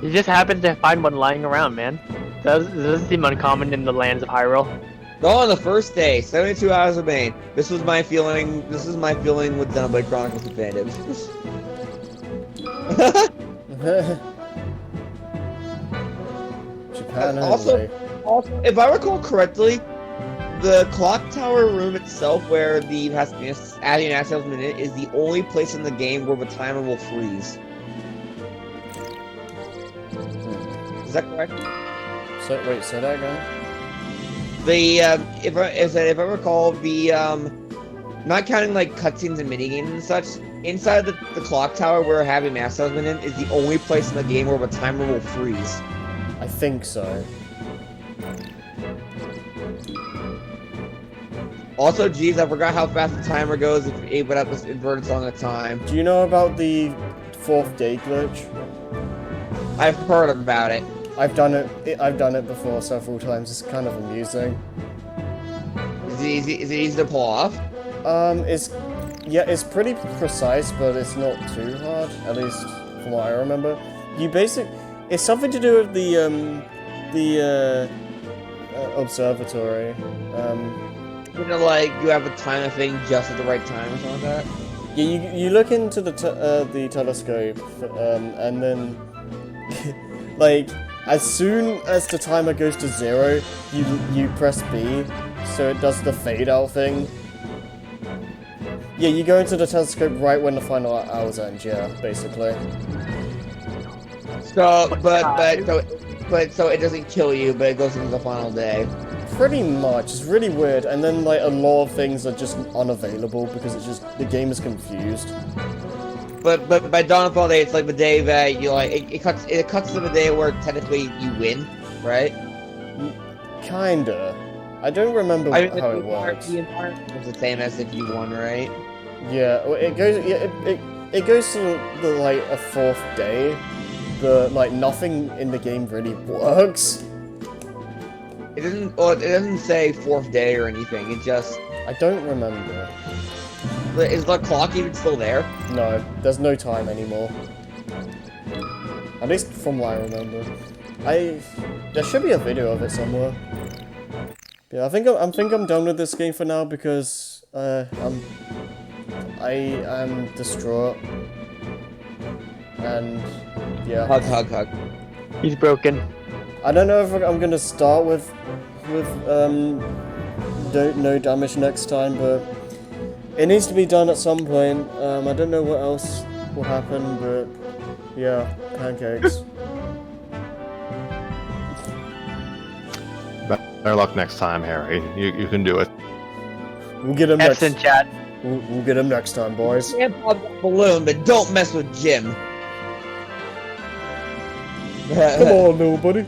You just happened to find one lying around, man. Doesn't seem uncommon in the lands of Hyrule. Oh, on the first day, 72 hours remain. This is my feeling with Xenoblade Chronicles Definitive. Japan Also- only. Also, if I recall correctly, the clock tower room itself, where the adding an salesman in it, is the only place in the game where the timer will freeze. Is that correct? So wait, say that again. The if I recall, the not counting like cutscenes and minigames and such, inside the clock tower where having Mass Salesman in is the only place in the game where the timer will freeze. I think so. Also, geez, I forgot how fast the timer goes if you're able to have this inverted song at a time. Do you know about the 4th day glitch? I've heard about it. I've done it before several times. It's kind of amusing. Is it easy to pull off? It's pretty precise, but it's not too hard. At least from what I remember. It's something to do with the observatory. You know, like you have a timer thing just at the right time or something like that. Yeah, you look into the telescope, and then like as soon as the timer goes to 0, you press B, so it does the fade out thing. Yeah, you go into the telescope right when the final hours end. Yeah, basically. So it doesn't kill you, but it goes into the final day. Pretty much. It's really weird, and then like a lot of things are just unavailable because the game is confused. But by Dawnfall Day, it's like the day that you like it cuts to the day where technically you win, right? Kinda. I don't remember how it works. The environment is the same as if you won, right? Yeah, well, it goes. Yeah, it goes to the like a 4th day, but like nothing in the game really works. It doesn't say 4th day or anything. It just. I don't remember. Is the clock even still there? No, there's no time anymore. At least from what I remember. There should be a video of it somewhere. Yeah, I think I'm done with this game for now because I am distraught. And yeah. Hug. He's broken. I don't know if I'm gonna start with no damage next time, but it needs to be done at some point. I don't know what else will happen, but yeah, pancakes. Better luck next time, Harry. You can do it. We'll get him F's next. in chat. We'll get him next time, boys. Can't pop that balloon, but don't mess with Jim. Come on, little buddy.